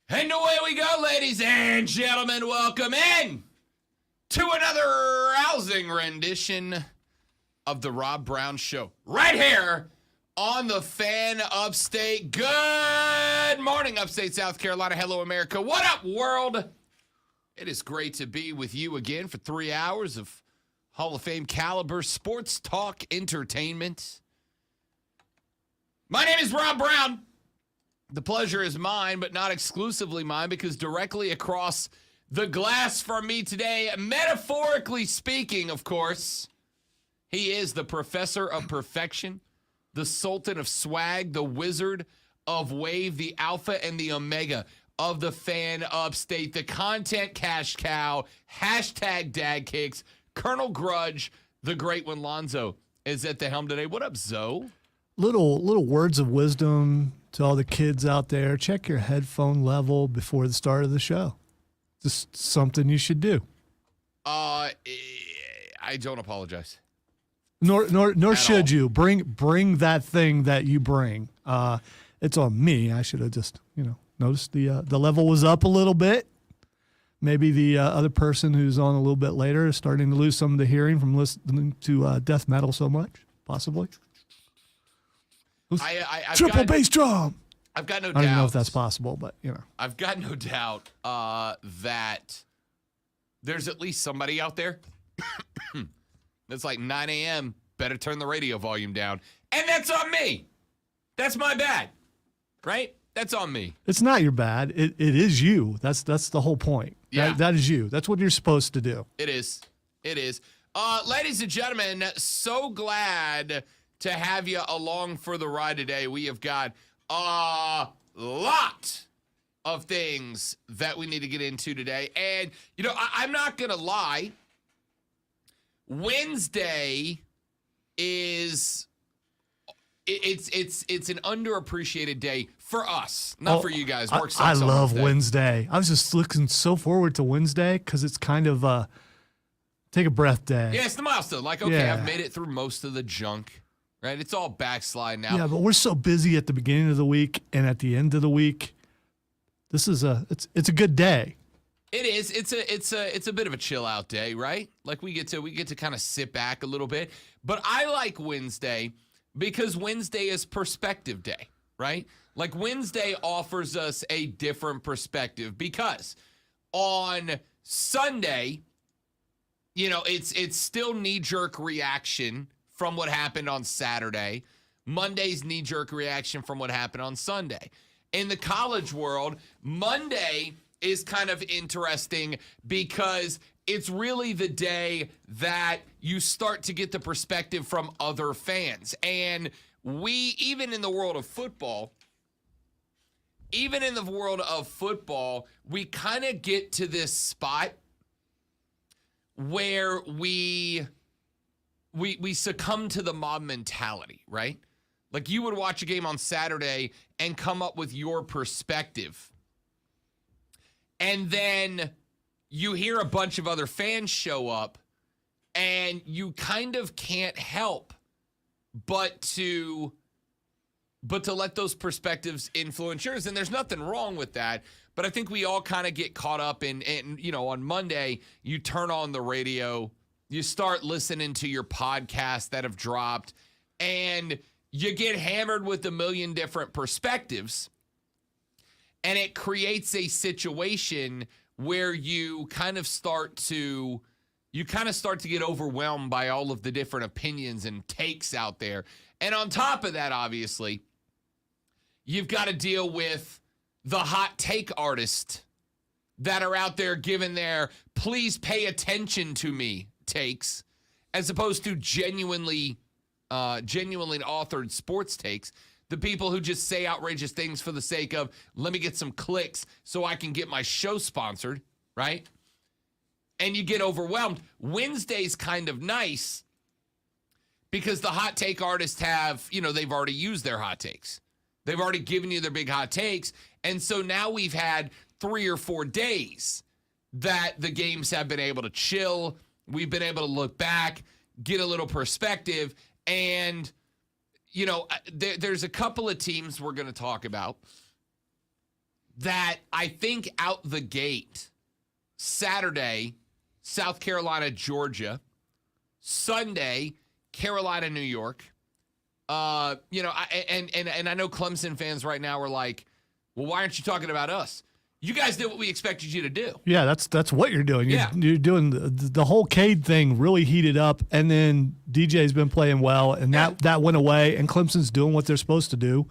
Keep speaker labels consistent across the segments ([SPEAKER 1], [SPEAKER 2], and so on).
[SPEAKER 1] And away we go, ladies and gentlemen. Welcome in to another rousing rendition of the Rob Brown Show. Right here on the Fan Upstate. Good morning, Upstate South Carolina. Hello, America. What up, world? It is great to be with you again for 3 hours of Hall of Fame caliber sports talk entertainment. My name is Rob Brown. The pleasure is mine, but not exclusively mine, because directly across the glass from me today, metaphorically speaking, of course, he is the professor of perfection, the sultan of swag, the wizard of wave, the alpha and the omega of the Fan Upstate, the content cash cow, hashtag dad kicks, Colonel Grudge, the great one. Lonzo is at the helm today. What up, Zoe?
[SPEAKER 2] Little words of wisdom to all the kids out there. Check your headphone level before the start of the show. Just something you should do.
[SPEAKER 1] I don't apologize.
[SPEAKER 2] Nor should you. Bring that thing that you bring. It's on me. I should have just, noticed the level was up a little bit. Maybe the other person who's on a little bit later is starting to lose some of the hearing from listening to death metal so much, possibly. Triple bass drum.
[SPEAKER 1] I've got no doubt.
[SPEAKER 2] I don't know if that's possible, but
[SPEAKER 1] I've got no doubt that there's at least somebody out there that's like 9 a.m. Better turn the radio volume down, and that's on me. That's my bad, right? That's on me.
[SPEAKER 2] It's not your bad. It is you. That's the whole point.
[SPEAKER 1] Yeah.
[SPEAKER 2] That is you. That's what you're supposed to do.
[SPEAKER 1] It is. Ladies and gentlemen, so glad to have you along for the ride today. We have got a lot of things that we need to get into today. And, I'm not going to lie. Wednesday is it's an underappreciated day for us, not for you guys.
[SPEAKER 2] I love Wednesday. I was just looking so forward to Wednesday because it's kind of a take a breath day.
[SPEAKER 1] Yeah, it's the milestone. Like, okay, yeah. I've made it through most of the junk. Right, it's all backslide now.
[SPEAKER 2] Yeah, but we're so busy at the beginning of the week and at the end of the week. This is it's a good day.
[SPEAKER 1] It is. It's a bit of a chill out day, right? Like we get to kind of sit back a little bit. But I like Wednesday because Wednesday is perspective day, right? Like Wednesday offers us a different perspective because on Sunday, it's still knee-jerk reaction from what happened on Saturday. Monday's knee-jerk reaction from what happened on Sunday. In the college world, Monday is kind of interesting because it's really the day that you start to get the perspective from other fans. And even in the world of football, we kind of get to this spot where we succumb to the mob mentality, right? Like you would watch a game on Saturday and come up with your perspective. And then you hear a bunch of other fans show up and you kind of can't help but to let those perspectives influence yours. And there's nothing wrong with that. But I think we all kind of get caught up in on Monday, you turn on the radio, you start listening to your podcasts that have dropped, and you get hammered with a million different perspectives. And it creates a situation where you kind of start to get overwhelmed by all of the different opinions and takes out there. And on top of that, obviously, you've got to deal with the hot take artists that are out there giving their please pay attention to me takes, as opposed to genuinely authored sports takes. The people who just say outrageous things for the sake of, let me get some clicks so I can get my show sponsored, right? And you get overwhelmed. Wednesday's kind of nice because the hot take artists have, they've already used their hot takes. They've already given you their big hot takes. And so now we've had 3 or 4 days that the games have been able to chill. We've been able to look back, get a little perspective, and there's a couple of teams we're going to talk about that I think out the gate, Saturday, South Carolina, Georgia, Sunday, Carolina, New York. I know Clemson fans right now are like, well, why aren't you talking about us? You guys did what we expected you to do.
[SPEAKER 2] Yeah, that's what you're doing.
[SPEAKER 1] Yeah.
[SPEAKER 2] You're doing the whole Cade thing really heated up, and then DJ's been playing well, and that went away, and Clemson's doing what they're supposed to do.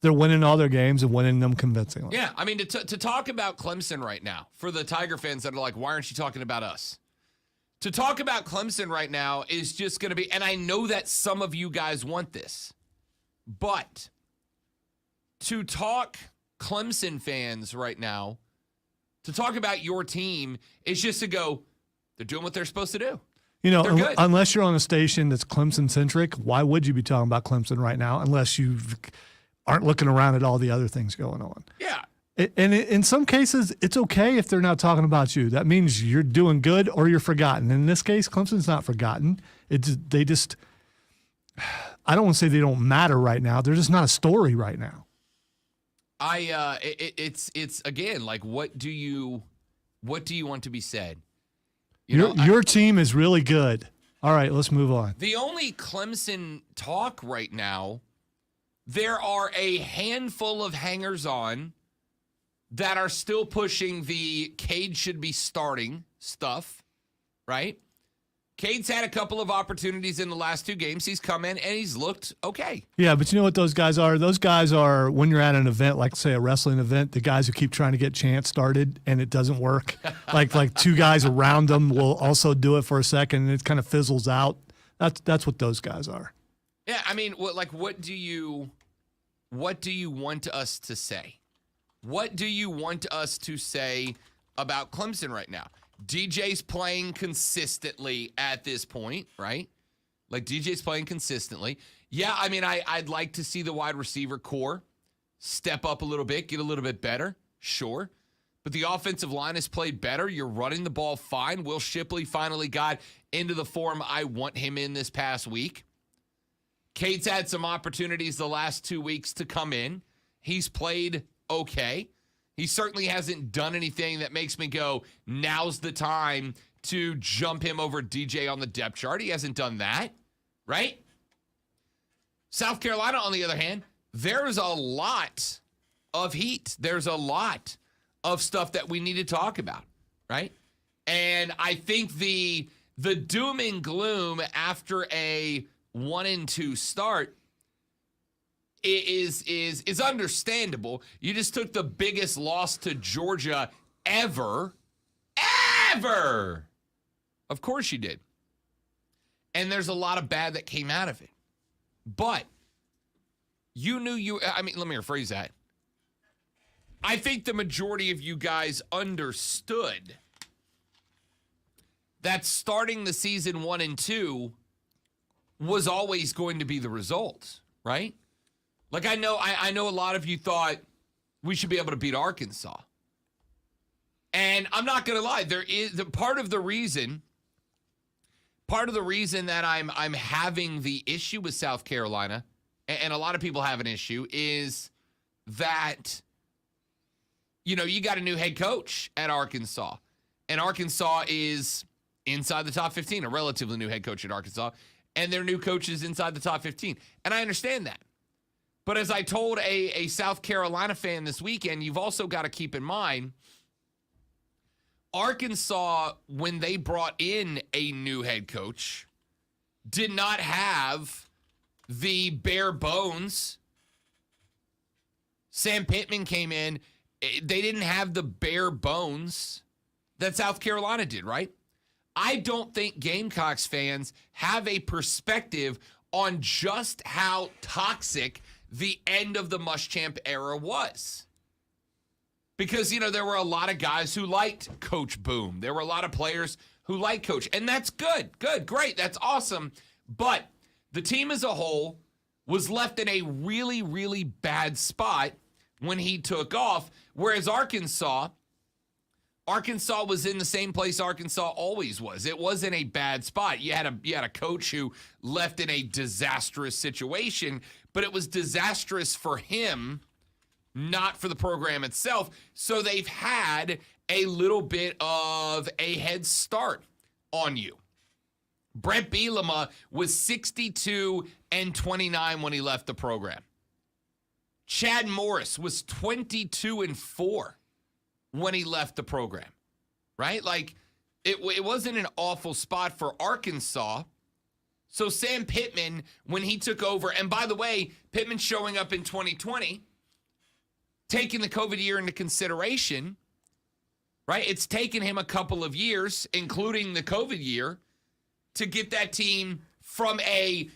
[SPEAKER 2] They're winning all their games and winning them convincingly.
[SPEAKER 1] Yeah, I mean, to talk about Clemson right now, for the Tiger fans that are like, why aren't you talking about us? To talk about Clemson right now is just going to be, and I know that some of you guys want this, but to talk Clemson fans right now, to talk about your team is just to go, they're doing what they're supposed to do.
[SPEAKER 2] You know,
[SPEAKER 1] They're good.
[SPEAKER 2] unless you're on a station that's Clemson-centric, why would you be talking about Clemson right now unless you aren't looking around at all the other things going on?
[SPEAKER 1] Yeah.
[SPEAKER 2] And in some cases, it's okay if they're not talking about you. That means you're doing good or you're forgotten. In this case, Clemson's not forgotten. I don't want to say they don't matter right now. They're just not a story right now.
[SPEAKER 1] It's again, like, what do you want to be said?
[SPEAKER 2] Your team is really good. All right, let's move on.
[SPEAKER 1] The only Clemson talk right now, there are a handful of hangers-on that are still pushing the Cade should be starting stuff, right? Cade's had a couple of opportunities in the last two games. He's come in and he's looked okay.
[SPEAKER 2] Yeah, but you know what those guys are? Those guys are, when you're at an event, like say a wrestling event, the guys who keep trying to get chants started and it doesn't work. like two guys around them will also do it for a second and it kind of fizzles out. That's what those guys are.
[SPEAKER 1] Yeah, I mean, what do you want us to say? What do you want us to say about Clemson right now? DJ's playing consistently at this point, right? Like, DJ's playing consistently. Yeah, I mean, I'd like to see the wide receiver core step up a little bit, get a little bit better, sure. But the offensive line has played better. You're running the ball fine. Will Shipley finally got into the form I want him in this past week. Cade's had some opportunities the last 2 weeks to come in. He's played okay. He certainly hasn't done anything that makes me go, now's the time to jump him over DJ on the depth chart. He hasn't done that, right? South Carolina, on the other hand, there's a lot of heat. There's a lot of stuff that we need to talk about, right? And I think the doom and gloom after a 1-2 start is understandable. You just took the biggest loss to Georgia ever. Of course you did. And there's a lot of bad that came out of it. But let me rephrase that. I think the majority of you guys understood that starting the season 1-2 was always going to be the result, right? Like, I know a lot of you thought we should be able to beat Arkansas. And I'm not going to lie, there is part of the reason that I'm having the issue with South Carolina, and a lot of people have an issue, is that, you got a new head coach at Arkansas. And Arkansas is inside the top 15, a relatively new head coach at Arkansas. And their new coach is inside the top 15. And I understand that. But as I told a South Carolina fan this weekend, you've also got to keep in mind, Arkansas, when they brought in a new head coach, did not have the bare bones. Sam Pittman came in. They didn't have the bare bones that South Carolina did, right? I don't think Gamecocks fans have a perspective on just how toxic the end of the Muschamp era was. Because, there were a lot of guys who liked Coach Boom. There were a lot of players who liked Coach. And that's good, great, that's awesome. But the team as a whole was left in a really, really bad spot when he took off. Whereas Arkansas was in the same place Arkansas always was. It was in a bad spot. You had a coach who left in a disastrous situation, but it was disastrous for him not for the program itself. So they've had a little bit of a head start on you. Brett Bielema was 62-29 when he left the program. Chad Morris was 22-4 when he left the program, right? Like, it wasn't an awful spot for Arkansas. So Sam Pittman, when he took over, and by the way, Pittman showing up in 2020, taking the COVID year into consideration, right? It's taken him a couple of years, including the COVID year, to get that team from a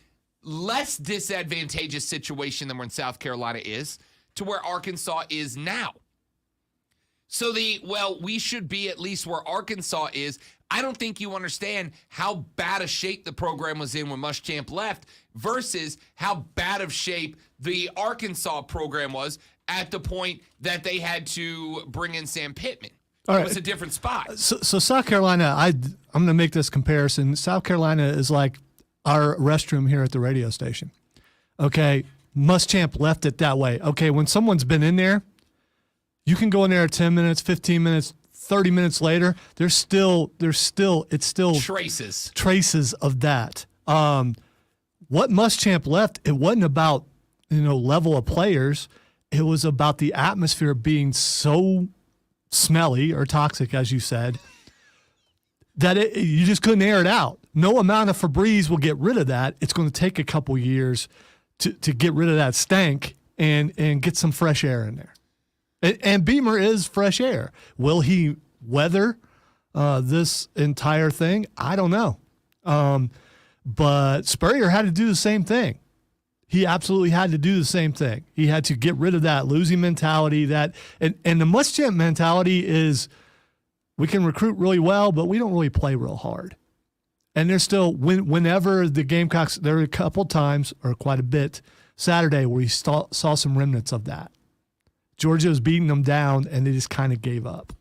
[SPEAKER 1] less disadvantageous situation than where South Carolina is to where Arkansas is now. So we should be at least where Arkansas is. I don't think you understand how bad a shape the program was in when Muschamp left versus how bad of shape the Arkansas program was at the point that they had to bring in Sam Pittman.
[SPEAKER 2] All right.
[SPEAKER 1] It was a different spot.
[SPEAKER 2] So South Carolina, I'm going to make this comparison. South Carolina is like our restroom here at the radio station. Okay, Muschamp left it that way. Okay, when someone's been in there, you can go in there 10 minutes, 15 minutes, 30 minutes later, it's still traces of that. What Muschamp left, it wasn't about, level of players. It was about the atmosphere being so smelly or toxic, as you said, that you just couldn't air it out. No amount of Febreze will get rid of that. It's going to take a couple years to get rid of that stank and get some fresh air in there. And Beamer is fresh air. Will he weather this entire thing? I don't know. But Spurrier had to do the same thing. He absolutely had to do the same thing. He had to get rid of that losing mentality. And the Muschamp mentality is we can recruit really well, but we don't really play real hard. And there's still, whenever the Gamecocks, there were a couple times, or quite a bit, Saturday where he saw some remnants of that. Georgia was beating them down, and they just kind of gave up.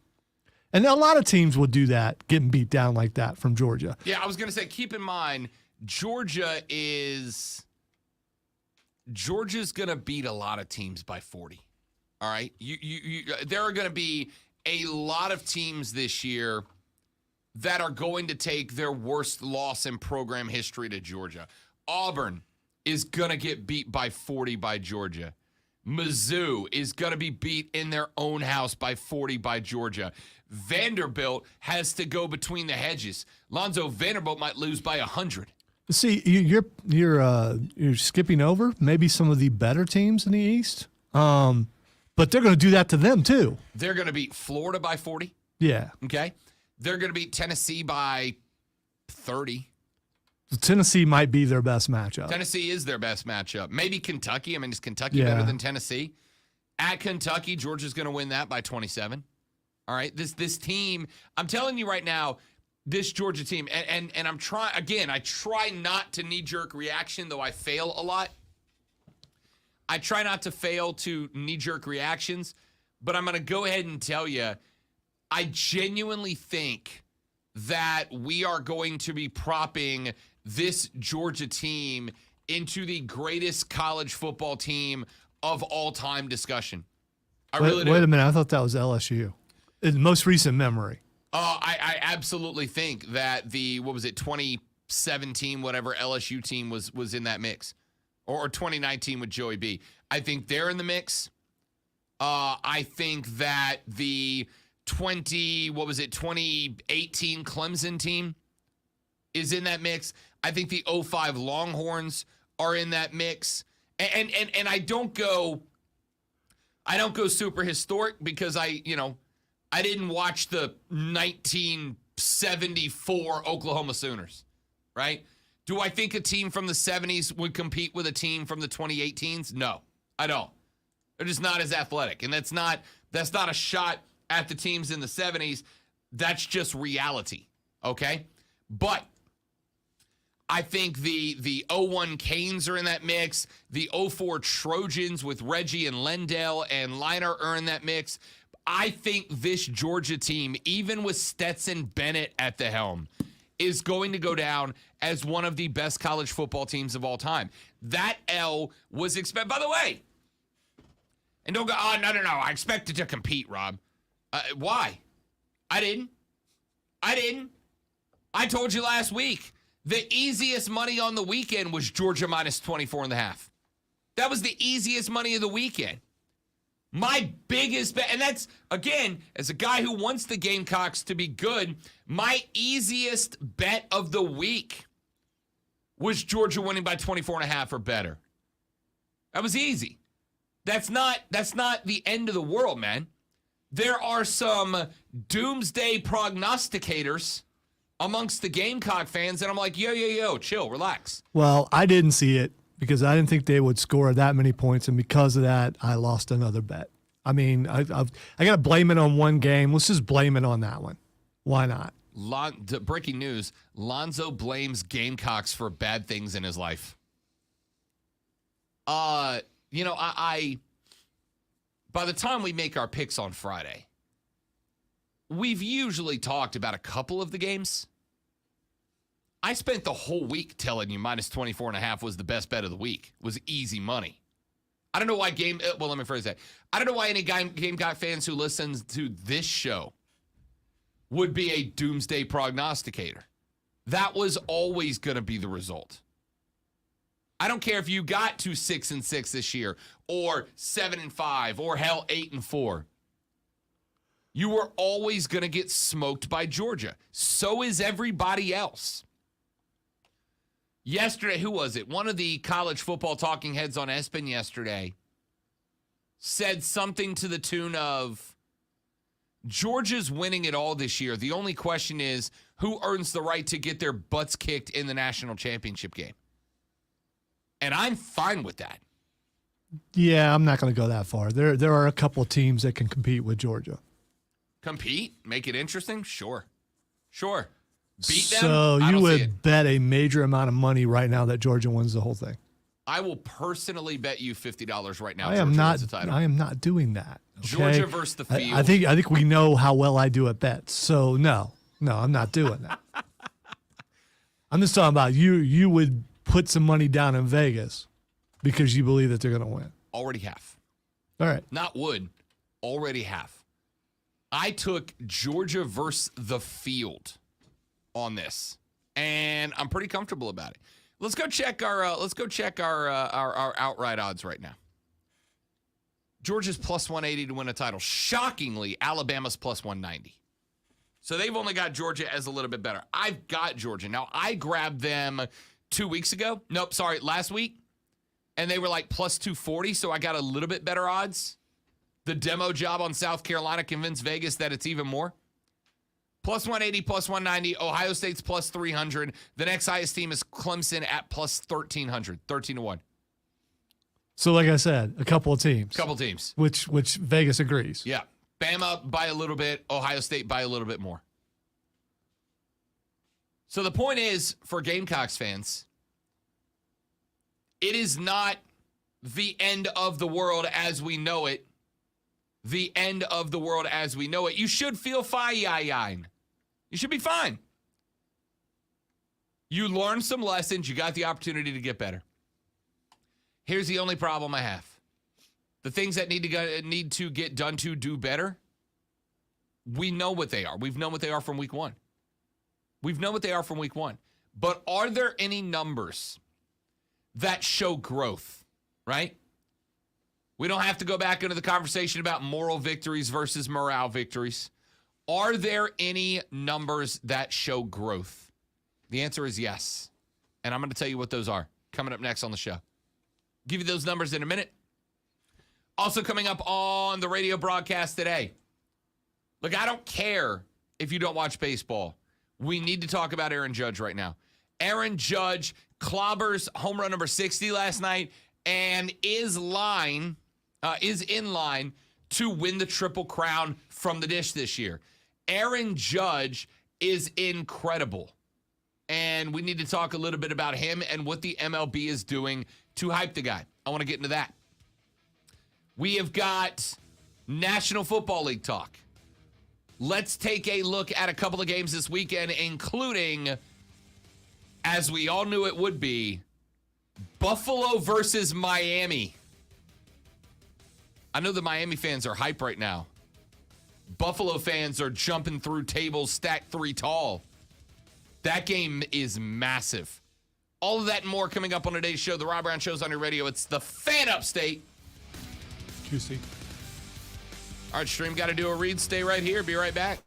[SPEAKER 2] And a lot of teams will do that, getting beat down like that from Georgia.
[SPEAKER 1] Yeah, I was going to say, keep in mind, Georgia's going to beat a lot of teams by 40. All right? There are going to be a lot of teams this year that are going to take their worst loss in program history to Georgia. Auburn is going to get beat by 40 by Georgia. Mizzou is going to be beat in their own house by 40 by Georgia. Vanderbilt has to go between the hedges. Lonzo Vanderbilt might lose by 100.
[SPEAKER 2] See, you're skipping over maybe some of the better teams in the East, but they're going to do that to them too.
[SPEAKER 1] They're going to beat Florida by 40.
[SPEAKER 2] Yeah.
[SPEAKER 1] Okay. They're going to beat Tennessee by 30.
[SPEAKER 2] Tennessee might be their best matchup.
[SPEAKER 1] Tennessee is their best matchup. Maybe Kentucky. I mean, is Kentucky better than Tennessee? At Kentucky, Georgia's going to win that by 27. All right. This team, I'm telling you right now, this Georgia team, and I'm trying, again, I try not to knee-jerk reaction, though I fail a lot. I try not to fail to knee-jerk reactions, but I'm going to go ahead and tell you, I genuinely think that we are going to be propping this Georgia team into the greatest college football team of all time discussion. Really do.
[SPEAKER 2] Wait a minute. I thought that was LSU. In most recent memory.
[SPEAKER 1] I absolutely think that 2017, whatever LSU team was in that mix. Or 2019 with Joey B. I think they're in the mix. I think that the 2018 Clemson team is in that mix. I think the 05 Longhorns are in that mix. And I don't go super historic because I didn't watch the 1974 Oklahoma Sooners, right? Do I think a team from the 70s would compete with a team from the 2018s? No, I don't. They're just not as athletic. And that's not a shot at the teams in the 70s. That's just reality, okay? But I think the 01 Canes are in that mix. The 04 Trojans with Reggie and Lendell and Liner are in that mix. I think this Georgia team, even with Stetson Bennett at the helm, is going to go down as one of the best college football teams of all time. That L was expected. By the way, And don't go, oh, no. I expected to compete, Rob. Why? I didn't. I told you last week, the easiest money on the weekend was Georgia minus 24.5. That was the easiest money of the weekend. My biggest bet, and that's, again, as a guy who wants the Gamecocks to be good, my easiest bet of the week was Georgia winning by 24.5 or better. That was easy. That's not the end of the world, man. There are some doomsday prognosticators amongst the Gamecock fans, and I'm like, yo, chill, relax.
[SPEAKER 2] Well, I didn't see it because I didn't think they would score that many points, and because of that, I lost another bet. I mean, I got to blame it on one game. Let's just blame it on that one. Why not?
[SPEAKER 1] Breaking news, Lonzo blames Gamecocks for bad things in his life. You know, I by the time we make our picks on Friday, we've usually talked about a couple of the games. I spent the whole week telling you minus 24.5 was the best bet of the week. It was easy money. I don't know why let me phrase that. I don't know why any Gamecock fans who listens to this show would be a doomsday prognosticator. That was always going to be the result. I don't care if you got to 6-6 this year or 7-5 or hell 8-4. You were always going to get smoked by Georgia. So is everybody else. Yesterday, who was it? One of the college football talking heads on ESPN yesterday said something to the tune of, Georgia's winning it all this year. The only question is, who earns the right to get their butts kicked in the national championship game? And I'm fine with that.
[SPEAKER 2] Yeah, I'm not going to go that far. There are a couple of teams that can compete with Georgia.
[SPEAKER 1] Compete? Make it interesting? Sure. Beat them?
[SPEAKER 2] So you would bet a major amount of money right now that Georgia wins the whole thing.
[SPEAKER 1] I will personally bet you $50 right now.
[SPEAKER 2] I am not doing that. Okay?
[SPEAKER 1] Georgia versus the field.
[SPEAKER 2] I think we know how well I do at bets. So no, I'm not doing that. I'm just talking about you would put some money down in Vegas because you believe that they're going to win.
[SPEAKER 1] Already have.
[SPEAKER 2] All right.
[SPEAKER 1] Not would. Already have. I took Georgia versus the field on this, and I'm pretty comfortable about it. Let's go check our outright odds right now. Georgia's plus 180 to win a title. Shockingly, Alabama's plus 190. So they've only got Georgia as a little bit better. I've got Georgia. Now, I grabbed them 2 weeks ago. Nope, sorry, last week. And they were like plus 240, so I got a little bit better odds. The demo job on South Carolina convinced Vegas that it's even more. Plus 180, plus 190. Ohio State's plus 300. The next highest team is Clemson at plus 1,300, 13-1.
[SPEAKER 2] So like I said, a couple of teams. Which Vegas agrees.
[SPEAKER 1] Yeah. Bama by a little bit. Ohio State by a little bit more. So the point is, for Gamecocks fans, it is not the end of the world as we know it. The end of the world as we know it. You should feel fine. You should be fine. You learned some lessons. You got the opportunity to get better. Here's the only problem I have. The things that need to get done to do better, we know what they are. We've known what they are from week one. But are there any numbers that show growth, right? We don't have to go back into the conversation about moral victories versus morale victories. Are there any numbers that show growth? The answer is yes. And I'm going to tell you what those are coming up next on the show. Give you those numbers in a minute. Also coming up on the radio broadcast today. Look, I don't care if you don't watch baseball. We need to talk about Aaron Judge right now. Aaron Judge clobbers home run number 60 last night and is in line to win the Triple Crown from the dish this year. Aaron Judge is incredible. And we need to talk a little bit about him and what the MLB is doing to hype the guy. I want to get into that. We have got National Football League talk. Let's take a look at a couple of games this weekend, including, as we all knew it would be, Buffalo versus Miami. I know the Miami fans are hype right now. Buffalo fans are jumping through tables stacked 3 tall. That game is massive. All of that and more coming up on today's show. The Rob Brown Show's on your radio. It's the Fan Upstate.
[SPEAKER 2] QC.
[SPEAKER 1] All right, Stream, got to do a read. Stay right here. Be right back.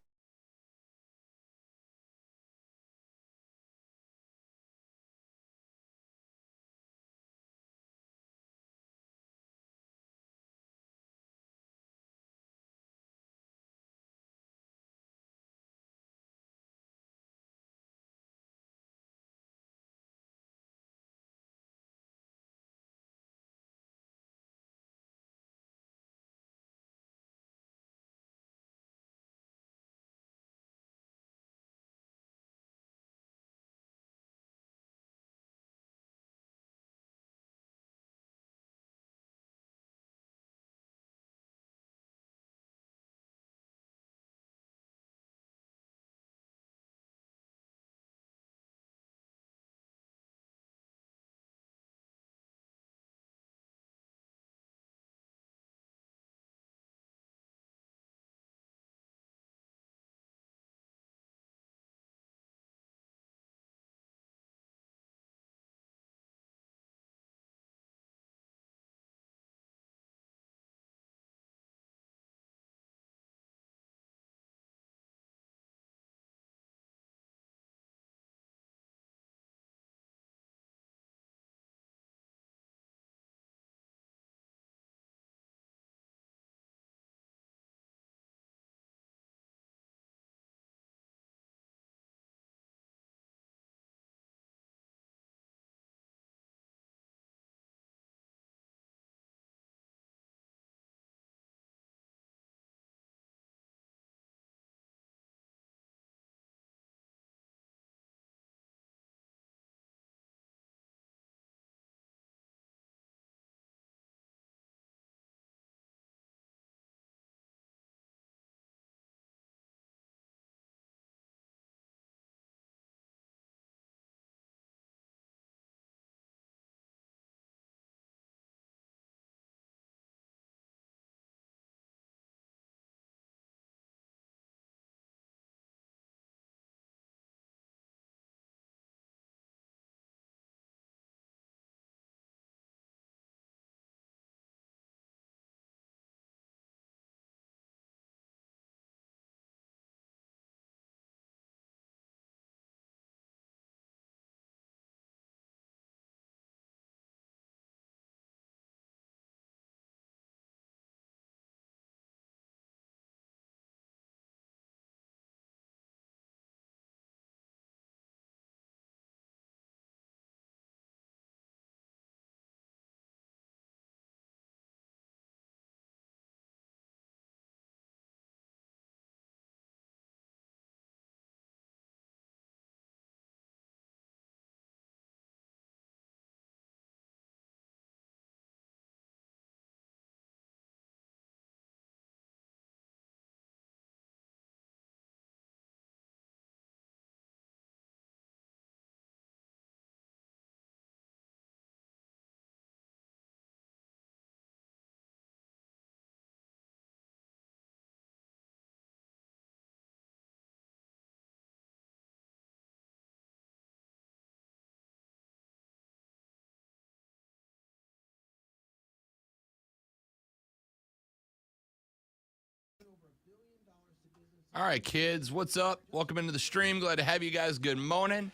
[SPEAKER 1] All right, kids, what's up? Welcome into the stream. Glad to have you guys. Good morning.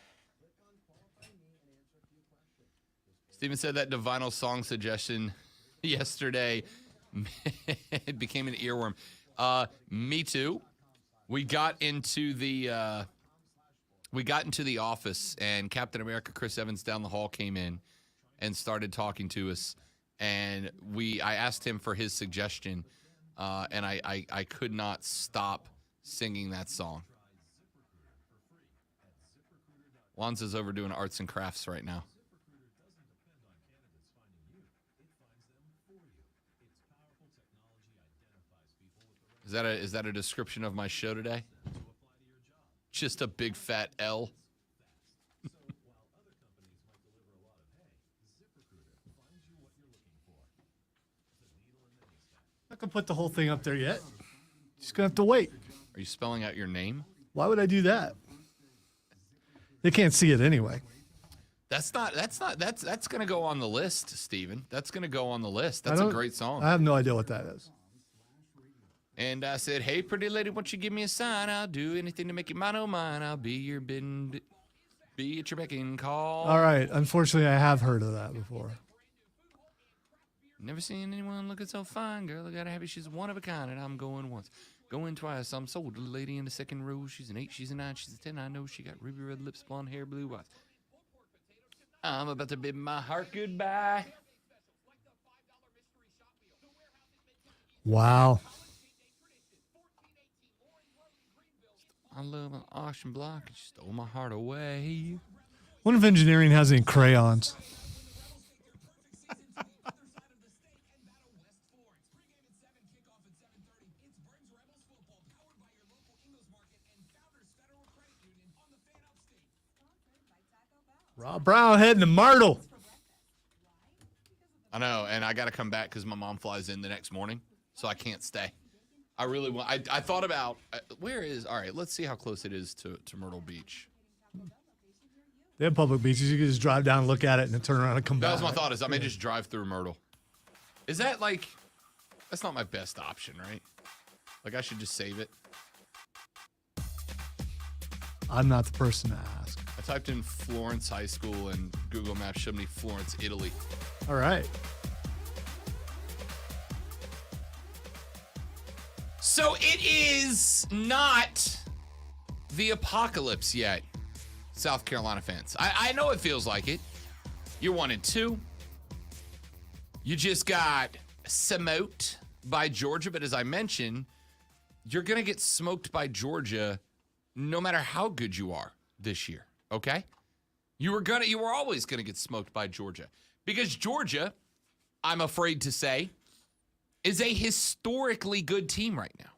[SPEAKER 1] Steven said that Divinal song suggestion yesterday. It became an earworm. Me too. We got into the office, and Captain America Chris Evans down the hall came in and started talking to us. And I asked him for his suggestion, and I could not stop singing that song. Lonzo's over doing arts and crafts right now. Is that a description of my show today? Just a big fat L.
[SPEAKER 2] gonna put the whole thing up there yet. Just gonna have to wait.
[SPEAKER 1] Are you spelling out your name?
[SPEAKER 2] Why would I do that? They can't see it anyway.
[SPEAKER 1] That's gonna go on the list, Steven. That's gonna go on the list. That's a great song.
[SPEAKER 2] I have no idea what that is.
[SPEAKER 1] And I said, hey, pretty lady, won't you give me a sign? I'll do anything to make you mine, oh mine. I'll be at your beck and call.
[SPEAKER 2] All right. Unfortunately, I have heard of that before.
[SPEAKER 1] Never seen anyone looking so fine, girl. I gotta have it. She's one of a kind, and I'm going once. Going twice. I'm sold to the lady in the second row. She's an 8, she's a 9, she's a 10. I know she got ruby red lips, blonde hair, blue eyes. I'm about to bid my heart goodbye.
[SPEAKER 2] Wow.
[SPEAKER 1] I love an auction block. She stole my heart away.
[SPEAKER 2] Wonder if engineering has any crayons. Rob Brown heading to Myrtle.
[SPEAKER 1] I know, and I got to come back because my mom flies in the next morning, so I can't stay. I really want. I thought about where is. All right, let's see how close it is to Myrtle Beach.
[SPEAKER 2] They have public beaches. You can just drive down, look at it, and then turn around and come back.
[SPEAKER 1] That was my thought. Is I may just drive through Myrtle. Is that like? That's not my best option, right? Like I should just save it.
[SPEAKER 2] I'm not the person to ask.
[SPEAKER 1] I typed in Florence High School and Google Maps showed me Florence, Italy.
[SPEAKER 2] All right.
[SPEAKER 1] So it is not the apocalypse yet, South Carolina fans. I know it feels like it. You're 1-2. You just got smoked by Georgia, but as I mentioned, you're going to get smoked by Georgia no matter how good you are this year, okay? You were always going to get smoked by Georgia because Georgia, I'm afraid to say, is a historically good team right now.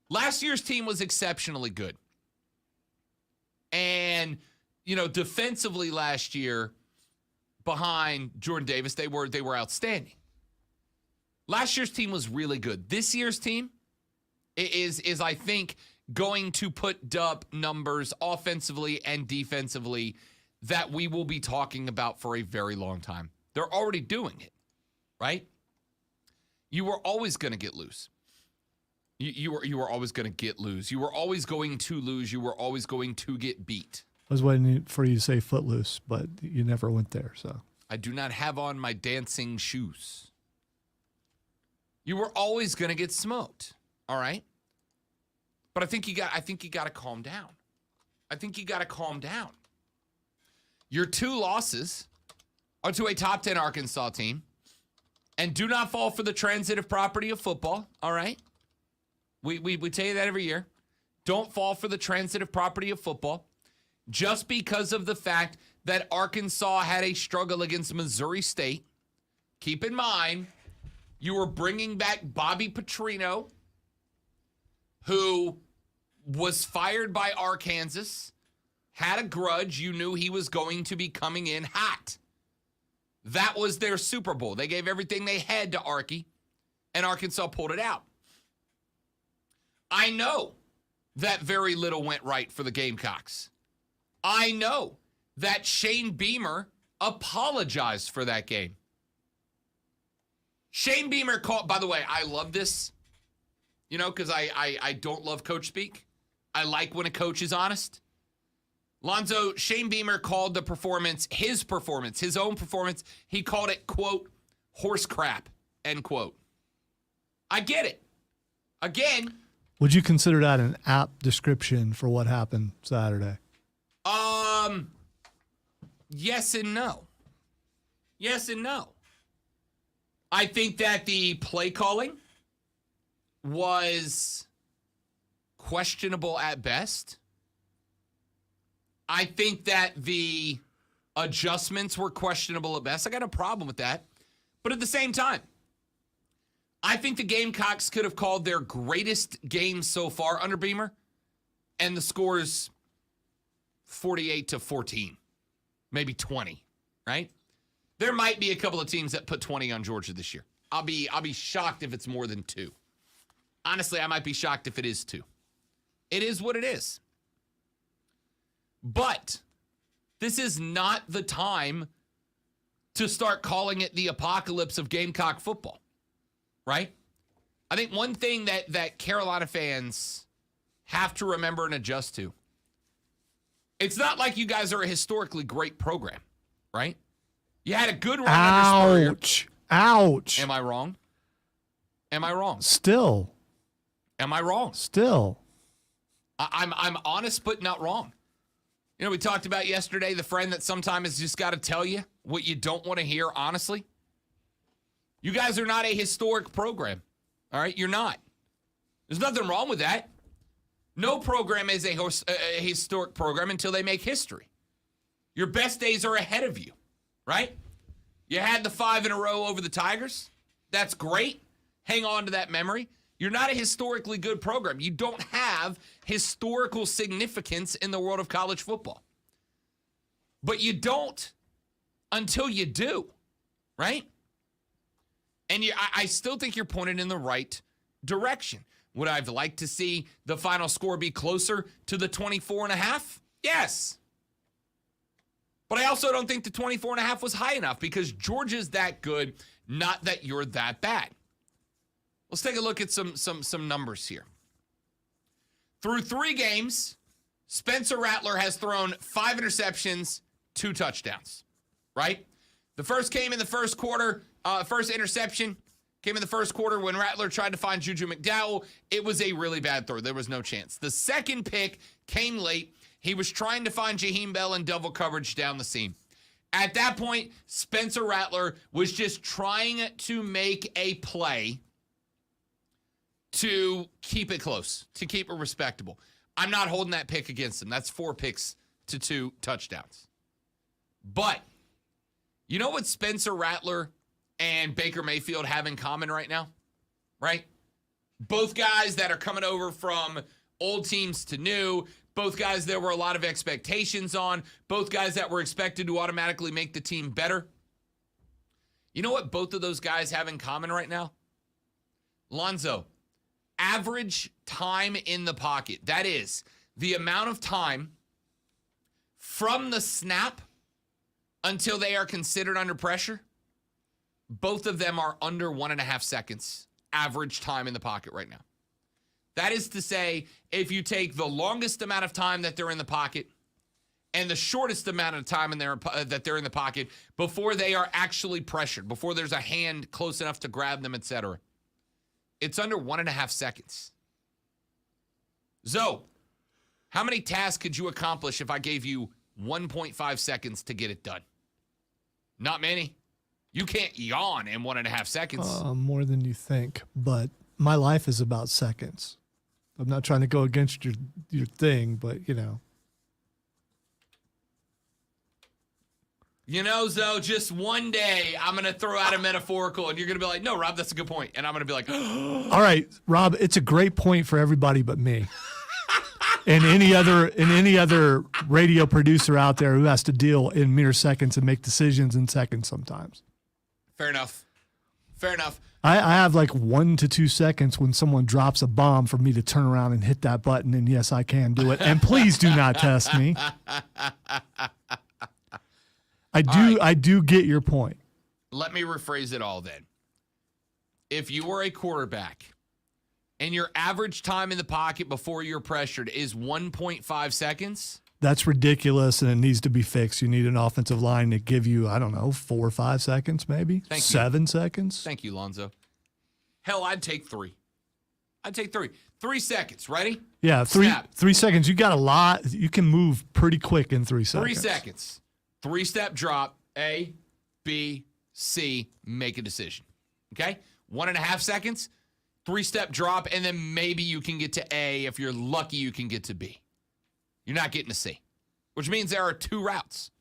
[SPEAKER 1] Last year's team was exceptionally good. And, defensively last year behind Jordan Davis, they were outstanding. Last year's team was really good. This year's team is I think, going to put up numbers offensively and defensively that we will be talking about for a very long time. They're already doing it, right? You were always going to get loose. You were always going to get loose. You were always going to lose. You were always going to get beat.
[SPEAKER 2] I was waiting for you to say footloose, but you never went there. So
[SPEAKER 1] I do not have on my dancing shoes. You were always going to get smoked. All right. But I think you got to calm down. I think you got to calm down. Your 2 losses are to a top 10 Arkansas team. And do not fall for the transitive property of football, all right? We tell you that every year. Don't fall for the transitive property of football just because of the fact that Arkansas had a struggle against Missouri State. Keep in mind, you were bringing back Bobby Petrino, who was fired by Arkansas, had a grudge. You knew he was going to be coming in hot. That was their Super Bowl. They gave everything they had to Arky, and Arkansas pulled it out. I know that very little went right for the Gamecocks. I know that Shane Beamer apologized for that game. Shane Beamer called, by the way, I love this, because I don't love coach speak. I like when a coach is honest. Lonzo, Shane Beamer called the performance, his own performance, he called it, quote, horse crap, end quote. I get it. Again.
[SPEAKER 2] Would you consider that an apt description for what happened Saturday?
[SPEAKER 1] Yes and no. Yes and no. I think that the play calling was questionable at best. I think that the adjustments were questionable at best. I got a problem with that. But at the same time, I think the Gamecocks could have called their greatest game so far under Beamer, and the score's 48-14, maybe 20, right? There might be a couple of teams that put 20 on Georgia this year. I'll be shocked if it's more than 2. Honestly, I might be shocked if it is 2. It is what it is. But this is not the time to start calling it the apocalypse of Gamecock football, right? I think one thing that Carolina fans have to remember and adjust to, it's not like you guys are a historically great program, right? You had a good run under Spurrier.
[SPEAKER 2] Ouch.
[SPEAKER 1] Am I wrong? Am I wrong?
[SPEAKER 2] Still.
[SPEAKER 1] Am I wrong?
[SPEAKER 2] Still.
[SPEAKER 1] I'm honest, but not wrong. You know, we talked about yesterday the friend that sometimes has just got to tell you what you don't want to hear, honestly. You guys are not a historic program, all right? You're not. There's nothing wrong with that. No program is a historic program until they make history. Your best days are ahead of you, right? You had the 5 in a row over the Tigers. That's great. Hang on to that memory. You're not a historically good program. You don't have historical significance in the world of college football. But you don't until you do, right? And I still think you're pointed in the right direction. Would I have liked to see the final score be closer to the 24.5? Yes. But I also don't think the 24.5 was high enough because Georgia's that good, not that you're that bad. Let's take a look at some numbers here. Through 3 games, Spencer Rattler has thrown 5 interceptions, 2 touchdowns, right? The first came in the first quarter. First interception came in the first quarter when Rattler tried to find Juju McDowell. It was a really bad throw. There was no chance. The second pick came late. He was trying to find Jaheim Bell in double coverage down the seam. At that point, Spencer Rattler was just trying to make a play to keep it close, to keep it respectable. I'm not holding that pick against him. That's 4 picks to 2 touchdowns. But you know what Spencer Rattler and Baker Mayfield have in common right now? Right? Both guys that are coming over from old teams to new. Both guys there were a lot of expectations on. Both guys that were expected to automatically make the team better. You know what both of those guys have in common right now? Lonzo, average time in the pocket. That is the amount of time from the snap until they are considered under pressure. Both of them are under 1.5 seconds average time in the pocket right now. That is to say, if you take the longest amount of time that they're in the pocket and the shortest amount of time that they're in the pocket before they are actually pressured, before there's a hand close enough to grab them, etc., it's under 1.5 seconds. Zoe, how many tasks could you accomplish if I gave you 1.5 seconds to get it done? Not many. You can't yawn in 1.5 seconds.
[SPEAKER 2] More than you think, but my life is about seconds. I'm not trying to go against your thing, but you know.
[SPEAKER 1] You know, Zoe, just one day I'm going to throw out a metaphorical and you're going to be like, no, Rob, that's a good point. And I'm going to be like,
[SPEAKER 2] all right, Rob, it's a great point for everybody but me. and any other radio producer out there who has to deal in mere seconds and make decisions in seconds sometimes.
[SPEAKER 1] Fair enough. Fair enough.
[SPEAKER 2] I have like 1 to 2 seconds when someone drops a bomb for me to turn around and hit that button. And yes, I can do it. And please do not test me. I do get your point.
[SPEAKER 1] Let me rephrase it all then. If you were a quarterback and your average time in the pocket before you're pressured is 1.5 seconds.
[SPEAKER 2] That's ridiculous, and it needs to be fixed. You need an offensive line to give you, 4 or 5 seconds, maybe 7 seconds.
[SPEAKER 1] Thank you, Lonzo. Hell, I'd take 3. 3 seconds. Ready?
[SPEAKER 2] Yeah, 3 seconds. You got a lot. You can move pretty quick in 3 seconds.
[SPEAKER 1] 3 seconds. 3-step drop. A, B, C. Make a decision. Okay? 1.5 seconds. 3-step drop, and then maybe you can get to A. If you're lucky, you can get to B. You're not getting to C, which means there are 2 routes.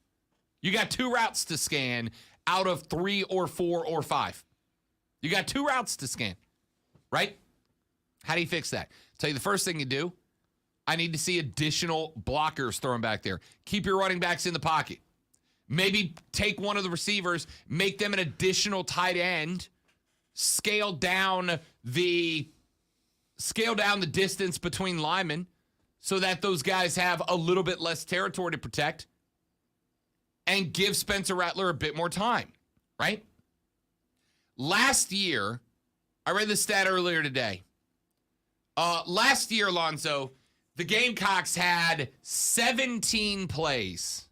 [SPEAKER 1] You got 2 routes to scan out of 3 or 4 or 5. You got 2 routes to scan, right? How do you fix that? Tell you the first thing you do, I need to see additional blockers thrown back there. Keep your running backs in the pocket. Maybe take one of the receivers, make them an additional tight end scale down the distance between linemen so that those guys have a little bit less territory to protect and give Spencer Rattler a bit more time, right? Last year, I read this stat earlier today. Last year, Alonzo, the Gamecocks had 17 plays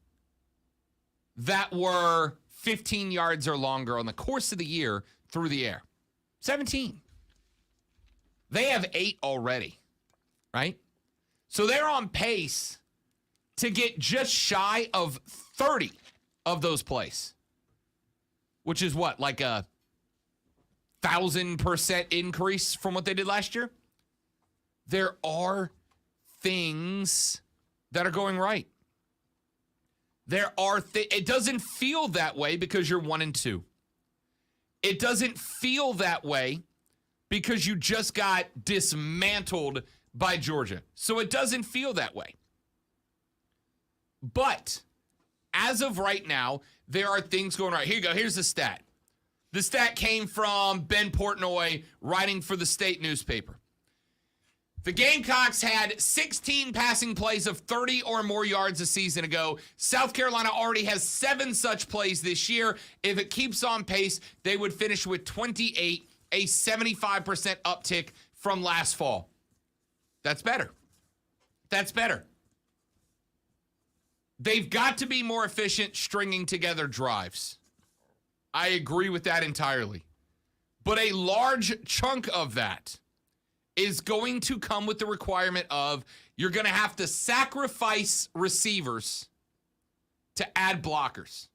[SPEAKER 1] that were 15 yards or longer on the course of the year through the air. 17. They have 8 already, right? So they're on pace to get just shy of 30 of those plays, which is what, like a 1,000% increase from what they did last year? There are things that are going right. It doesn't feel that way because you're 1-2. It doesn't feel that way because you just got dismantled by Georgia. So it doesn't feel that way. But as of right now, there are things going right. Here you go. Here's the stat. The stat came from Ben Portnoy, writing for the state newspaper. The Gamecocks had 16 passing plays of 30 or more yards a season ago. South Carolina already has 7 such plays this year. If it keeps on pace, they would finish with 28, a 75% uptick from last fall. That's better. That's better. They've got to be more efficient stringing together drives. I agree with that entirely. But a large chunk of that is going to come with the requirement of you're going to have to sacrifice receivers to add blockers.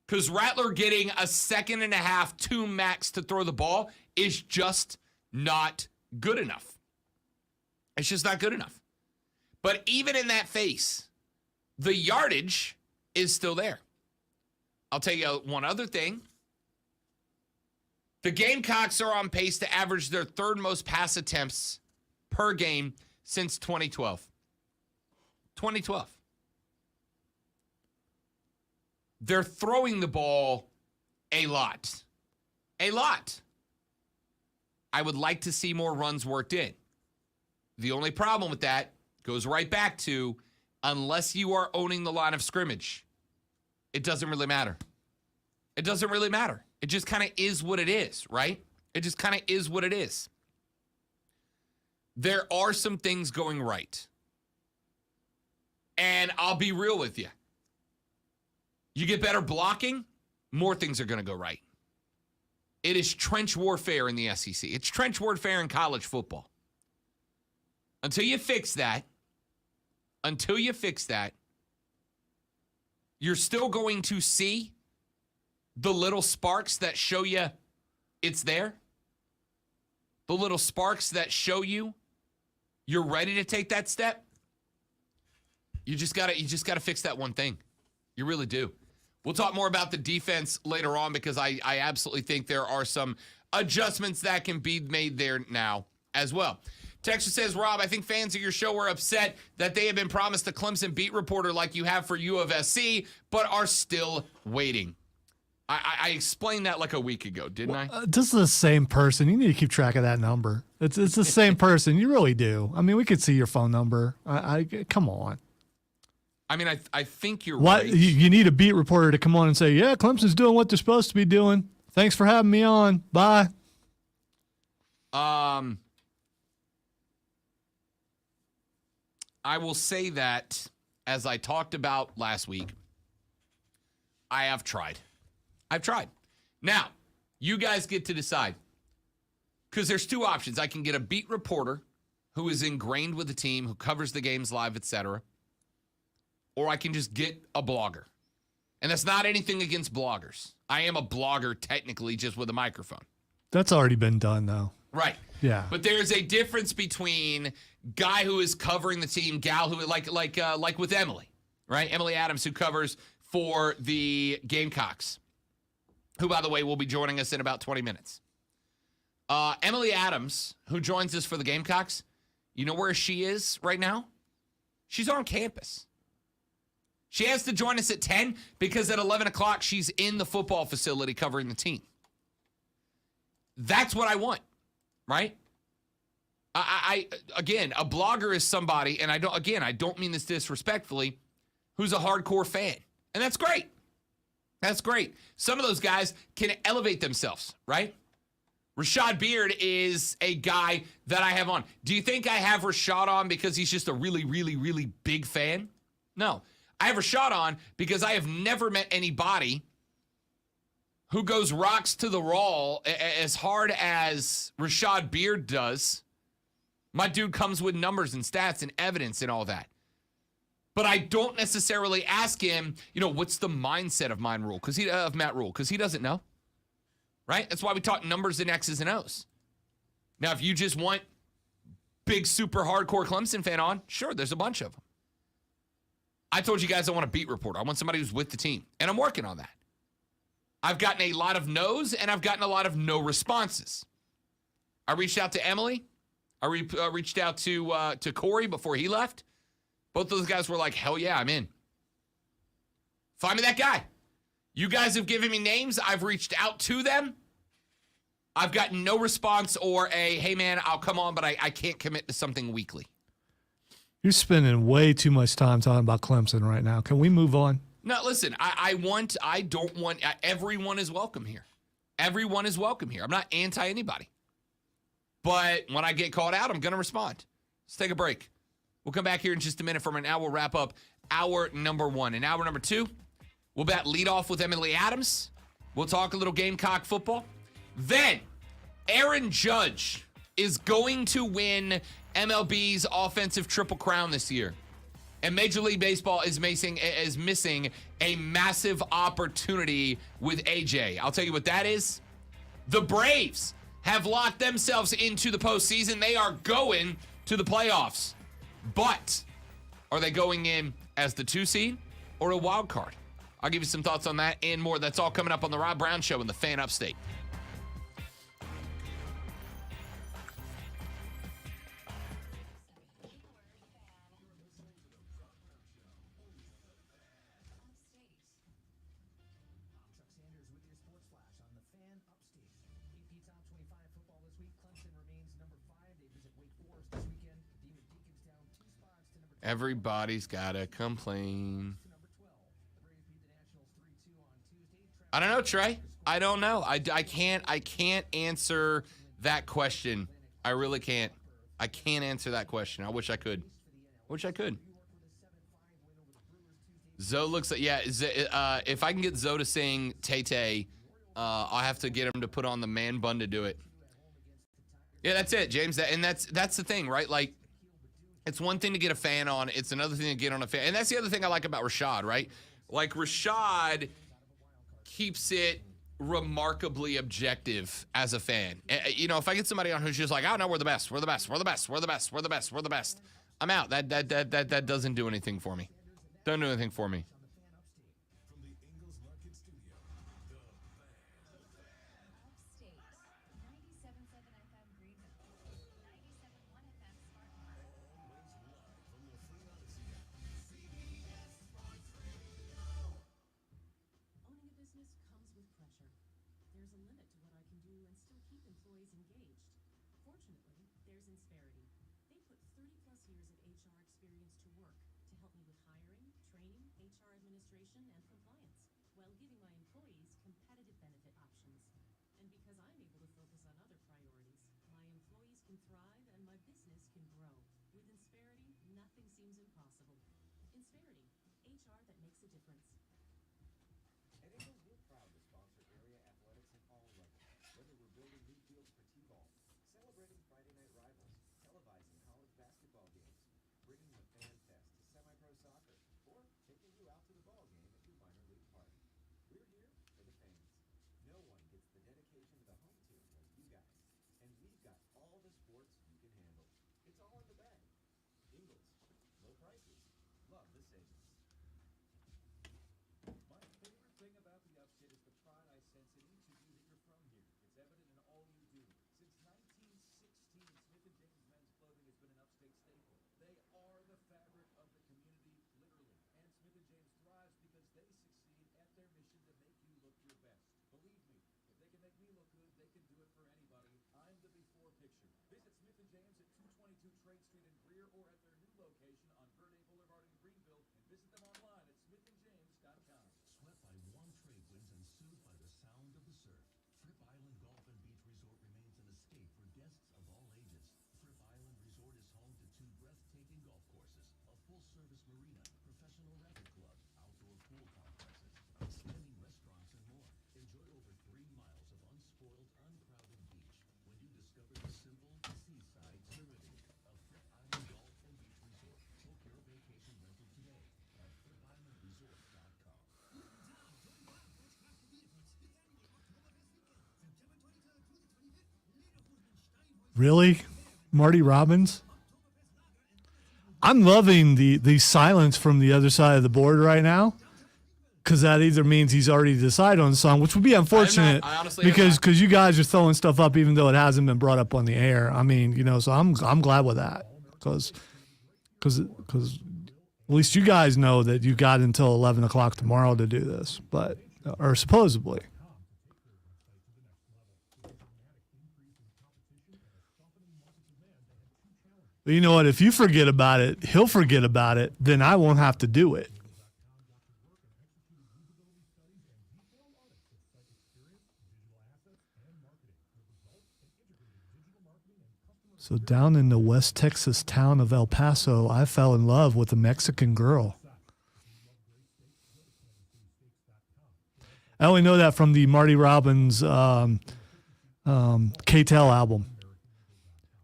[SPEAKER 1] Because Rattler getting a second and a half, 2 max to throw the ball is just not good enough. It's just not good enough. But even in that phase, the yardage is still there. I'll tell you one other thing. The Gamecocks are on pace to average their 3rd most pass attempts per game since 2012. 2012. They're throwing the ball a lot. A lot. I would like to see more runs worked in. The only problem with that goes right back to unless you are owning the line of scrimmage, it doesn't really matter. It doesn't really matter. It just kind of is what it is, right? It just kind of is what it is. There are some things going right. And I'll be real with you. You get better blocking, more things are going to go right. It is trench warfare in the SEC. It's trench warfare in college football. Until you fix that, you're still going to see the little sparks that show you it's there. The little sparks that show you you're ready to take that step. You just gotta fix that one thing. You really do. We'll talk more about the defense later on because I absolutely think there are some adjustments that can be made there now as well. Texas says, Rob, I think fans of your show were upset that they have been promised a Clemson beat reporter like you have for U of SC, but are still waiting. I explained that like a week ago, didn't I?
[SPEAKER 2] This is the same person. You need to keep track of that number. It's the same person. You really do. I mean, we could see your phone number. Come on.
[SPEAKER 1] I mean, I think you're right.
[SPEAKER 2] You need a beat reporter to come on and say, yeah, Clemson's doing what they're supposed to be doing. Thanks for having me on. Bye.
[SPEAKER 1] I will say that, as I talked about last week, I have tried. I've tried. Now, you guys get to decide. Because there's 2 options. I can get a beat reporter who is ingrained with the team, who covers the games live, etc. Or I can just get a blogger. And that's not anything against bloggers. I am a blogger, technically, just with a microphone.
[SPEAKER 2] That's already been done, though.
[SPEAKER 1] Right.
[SPEAKER 2] Yeah.
[SPEAKER 1] But there's a difference between guy who is covering the team, gal who like with Emily, right? Emily Adams, who covers for the Gamecocks, who, by the way, will be joining us in about 20 minutes. Emily Adams, who joins us for the Gamecocks, you know where she is right now? She's on campus. She has to join us at 10 because at 11 o'clock she's in the football facility covering the team. That's what I want, right? I again, a blogger is somebody, and I don't mean this disrespectfully, who's a hardcore fan. And that's great. That's great. Some of those guys can elevate themselves, right? Rashad Beard is a guy that I have on. Do you think I have Rashad on because he's just a really, really, really big fan? No. I have Rashad on because I have never met anybody who goes rocks to the roll as hard as Rashad Beard does. My dude comes with numbers and stats and evidence and all that. But I don't necessarily ask him, what's the mindset of Matt Rule? Because he doesn't know. Right? That's why we talk numbers and X's and O's. Now, if you just want big, super hardcore Clemson fan on, sure, there's a bunch of them. I told you guys I want a beat reporter. I want somebody who's with the team. And I'm working on that. I've gotten a lot of no's and I've gotten a lot of no responses. I reached out to Emily. I reached out to Corey before he left. Both those guys were like, hell yeah, I'm in. Find me that guy. You guys have given me names. I've reached out to them. I've gotten no response or a, hey, man, I'll come on, but I can't commit to something weekly.
[SPEAKER 2] You're spending way too much time talking about Clemson right now. Can we move on?
[SPEAKER 1] No, listen, everyone is welcome here. Everyone is welcome here. I'm not anti anybody. But when I get called out, I'm going to respond. Let's take a break. We'll come back here in just a minute. From an hour, we'll wrap up hour number 1. And hour number 2, we'll bat lead off with Emily Adams. We'll talk a little Gamecock football. Then, Aaron Judge is going to win MLB's offensive triple crown this year. And Major League Baseball is missing a massive opportunity with AJ. I'll tell you what that is. The Braves have locked themselves into the postseason. They are going to the playoffs. But are they going in as the 2 seed or a wild card? I'll give you some thoughts on that and more. That's all coming up on the Rob Brown Show in the Fan Upstate. Everybody's got to complain. I don't know, Trey. I don't know. I can't answer that question. I really can't. I can't answer that question. I wish I could. Zoe looks like, if I can get Zoe to sing Tay-Tay, I'll have to get him to put on the man bun to do it. Yeah, that's it, James. That's the thing, right? Like, it's one thing to get a fan on. It's another thing to get on a fan. And that's the other thing I like about Rashad, right? Like, Rashad keeps it remarkably objective as a fan. If I get somebody on who's just like, oh, no, we're the best. I'm out. That doesn't do anything for me. Doesn't do anything for me.
[SPEAKER 2] Really? Marty Robbins? I'm loving the silence from the other side of the board right now, because that either means he's already decided on the song, which would be unfortunate
[SPEAKER 1] I honestly am not.
[SPEAKER 2] because you guys are throwing stuff up even though it hasn't been brought up on the air. I mean, you know, so I'm glad with that because at least you guys know that you got until 11 o'clock tomorrow to do this, or supposedly. But you know what? If you forget about it, he'll forget about it. Then I won't have to do it. So down in the West Texas town of El Paso, I fell in love with a Mexican girl. I only know that from the Marty Robbins K-Tel album.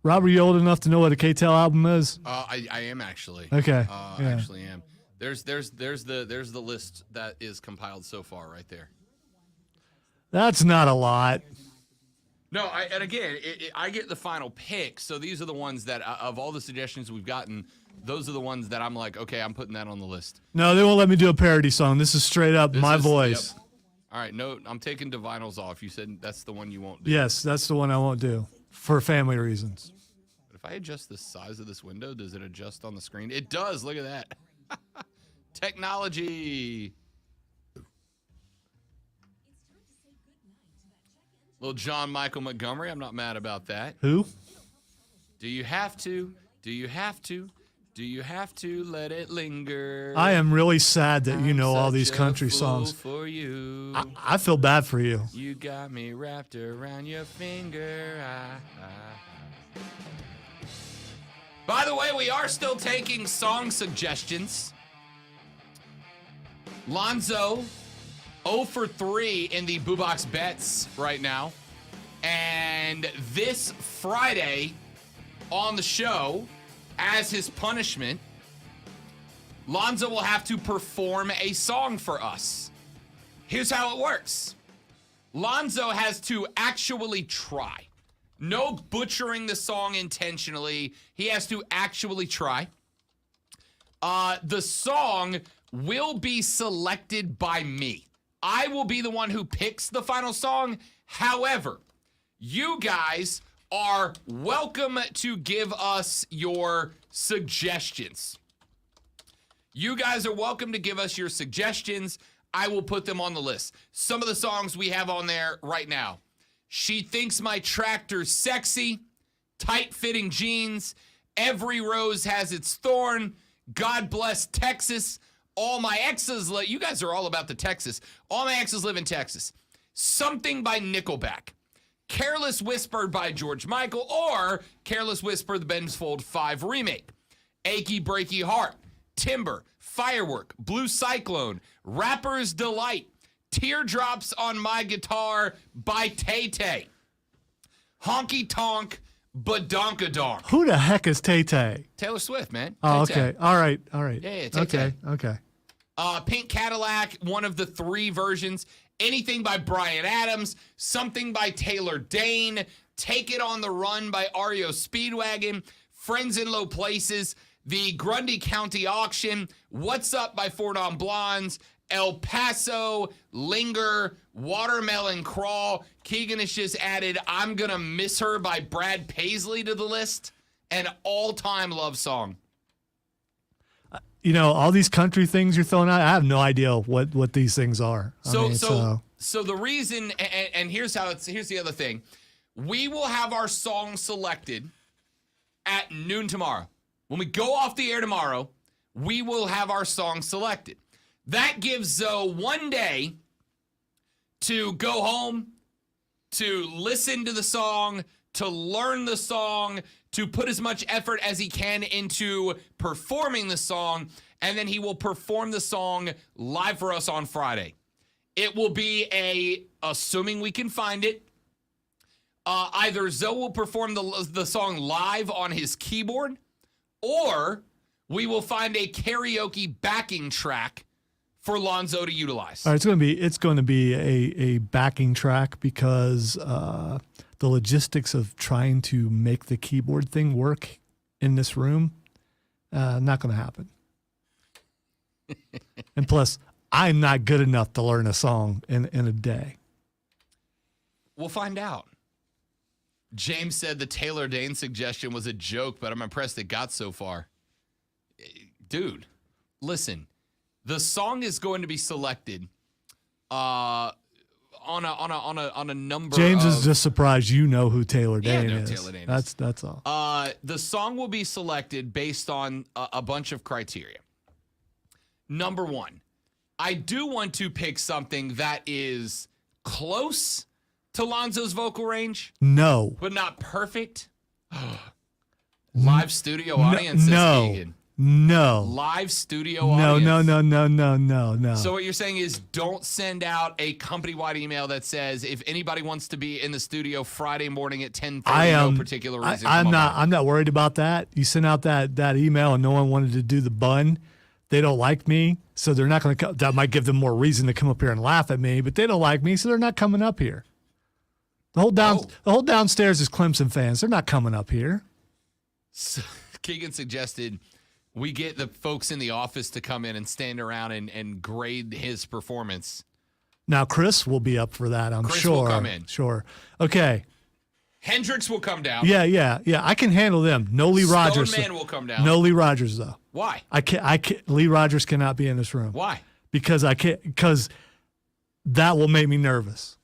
[SPEAKER 2] Rob, are you old enough to know what a K-Tel album is?
[SPEAKER 1] I am actually.
[SPEAKER 2] Okay.
[SPEAKER 1] I actually am. There's the list that is compiled so far right there.
[SPEAKER 2] That's not a lot.
[SPEAKER 1] No, and again, I get the final pick. So these are the ones that, of all the suggestions we've gotten, those are the ones that I'm like, okay, I'm putting that on the list.
[SPEAKER 2] No, they won't let me do a parody song. This is straight up my voice.
[SPEAKER 1] Yep. All right, no, I'm taking Divinals off. You said that's the one you won't do.
[SPEAKER 2] Yes, that's the one I won't do for family reasons.
[SPEAKER 1] But if I adjust the size of this window, does it adjust on the screen? It does. Look at that. Technology. Little John Michael Montgomery. I'm not mad about that.
[SPEAKER 2] Who?
[SPEAKER 1] Do you have to? Do you have to? Do you have to let it linger?
[SPEAKER 2] I am really sad that you know all these country
[SPEAKER 1] fool
[SPEAKER 2] songs.
[SPEAKER 1] For you.
[SPEAKER 2] I feel bad for you.
[SPEAKER 1] You got me wrapped around your finger. By the way, we are still taking song suggestions. Lonzo 0 for 3 in the Boo Box bets right now. And this Friday on the show, as his punishment, Lonzo will have to perform a song for us. Here's how it works. Lonzo has to actually try. No butchering the song intentionally. He has to actually try. The song will be selected by me. I will be the one who picks the final song. However, you guys are welcome to give us your suggestions. You guys are welcome to give us your suggestions. I will put them on the list. Some of the songs we have on there right now. She Thinks My Tractor's Sexy, Tight Fitting Jeans, Every Rose Has Its Thorn, God Bless Texas, All My Exes Live. You guys are all about the Texas. All My Exes Live in Texas. Something by Nickelback. Careless Whisper by George Michael, or Careless Whisper, the Ben's Fold 5 remake. Achy Breaky Heart, Timber, Firework, Blue Cyclone, Rapper's Delight, Teardrops on My Guitar by Tay Tay. Honky Tonk, Badonkadonk.
[SPEAKER 2] Who the heck is Tay Tay?
[SPEAKER 1] Taylor Swift, man.
[SPEAKER 2] Oh,
[SPEAKER 1] Tay-Tay.
[SPEAKER 2] okay. All right.
[SPEAKER 1] Yeah, Tay-Tay.
[SPEAKER 2] Okay.
[SPEAKER 1] Pink Cadillac, one of the 3 versions. Anything by Bryan Adams. Something by Taylor Dane. Take It on the Run by REO Speedwagon. Friends in Low Places. The Grundy County Auction. What's Up by Four Non Blondes. El Paso, Linger, Watermelon Crawl. Keegan has just added I'm Gonna Miss Her by Brad Paisley to the list. An all-time love song.
[SPEAKER 2] You know, all these country things you're throwing out, I have no idea what these things are.
[SPEAKER 1] So the reason, and here's the other thing. We will have our song selected at noon tomorrow. When we go off the air tomorrow, we will have our song selected. That gives Zoe one day to go home, to listen to the song, to learn the song, to put as much effort as he can into performing the song, and then he will perform the song live for us on Friday. It will be assuming we can find it, either Zoe will perform the song live on his keyboard, or we will find a karaoke backing track for Lonzo to utilize.
[SPEAKER 2] All right, it's going to be a backing track because the logistics of trying to make the keyboard thing work in this room, not going to happen. And plus, I'm not good enough to learn a song in a day.
[SPEAKER 1] We'll find out. James said the Taylor Dane suggestion was a joke, but I'm impressed it got so far. Dude, listen. The song is going to be selected on a number.
[SPEAKER 2] James is just surprised you know who Taylor Dane is.
[SPEAKER 1] Taylor Dane is.
[SPEAKER 2] That's all.
[SPEAKER 1] The song will be selected based on a bunch of criteria. Number one, I do want to pick something that is close to Lonzo's vocal range.
[SPEAKER 2] No.
[SPEAKER 1] But not perfect. Live studio audience, says
[SPEAKER 2] no.
[SPEAKER 1] Keegan.
[SPEAKER 2] No.
[SPEAKER 1] Live studio audience.
[SPEAKER 2] No.
[SPEAKER 1] So what you're saying is don't send out a company-wide email that says if anybody wants to be in the studio Friday morning at 10:30, no particular reason.
[SPEAKER 2] I'm not worried about that. You sent out that email and no one wanted to do the bun. They don't like me, so they're not going to come. That might give them more reason to come up here and laugh at me, but they don't like me, so they're not coming up here. The whole downstairs is Clemson fans. They're not coming up here.
[SPEAKER 1] So, Keegan suggested we get the folks in the office to come in and stand around and grade his performance.
[SPEAKER 2] Now, Chris will be up for that, I'm sure.
[SPEAKER 1] Chris will come in.
[SPEAKER 2] Sure. Okay.
[SPEAKER 1] Hendricks will come down.
[SPEAKER 2] Yeah. I can handle them. No Lee Rogers.
[SPEAKER 1] Stoneman will come down.
[SPEAKER 2] No Lee Rogers, though.
[SPEAKER 1] Why?
[SPEAKER 2] I can't. Lee Rogers cannot be in this room.
[SPEAKER 1] Why?
[SPEAKER 2] Because that will make me nervous.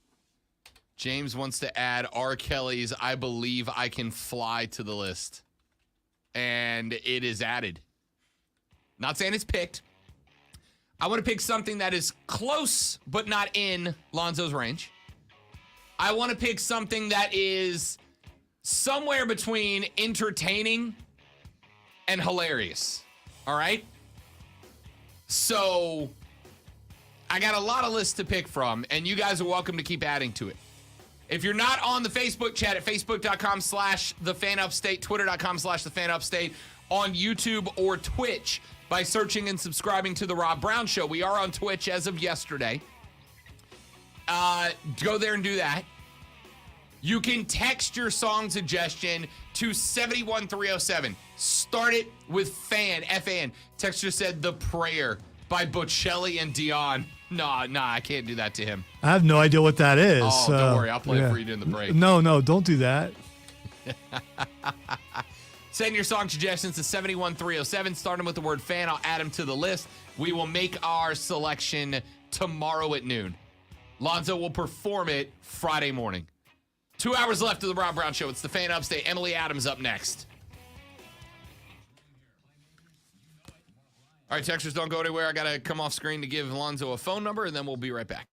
[SPEAKER 1] James wants to add R. Kelly's I Believe I Can Fly to the list. And it is added. Not saying it's picked. I want to pick something that is close but not in Lonzo's range. I want to pick something that is somewhere between entertaining and hilarious. All right? So I got a lot of lists to pick from, and you guys are welcome to keep adding to it. If you're not on the Facebook chat at facebook.com/thefanupstate, twitter.com/thefanupstate, on YouTube or Twitch by searching and subscribing to The Rob Brown Show. We are on Twitch as of yesterday. Go there and do that. You can text your song suggestion to 71307. Start it with FAN, F-A-N. Texture said The Prayer by Bocelli and Dion. Nah, I can't do that to him.
[SPEAKER 2] I have no idea what that is.
[SPEAKER 1] Oh, don't worry. I'll play it for you during the break.
[SPEAKER 2] No, don't do that.
[SPEAKER 1] Send your song suggestions to 71307. Start them with the word fan. I'll add them to the list. We will make our selection tomorrow at noon. Lonzo will perform it Friday morning. 2 hours left of the Rob Brown Show. It's the Fan Upstate. Emily Adams up next. All right, texters, don't go anywhere. I got to come off screen to give Lonzo a phone number, and then we'll be right back.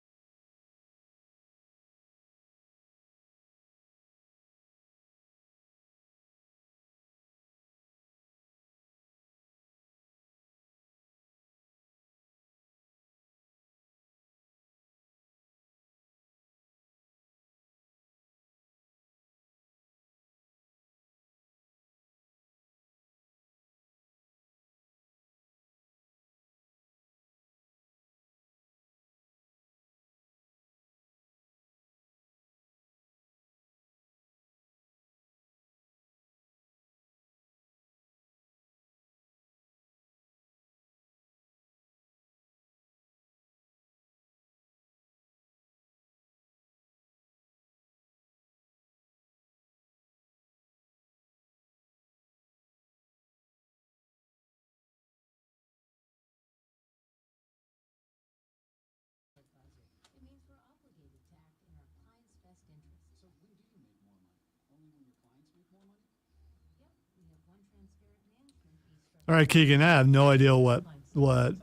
[SPEAKER 2] All right, Keegan, I have no idea what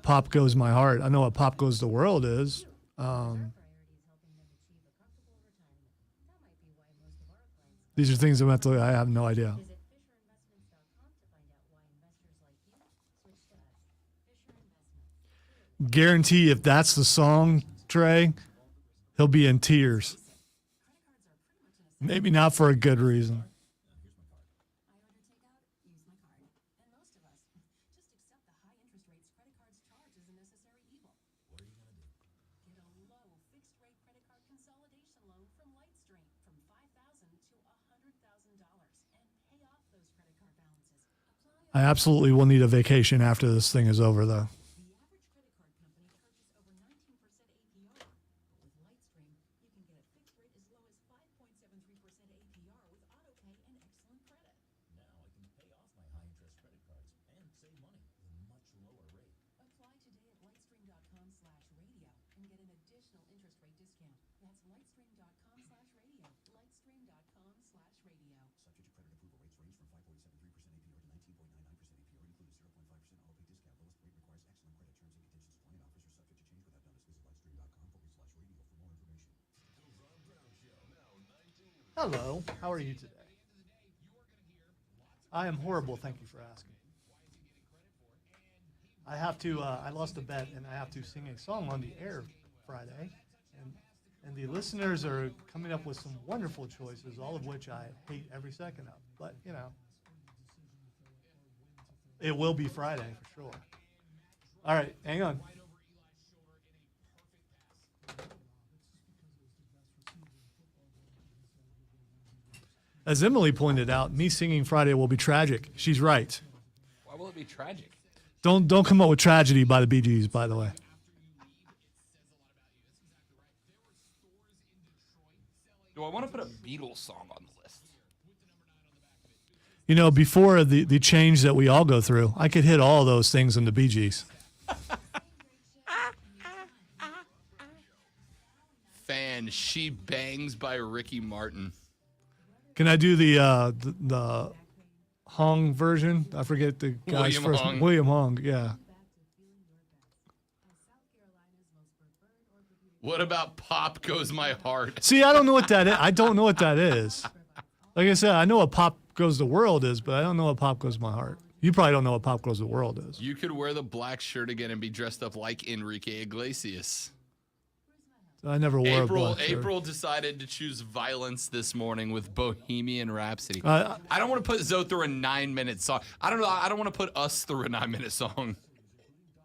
[SPEAKER 2] Pop Goes My Heart. I know what Pop Goes the World is. These are things I'm I have no idea. Guarantee if that's the song, Trey, he'll be in tears. Maybe not for a good reason. I absolutely will need a vacation after this thing is over, though. Hello, how are you today? I am horrible, thank you for asking. I have to, I lost a bet and I have to sing a song on the air Friday. And the listeners are coming up with some wonderful choices, all of which I hate every second of. But, you know, it will be Friday for sure. All right, hang on. As Emily pointed out, me singing Friday will be tragic. She's right.
[SPEAKER 1] Why will it be tragic?
[SPEAKER 2] Don't come up with tragedy by the Bee Gees, by the way.
[SPEAKER 1] Do I want to put a Beatles song on the list?
[SPEAKER 2] You know, before the change that we all go through, I could hit all those things in the Bee Gees.
[SPEAKER 1] Fan, She Bangs by Ricky Martin.
[SPEAKER 2] Can I do the Hong version? I forget the guy's
[SPEAKER 1] William
[SPEAKER 2] first
[SPEAKER 1] Hung.
[SPEAKER 2] name. William Hung, yeah.
[SPEAKER 1] What about Pop Goes My Heart?
[SPEAKER 2] See, I don't know what that is. I don't know what that is. Like I said, I know what Pop Goes the World is, but I don't know what Pop Goes My Heart. You probably don't know what Pop Goes the World is.
[SPEAKER 1] You could wear the black shirt again and be dressed up like Enrique Iglesias.
[SPEAKER 2] I never wore a black shirt.
[SPEAKER 1] April decided to choose violence this morning with Bohemian Rhapsody.
[SPEAKER 2] I
[SPEAKER 1] don't want to put Zoe through a 9-minute song. I don't know. I don't want to put us through a 9-minute song.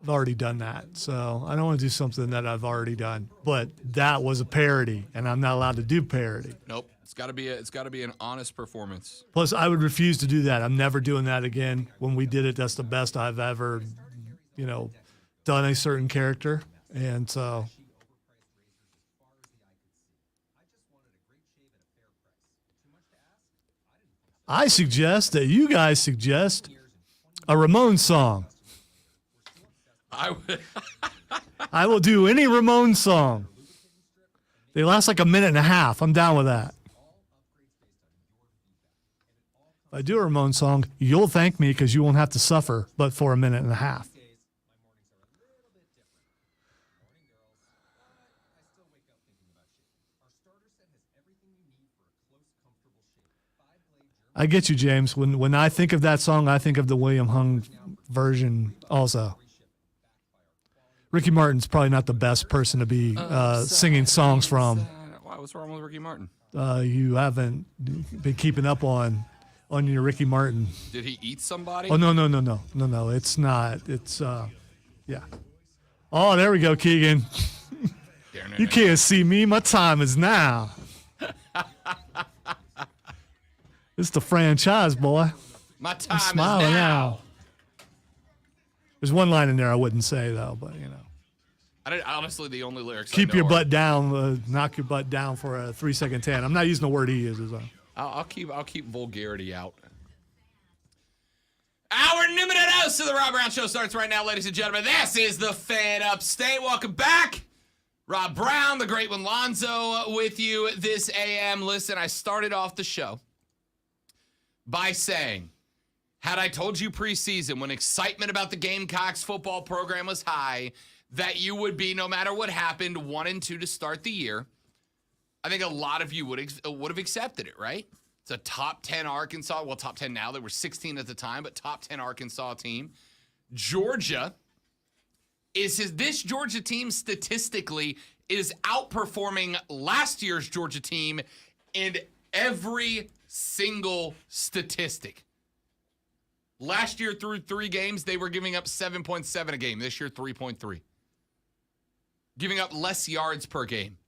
[SPEAKER 2] I've already done that, so I don't want to do something that I've already done. But that was a parody, and I'm not allowed to do parody.
[SPEAKER 1] Nope. It's got to be an honest performance.
[SPEAKER 2] Plus, I would refuse to do that. I'm never doing that again. When we did it, that's the best I've ever, done a certain character, and so. I suggest that you guys suggest a Ramones song. I will do any Ramones song. They last like a minute and a half. I'm down with that. If I do a Ramones song, you'll thank me because you won't have to suffer but for a minute and a half. I get you, James. When I think of that song, I think of the William Hung version also. Ricky Martin's probably not the best person to be singing songs from.
[SPEAKER 1] What's wrong with Ricky Martin?
[SPEAKER 2] You haven't been keeping up on your Ricky Martin.
[SPEAKER 1] Did he eat somebody?
[SPEAKER 2] Oh, no. It's not. It's, yeah. Oh, there we go, Keegan. You can't see me. My time is now. It's the franchise, boy.
[SPEAKER 1] My time is
[SPEAKER 2] smiling
[SPEAKER 1] now.
[SPEAKER 2] There's one line in there I wouldn't say, though, but,
[SPEAKER 1] Honestly, the only lyrics
[SPEAKER 2] Keep your butt down, knock your butt down for a 3-second tan. I'm not using the word he uses, though.
[SPEAKER 1] I'll keep vulgarity out. Our numero dos to the Rob Brown Show starts right now, ladies and gentlemen. This is the Fan Upstate. Welcome back. Rob Brown, the great one Lonzo with you this AM. Listen, I started off the show by saying, had I told you preseason when excitement about the Gamecocks football program was high, that you would be, no matter what happened, 1-2 to start the year, I think a lot of you would have accepted it, right? It's a top 10 Arkansas. Well, top 10 now. They were 16 at the time, but top 10 Arkansas team. Georgia this Georgia team statistically is outperforming last year's Georgia team in every single statistic. Last year, through 3 games, they were giving up 7.7 a game. This year, 3.3. Giving up less yards per game.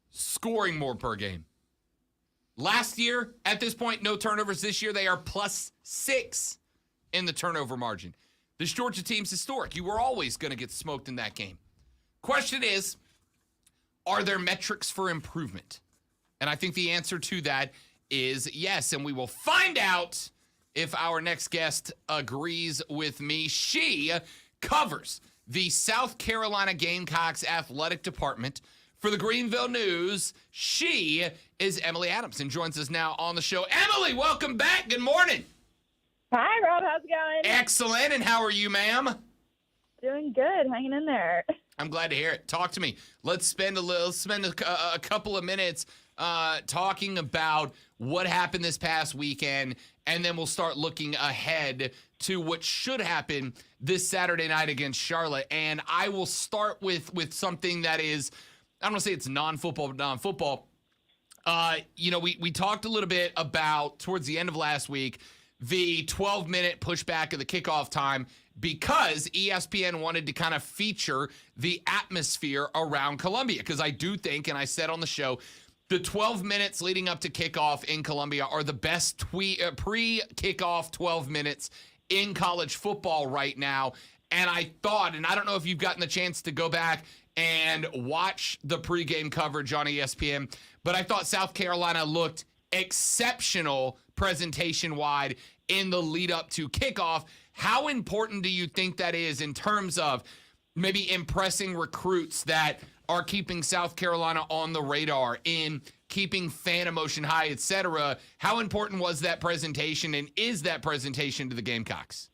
[SPEAKER 1] Scoring more per game. Last year, at this point, no turnovers. This year, they are +6 in the turnover margin. This Georgia team's historic. You were always going to get smoked in that game. Question is, are there metrics for improvement? And I think the answer to that is yes. And we will find out if our next guest agrees with me. She covers the South Carolina Gamecocks athletic department for the Greenville News. She is Emily Adams and joins us now on the show. Emily, welcome back. Good morning.
[SPEAKER 3] Hi, Rob. How's it going?
[SPEAKER 1] Excellent. And how are you, ma'am?
[SPEAKER 3] Doing good. Hanging in there.
[SPEAKER 1] I'm glad to hear it. Talk to me. Let's spend a couple of minutes talking about what happened this past weekend, and then we'll start looking ahead to what should happen this Saturday night against Charlotte. And I will start with something that is, I don't want to say it's non-football, but non-football. We talked a little bit about, towards the end of last week, the 12-minute pushback of the kickoff time because ESPN wanted to kind of feature the atmosphere around Columbia. Because I do think, and I said on the show, the 12 minutes leading up to kickoff in Columbia are the best pre-kickoff 12 minutes in college football right now. And I thought, and I don't know if you've gotten the chance to go back and watch the pregame coverage on ESPN, but I thought South Carolina looked exceptional presentation-wide in the lead up to kickoff. How important do you think that is in terms of maybe impressing recruits that are keeping South Carolina on the radar, in keeping fan emotion high, et cetera? How important was that presentation, and is that presentation to the Gamecocks?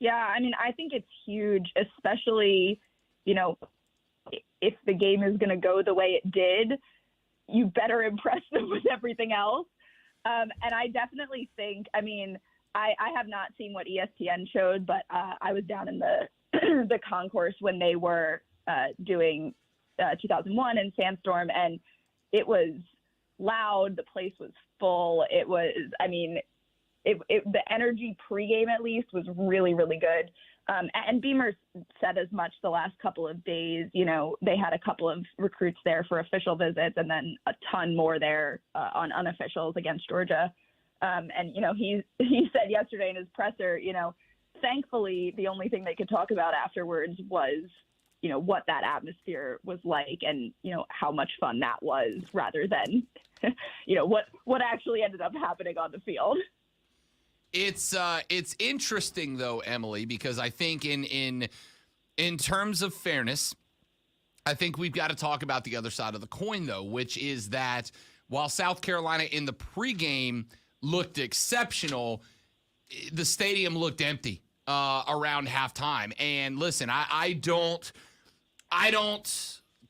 [SPEAKER 3] Yeah, I mean, I think it's huge, especially, if the game is going to go the way it did, you better impress them with everything else. And I definitely think, I have not seen what ESPN showed, but I was down in the concourse when they were doing 2001 and Sandstorm, and it was loud. The place was full. It was, the energy pregame at least was really, really good. And Beamer said as much the last couple of days. They had a couple of recruits there for official visits and then a ton more there on unofficials against Georgia. He said yesterday in his presser, thankfully the only thing they could talk about afterwards was, what that atmosphere was like and, how much fun that was rather than, what actually ended up happening on the field.
[SPEAKER 1] It's interesting though, Emily, because I think in terms of fairness, I think we've got to talk about the other side of the coin though, which is that while South Carolina in the pregame looked exceptional, the stadium looked empty around halftime. And listen, I don't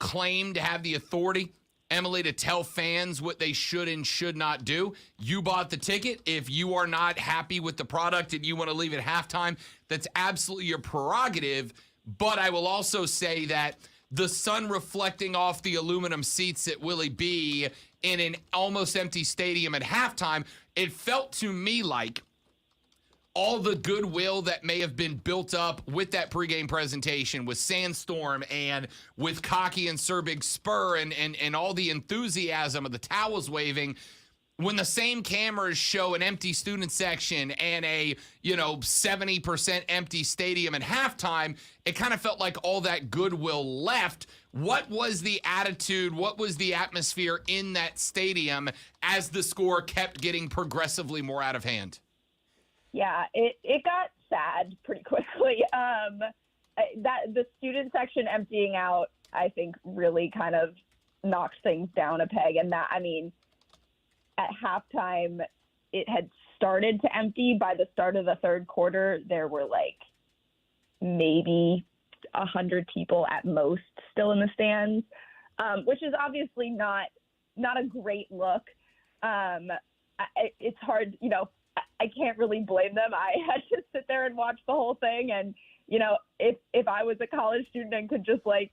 [SPEAKER 1] claim to have the authority, Emily, to tell fans what they should and should not do. You bought the ticket. If you are not happy with the product and you want to leave at halftime, that's absolutely your prerogative. But I will also say that the sun reflecting off the aluminum seats at Willie B in an almost empty stadium at halftime, it felt to me like all the goodwill that may have been built up with that pregame presentation with Sandstorm and with Cocky and Sir Big Spur and all the enthusiasm of the towels waving, when the same cameras show an empty student section and a 70% empty stadium at halftime, it kind of felt like all that goodwill left. What was the attitude? What was the atmosphere in that stadium as the score kept getting progressively more out of hand?
[SPEAKER 3] Yeah, it got sad pretty quickly. That the student section emptying out, I think, really kind of knocked things down a peg. And that, at halftime, it had started to empty. By the start of the third quarter, there were maybe 100 people at most still in the stands, which is obviously not a great look. it's hard, I can't really blame them. I had to sit there and watch the whole thing. And, if I was a college student and could just like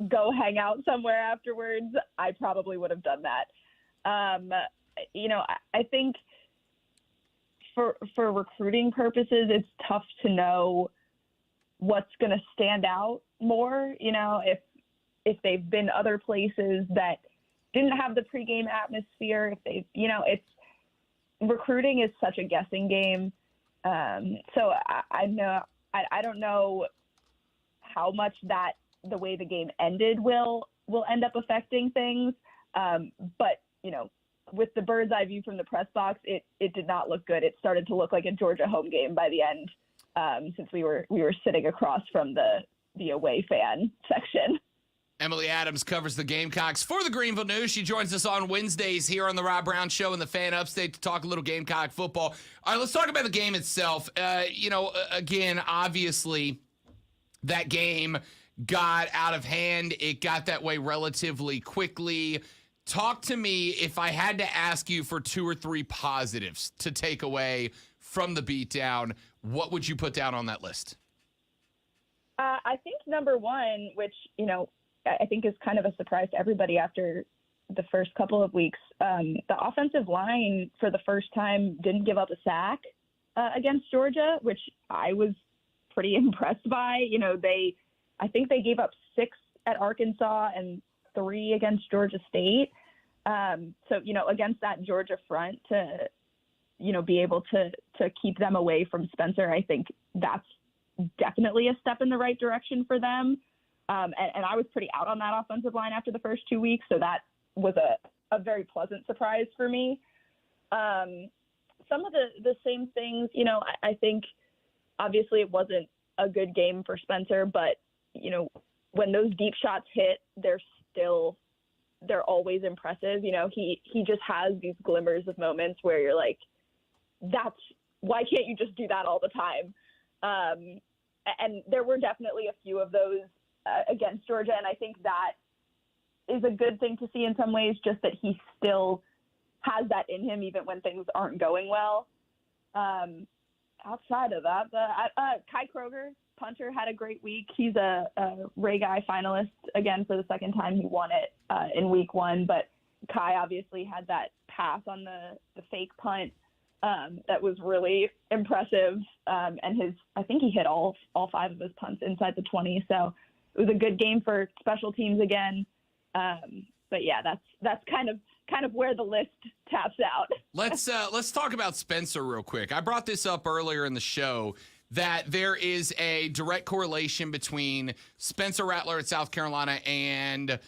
[SPEAKER 3] go hang out somewhere afterwards, I probably would have done that. I think for recruiting purposes, it's tough to know what's going to stand out more, if they've been other places that didn't have the pregame atmosphere, if they've, it's recruiting is such a guessing game. So I don't know how much that the way the game ended will end up affecting things. But, with the bird's eye view from the press box, it did not look good. It started to look like a Georgia home game by the end, since we were sitting across from the away fan section.
[SPEAKER 1] Emily Adams covers the Gamecocks for the Greenville News. She joins us on Wednesdays here on the Rob Brown Show and the Fan Upstate to talk a little Gamecock football. All right, let's talk about the game itself. Again, obviously, that game got out of hand. It got that way relatively quickly. Talk to me, if I had to ask you for 2 or 3 positives to take away from the beatdown, what would you put down on that list?
[SPEAKER 3] I think number one, which, I think is kind of a surprise to everybody after the first couple of weeks, the offensive line for the first time didn't give up a sack against Georgia, which I was pretty impressed by. I think they gave up 6 at Arkansas and 3 against Georgia State. So, against that Georgia front to, be able to keep them away from Spencer, I think that's definitely a step in the right direction for them. And I was pretty out on that offensive line after the first 2 weeks. So that was a very pleasant surprise for me. Some of the same things, I think obviously it wasn't a good game for Spencer, but, when those deep shots hit, they're always impressive. He just has these glimmers of moments where you're like, why can't you just do that all the time? And there were definitely a few of those against Georgia. And I think that is a good thing to see in some ways, just that he still has that in him, even when things aren't going well. Outside of that, Kai Kroger, punter, had a great week. He's a Ray Guy finalist again for the second time. He won it in week 1, but Kai obviously had that pass on the fake punt that was really impressive. And I think he hit all 5 of his punts inside the 20. So it was a good game for special teams again. But yeah, that's kind of where the list taps out.
[SPEAKER 1] Let's talk about Spencer real quick. I brought this up earlier in the show that there is a direct correlation between Spencer Rattler at South Carolina and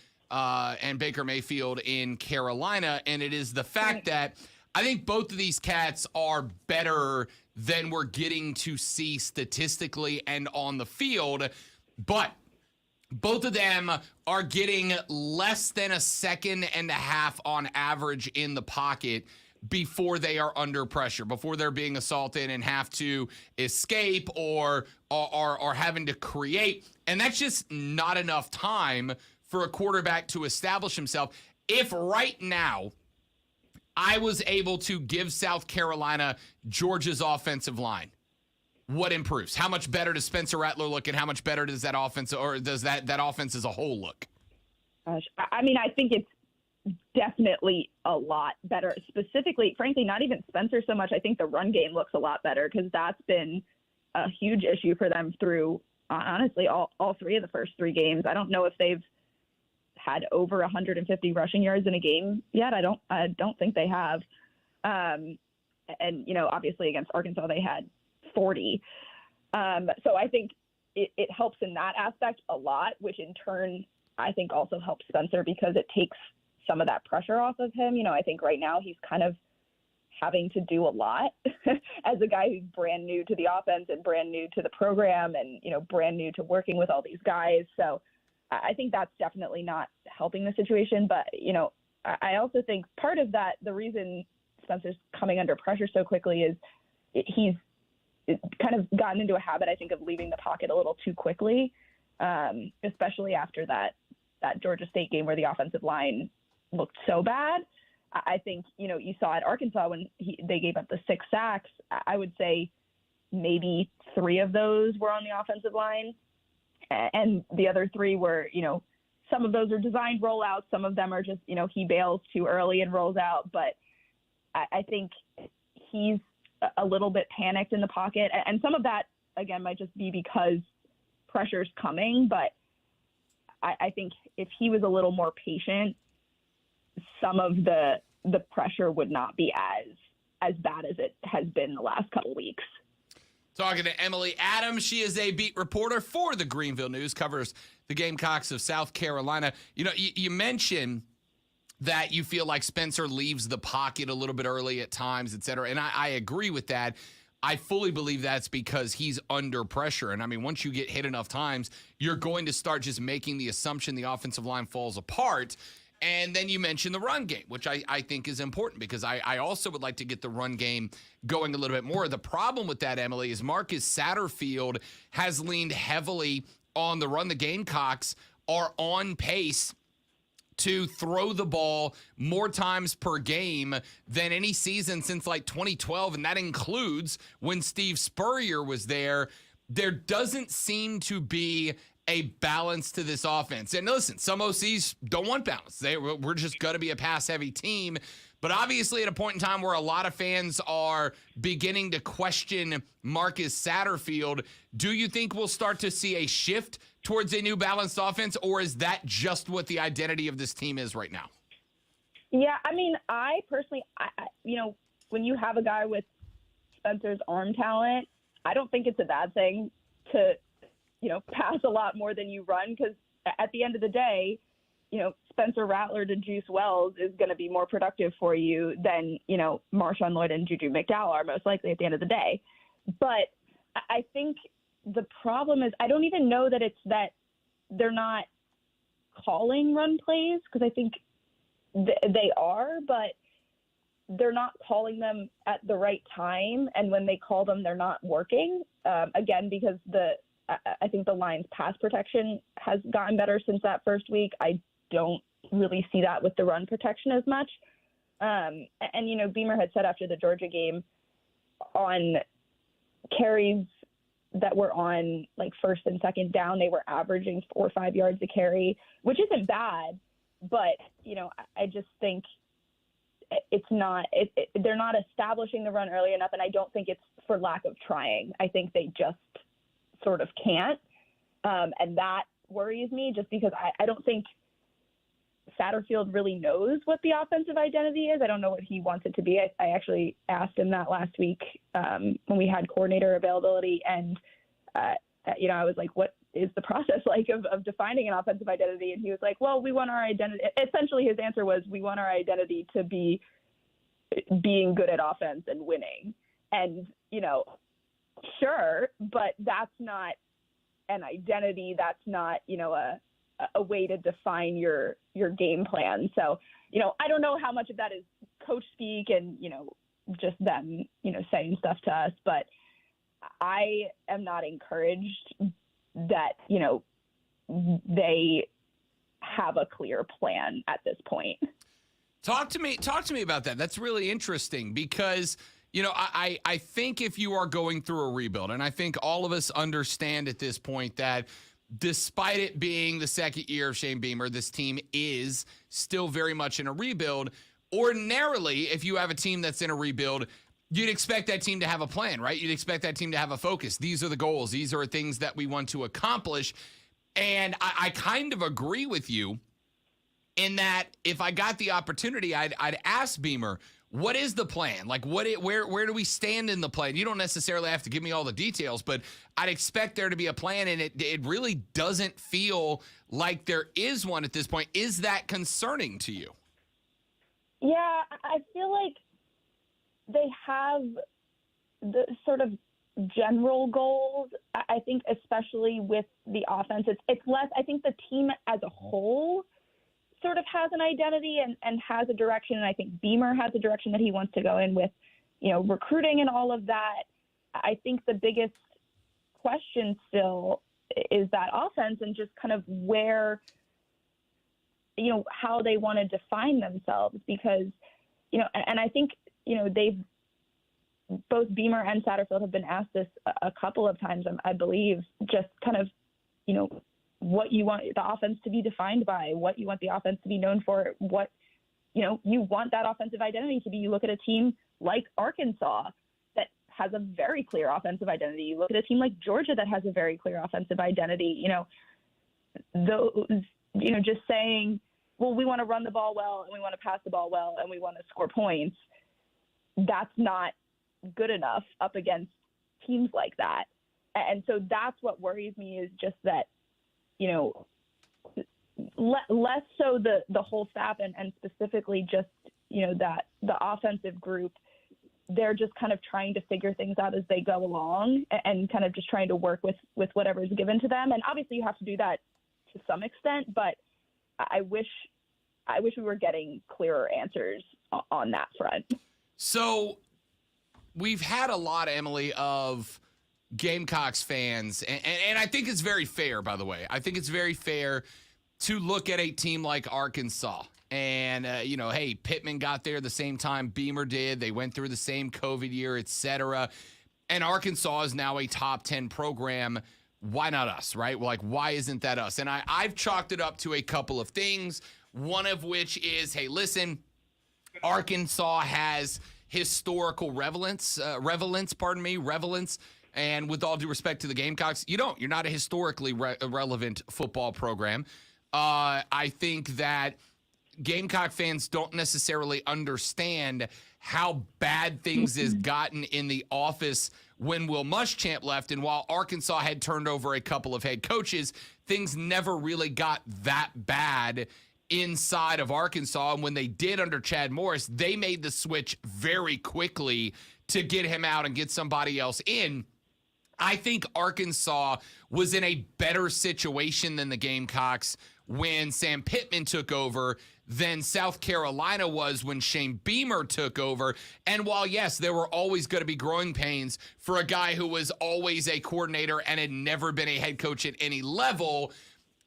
[SPEAKER 1] Baker Mayfield in Carolina, and it is the fact that I think both of these cats are better than we're getting to see statistically and on the field, but both of them are getting less than a second and a half on average in the pocket before they are under pressure, before they're being assaulted and have to escape or are having to create. And that's just not enough time for a quarterback to establish himself. If right now I was able to give South Carolina Georgia's offensive line, what improves? How much better does Spencer Rattler look, and how much better does that offense, or does that offense as a whole look?
[SPEAKER 3] Gosh, I mean, I think it's definitely a lot better. Specifically, frankly, not even Spencer so much. I think the run game looks a lot better, because that's been a huge issue for them through, honestly, all 3 of the first 3 games. I don't know if they've had over 150 rushing yards in a game yet. I don't think they have. And obviously against Arkansas they had 40. So I think it helps in that aspect a lot, which in turn I think also helps Spencer, because it takes some of that pressure off of him. I think right now he's kind of having to do a lot as a guy who's brand new to the offense and brand new to the program and, brand new to working with all these guys. So I think that's definitely not helping the situation. But, I also think part of that, the reason Spencer's coming under pressure so quickly is he's kind of gotten into a habit, I think, of leaving the pocket a little too quickly, especially after that Georgia State game where the offensive line looked so bad. I think, you saw at Arkansas when they gave up the 6 sacks, I would say maybe 3 of those were on the offensive line. And the other 3 were, some of those are designed rollouts. Some of them are just, he bails too early and rolls out. But I think he's a little bit panicked in the pocket. And some of that, again, might just be because pressure's coming. But I think if he was a little more patient, some of the pressure would not be as bad as it has been the last couple weeks.
[SPEAKER 1] Talking to Emily Adams. She is a beat reporter for the Greenville News, covers the Gamecocks of South Carolina. You mentioned that you feel like Spencer leaves the pocket a little bit early at times, et cetera. And I agree with that. I fully believe that's because he's under pressure. And I mean, once you get hit enough times, you're going to start just making the assumption the offensive line falls apart. And then you mentioned the run game, which I think is important because I also would like to get the run game going a little bit more. The problem with that, Emily, is Marcus Satterfield has leaned heavily on the run. The Gamecocks are on pace to throw the ball more times per game than any season since like 2012, and that includes when Steve Spurrier was there. There doesn't seem to be a balance to this offense. And listen, some OCs don't want balance. We're just going to be a pass-heavy team. But obviously at a point in time where a lot of fans are beginning to question Marcus Satterfield, do you think we'll start to see a shift towards a new balanced offense, or is that just what the identity of this team is right now?
[SPEAKER 3] Yeah, I mean, I personally, when you have a guy with Spencer's arm talent, I don't think it's a bad thing to pass a lot more than you run, because at the end of the day, Spencer Rattler to Juice Wells is going to be more productive for you than, Marshawn Lloyd and Juju McDowell are most likely at the end of the day. But I think the problem is I don't even know that it's that they're not calling run plays, because I think they are, but they're not calling them at the right time. And when they call them, they're not working, again, because I think the Lions' pass protection has gotten better since that first week. I don't really see that with the run protection as much. And Beamer had said after the Georgia game, on carries that were on like first and second down, they were averaging 4 or 5 yards a carry, which isn't bad. But, I just think it's not they're not establishing the run early enough. And I don't think it's for lack of trying. I think they just sort of can't. And that worries me, just because I don't think Satterfield really knows what the offensive identity is. I don't know what he wants it to be. I actually asked him that last week when we had coordinator availability. And, I was like, what is the process like of defining an offensive identity? And he was like, well, we want our identity. Essentially, his answer was, we want our identity to be being good at offense and winning. And, sure, but that's not an identity. That's not, a way to define your game plan. So, I don't know how much of that is coach speak and, just them, saying stuff to us, but I am not encouraged that, they have a clear plan at this point.
[SPEAKER 1] Talk to me about that. That's really interesting because I think if you are going through a rebuild, and I think all of us understand at this point that despite it being the second year of Shane Beamer, this team is still very much in a rebuild. Ordinarily, if you have a team that's in a rebuild, you'd expect that team to have a plan, right? You'd expect that team to have a focus. These are the goals. These are things that we want to accomplish. And I kind of agree with you in that if I got the opportunity, I'd ask Beamer, what is the plan? Like, where do we stand in the plan? You don't necessarily have to give me all the details, but I'd expect there to be a plan, and it really doesn't feel like there is one at this point. Is that concerning to you?
[SPEAKER 3] Yeah, I feel like they have the sort of general goals. I think especially with the offense, it's less, I think the team as a whole sort of has an identity and has a direction. And I think Beamer has a direction that he wants to go in with, recruiting and all of that. I think the biggest question still is that offense and just kind of where, how they want to define themselves, because and I think, they've both Beamer and Satterfield have been asked this a couple of times, I believe, just kind of, what you want the offense to be defined by, what you want the offense to be known for, what, you want that offensive identity to be. You look at a team like Arkansas that has a very clear offensive identity. You look at a team like Georgia that has a very clear offensive identity. Those, just saying, well, we want to run the ball well and we want to pass the ball well and we want to score points. That's not good enough up against teams like that. And so that's what worries me, is just that, less so the whole staff and specifically just, that the offensive group, they're just kind of trying to figure things out as they go along and kind of just trying to work with whatever's given to them. And obviously you have to do that to some extent, but I wish we were getting clearer answers on that front.
[SPEAKER 1] So we've had a lot, Emily, of Gamecocks fans, and I think it's very fair, by the way. I think it's very fair to look at a team like Arkansas. And, hey, Pittman got there the same time Beamer did. They went through the same COVID year, et cetera. And Arkansas is now a top 10 program. Why not us, right? Like, why isn't that us? And I've chalked it up to a couple of things, one of which is, hey, listen, Arkansas has historical relevance. And with all due respect to the Gamecocks, you're not a historically relevant football program. I think that Gamecock fans don't necessarily understand how bad things has gotten in the office when Will Muschamp left. And while Arkansas had turned over a couple of head coaches, things never really got that bad inside of Arkansas. And when they did under Chad Morris, they made the switch very quickly to get him out and get somebody else in. I think Arkansas was in a better situation than the Gamecocks when Sam Pittman took over than South Carolina was when Shane Beamer took over. And while, yes, there were always going to be growing pains for a guy who was always a coordinator and had never been a head coach at any level,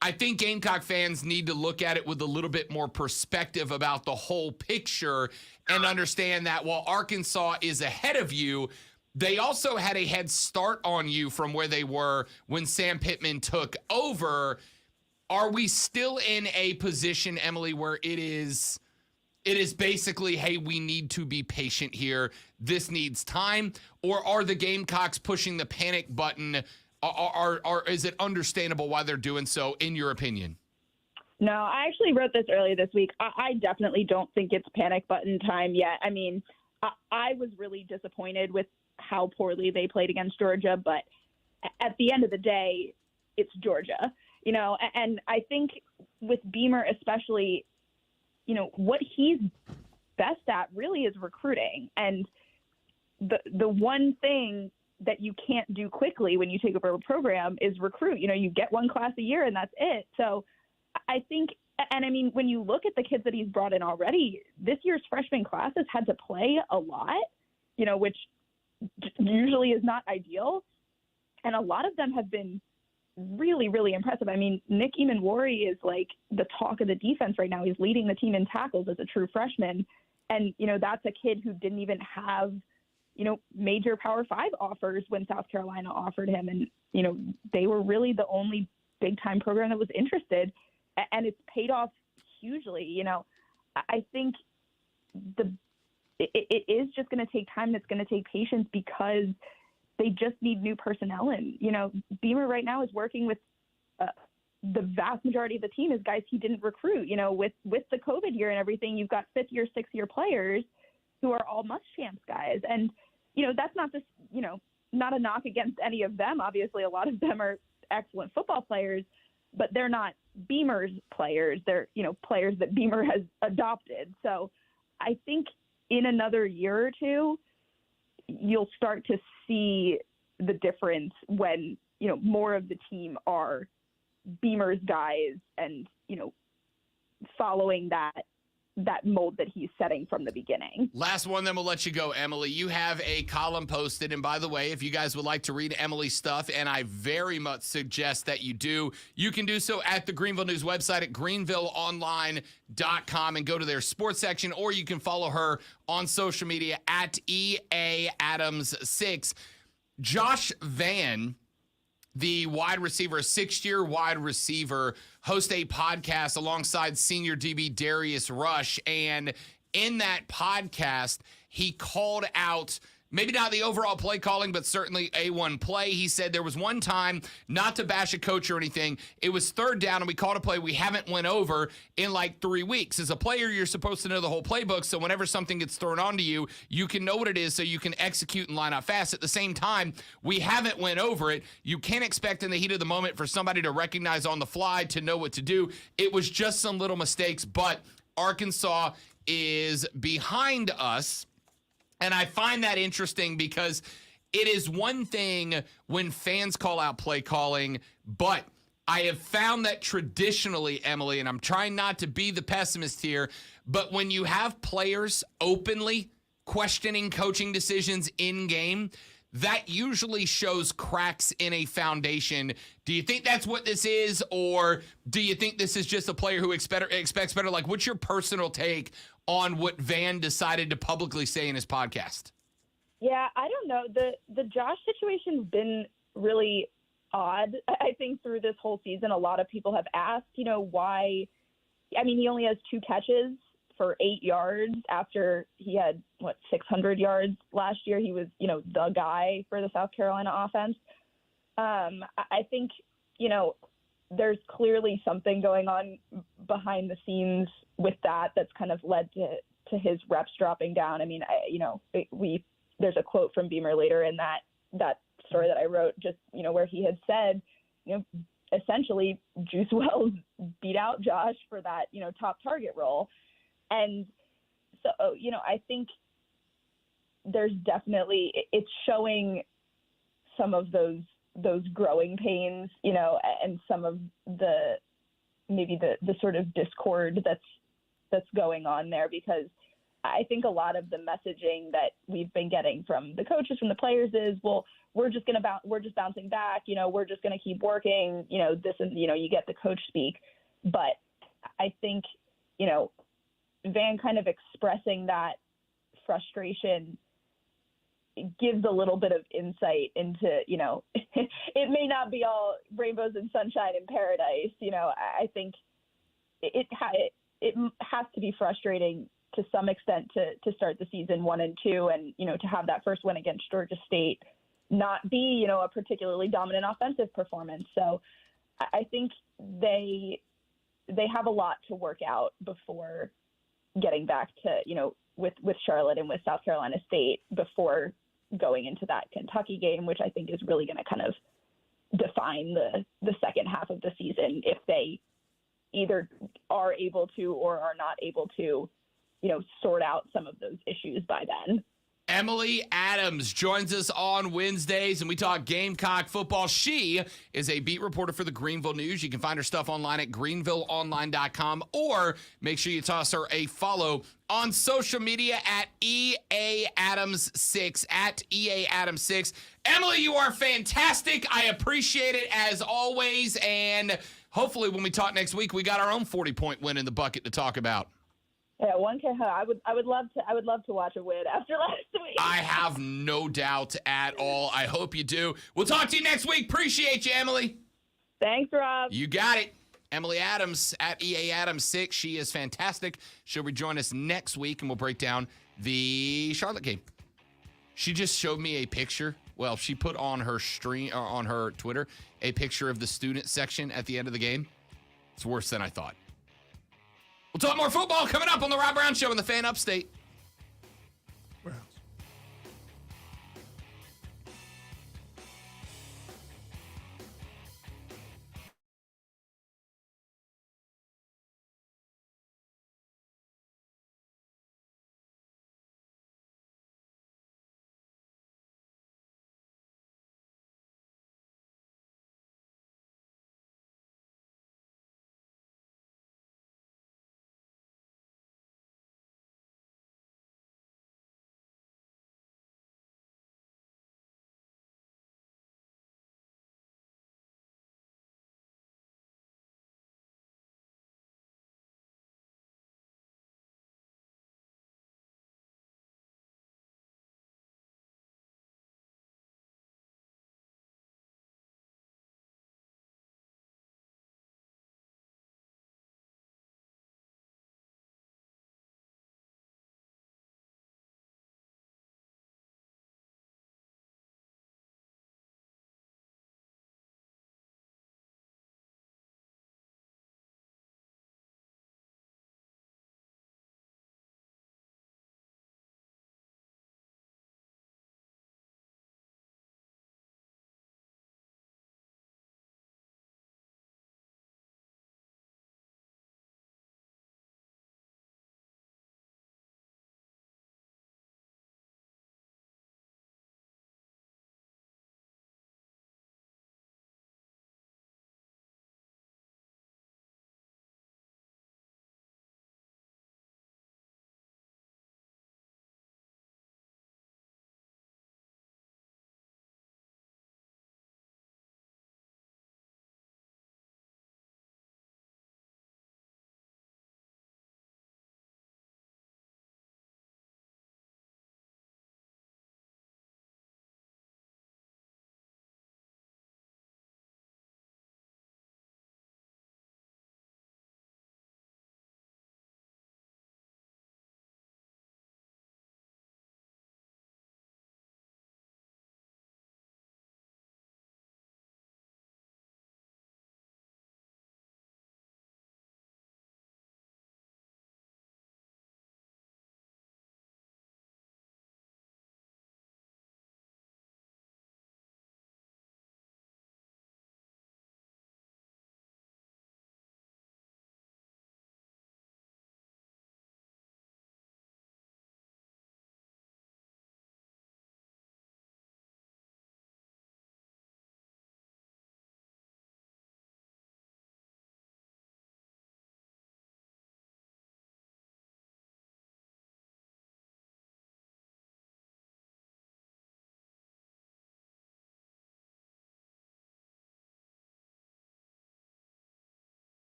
[SPEAKER 1] I think Gamecock fans need to look at it with a little bit more perspective about the whole picture and understand that while Arkansas is ahead of you, they also had a head start on you from where they were when Sam Pittman took over. Are we still in a position, Emily, where it is basically, hey, we need to be patient here, this needs time? Or are the Gamecocks pushing the panic button? Is it understandable why they're doing so, in your opinion?
[SPEAKER 3] No, I actually wrote this earlier this week. I definitely don't think it's panic button time yet. I mean, I was really disappointed with how poorly they played against Georgia, but at the end of the day, it's Georgia. And I think with Beamer especially, what he's best at really is recruiting. And the one thing that you can't do quickly when you take over a program is recruit. You get one class a year and that's it. So I think, and I mean, when you look at the kids that he's brought in already, this year's freshman class has had to play a lot, which usually is not ideal. And a lot of them have been really, really impressive. I mean, Nick Eamon-Wari is like the talk of the defense right now. He's leading the team in tackles as a true freshman. And, that's a kid who didn't even have, major Power 5 offers when South Carolina offered him. And, they were really the only big time program that was interested. And it's paid off hugely. I think it is just going to take time. And it's going to take patience because they just need new personnel. And, Beamer right now is working with the vast majority of the team is guys he didn't recruit. With the COVID year and everything, you've got 5th year, 6th year players who are all Muschamp guys. And, that's not just, not a knock against any of them. Obviously, a lot of them are excellent football players, but they're not Beamer's players. They're, players that Beamer has adopted. So I think in another year or two, you'll start to see the difference when, more of the team are Beamer's guys and, following that that mold that he's setting from the beginning.
[SPEAKER 1] Last one, then we'll let you go, Emily. You have a column posted. And by the way, if you guys would like to read Emily's stuff, and I very much suggest that you do, you can do so at the Greenville News website at greenvilleonline.com and go to their sports section, or you can follow her on social media at EAAdams6. Josh Vann, the wide receiver, a 6-year wide receiver, host a podcast alongside senior DB Darius Rush. And in that podcast, he called out maybe not the overall play calling, but certainly A1 play. He said there was one time, not to bash a coach or anything, it was 3rd down and we called a play we haven't went over in like 3 weeks. As a player, you're supposed to know the whole playbook, so whenever something gets thrown onto you, you can know what it is so you can execute and line up fast. At the same time, we haven't went over it. You can't expect in the heat of the moment for somebody to recognize on the fly to know what to do. It was just some little mistakes, but Arkansas is behind us. And I find that interesting because it is one thing when fans call out play calling, but I have found that traditionally, Emily, and I'm trying not to be the pessimist here, but when you have players openly questioning coaching decisions in game, that usually shows cracks in a foundation. Do you think that's what this is, or do you think this is just a player who expects better? Like, what's your personal take on what Vann decided to publicly say in his podcast?
[SPEAKER 3] Yeah, I don't know. The Josh situation's been really odd. I think through this whole season, a lot of people have asked, why. I mean, he only has 2 catches for 8 yards after he had 600 yards last year. He was, the guy for the South Carolina offense. I think, there's clearly something going on behind the scenes with that's kind of led to his reps dropping down. I mean, there's a quote from Beamer later in that story that I wrote, just, where he had said, essentially Juice Wells beat out Josh for that, top target role. And so, I think there's definitely, it's showing some of those growing pains, and some of the sort of discord that's going on there, because I think a lot of the messaging that we've been getting from the coaches, from the players is, well, we're just bouncing back, we're just going to keep working, this and, you get the coach speak. But I think, Vann kind of expressing that frustration gives a little bit of insight into, it may not be all rainbows and sunshine in paradise. I think it has to be frustrating to some extent to start the season 1-2 and, to have that first win against Georgia State not be, a particularly dominant offensive performance. So I think they have a lot to work out before getting back to, with Charlotte and with South Carolina State before going into that Kentucky game, which I think is really going to kind of define the second half of the season if they either are able to or are not able to, sort out some of those issues by then.
[SPEAKER 1] Emily Adams joins us on Wednesdays, and we talk Gamecock football. She is a beat reporter for the Greenville News. You can find her stuff online at greenvilleonline.com, or make sure you toss her a follow on social media at EAAdams6, at EAAdams6. Emily, you are fantastic. I appreciate it as always, and hopefully when we talk next week, we got our own 40-point win in the bucket to talk about.
[SPEAKER 3] Yeah, 1K. I would love to watch a win after last week.
[SPEAKER 1] I have no doubt at all. I hope you do. We'll talk to you next week. Appreciate you, Emily.
[SPEAKER 3] Thanks, Rob.
[SPEAKER 1] You got it. Emily Adams at EAAdams6. She is fantastic. She'll rejoin us next week, and we'll break down the Charlotte game. She just showed me a picture. Well, she put on her stream or on her Twitter a picture of the student section at the end of the game. It's worse than I thought. We'll talk more football coming up on the Rob Brown Show in the Fan Upstate.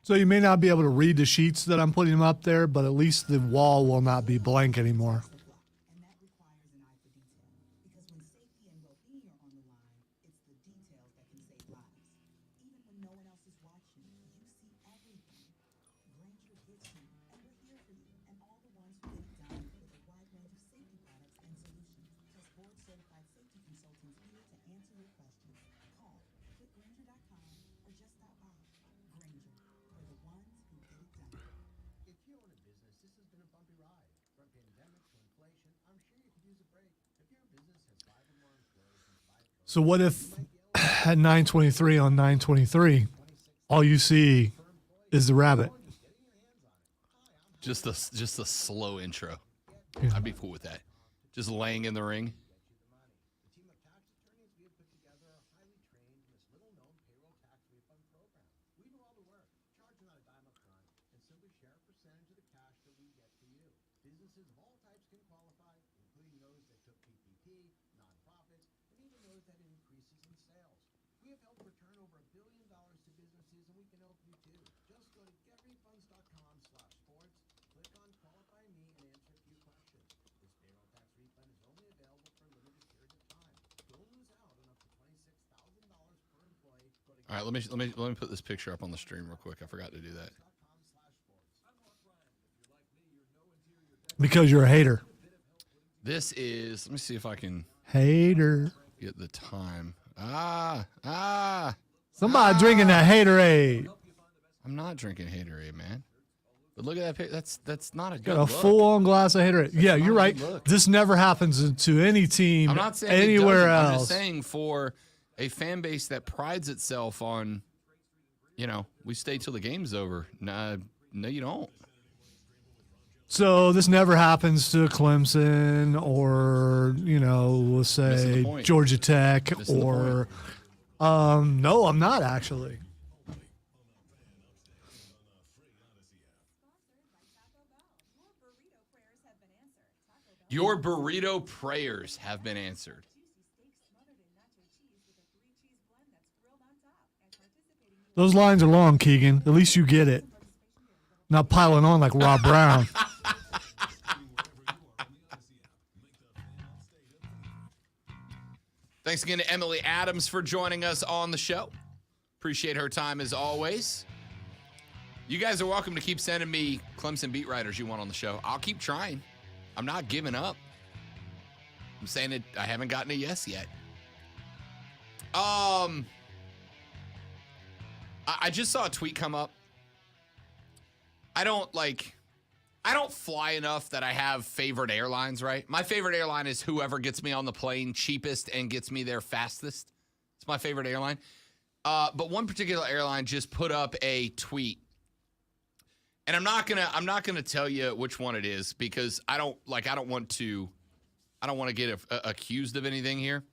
[SPEAKER 2] So you may not be able to read the sheets that I'm putting up there, but at least the wall will not be blank anymore.
[SPEAKER 4] And that requires an eye for detail. Because when safety and well-being are on the line, it's the details that can save lives. Even when no one else is watching, you see everything. Granger gets you, and we're here for you, and all the ones who get it done with a wide range of safety products and solutions. Plus board-certified safety consultants here to answer your questions. Call, click Granger.com, or just stop by. Granger, for the ones who get it done.
[SPEAKER 5] If you own a business, this has been a bumpy ride. From pandemic to inflation, I'm sure you could use a break. If your business has 5 or more employees and 5
[SPEAKER 2] So what if at 9:23 on 9:23, all you see is the rabbit?
[SPEAKER 1] Just a slow intro.
[SPEAKER 2] Yeah.
[SPEAKER 1] I'd be cool with that. Just laying in the ring.
[SPEAKER 5] The team of tax attorneys we have put together are highly trained in this little-known payroll tax refund program. We do all the work, charge not a dime up front, and simply share a percentage of the cash that we get for you. Businesses of all types can qualify, including those that took PPP, nonprofits, and even those that had increases in sales. We have helped return over $1 billion to businesses, and we can help you too. Just go to getrefunds.com/sports, click on Qualify Me, and answer a few questions. This payroll tax refund is only available for a limited period of time. Don't lose out on up to $26,000 per employee. Go to
[SPEAKER 1] All right, let me put this picture up on the stream real quick. I forgot to do that.
[SPEAKER 2] Because you're a hater.
[SPEAKER 1] This is. Let me see if I can
[SPEAKER 2] Hater.
[SPEAKER 1] get the time.
[SPEAKER 2] Somebody drinking that haterade.
[SPEAKER 1] I'm not drinking haterade, man. But look at that picture. That's not a good
[SPEAKER 2] Got a
[SPEAKER 1] look.
[SPEAKER 2] full-on glass of haterade. Yeah, you're
[SPEAKER 1] not a
[SPEAKER 2] right.
[SPEAKER 1] good look.
[SPEAKER 2] This never happens to any team
[SPEAKER 1] I'm not saying
[SPEAKER 2] anywhere
[SPEAKER 1] it doesn't. I'm
[SPEAKER 2] else.
[SPEAKER 1] just saying for a fan base that prides itself on, we stay till the game's over. No, you don't.
[SPEAKER 2] So this never happens to Clemson or, let's
[SPEAKER 1] Missing
[SPEAKER 2] say
[SPEAKER 1] the point.
[SPEAKER 2] Georgia Tech
[SPEAKER 1] Missing the
[SPEAKER 2] or no, I'm not actually.
[SPEAKER 1] Your burrito prayers have been answered.
[SPEAKER 2] Those lines are long, Keegan. At least you get it. Not piling on like Rob Brown.
[SPEAKER 1] Thanks again to Emily Adams for joining us on the show. Appreciate her time as always. You guys are welcome to keep sending me Clemson beat writers you want on the show. I'll keep trying. I'm not giving up. I'm saying it. I haven't gotten a yes yet. I just saw a tweet come up. I don't fly enough that I have favorite airlines, right? My favorite airline is whoever gets me on the plane cheapest and gets me there fastest. It's my favorite airline. But one particular airline just put up a tweet. And I'm not gonna tell you which one it is because I don't want to get accused of anything here.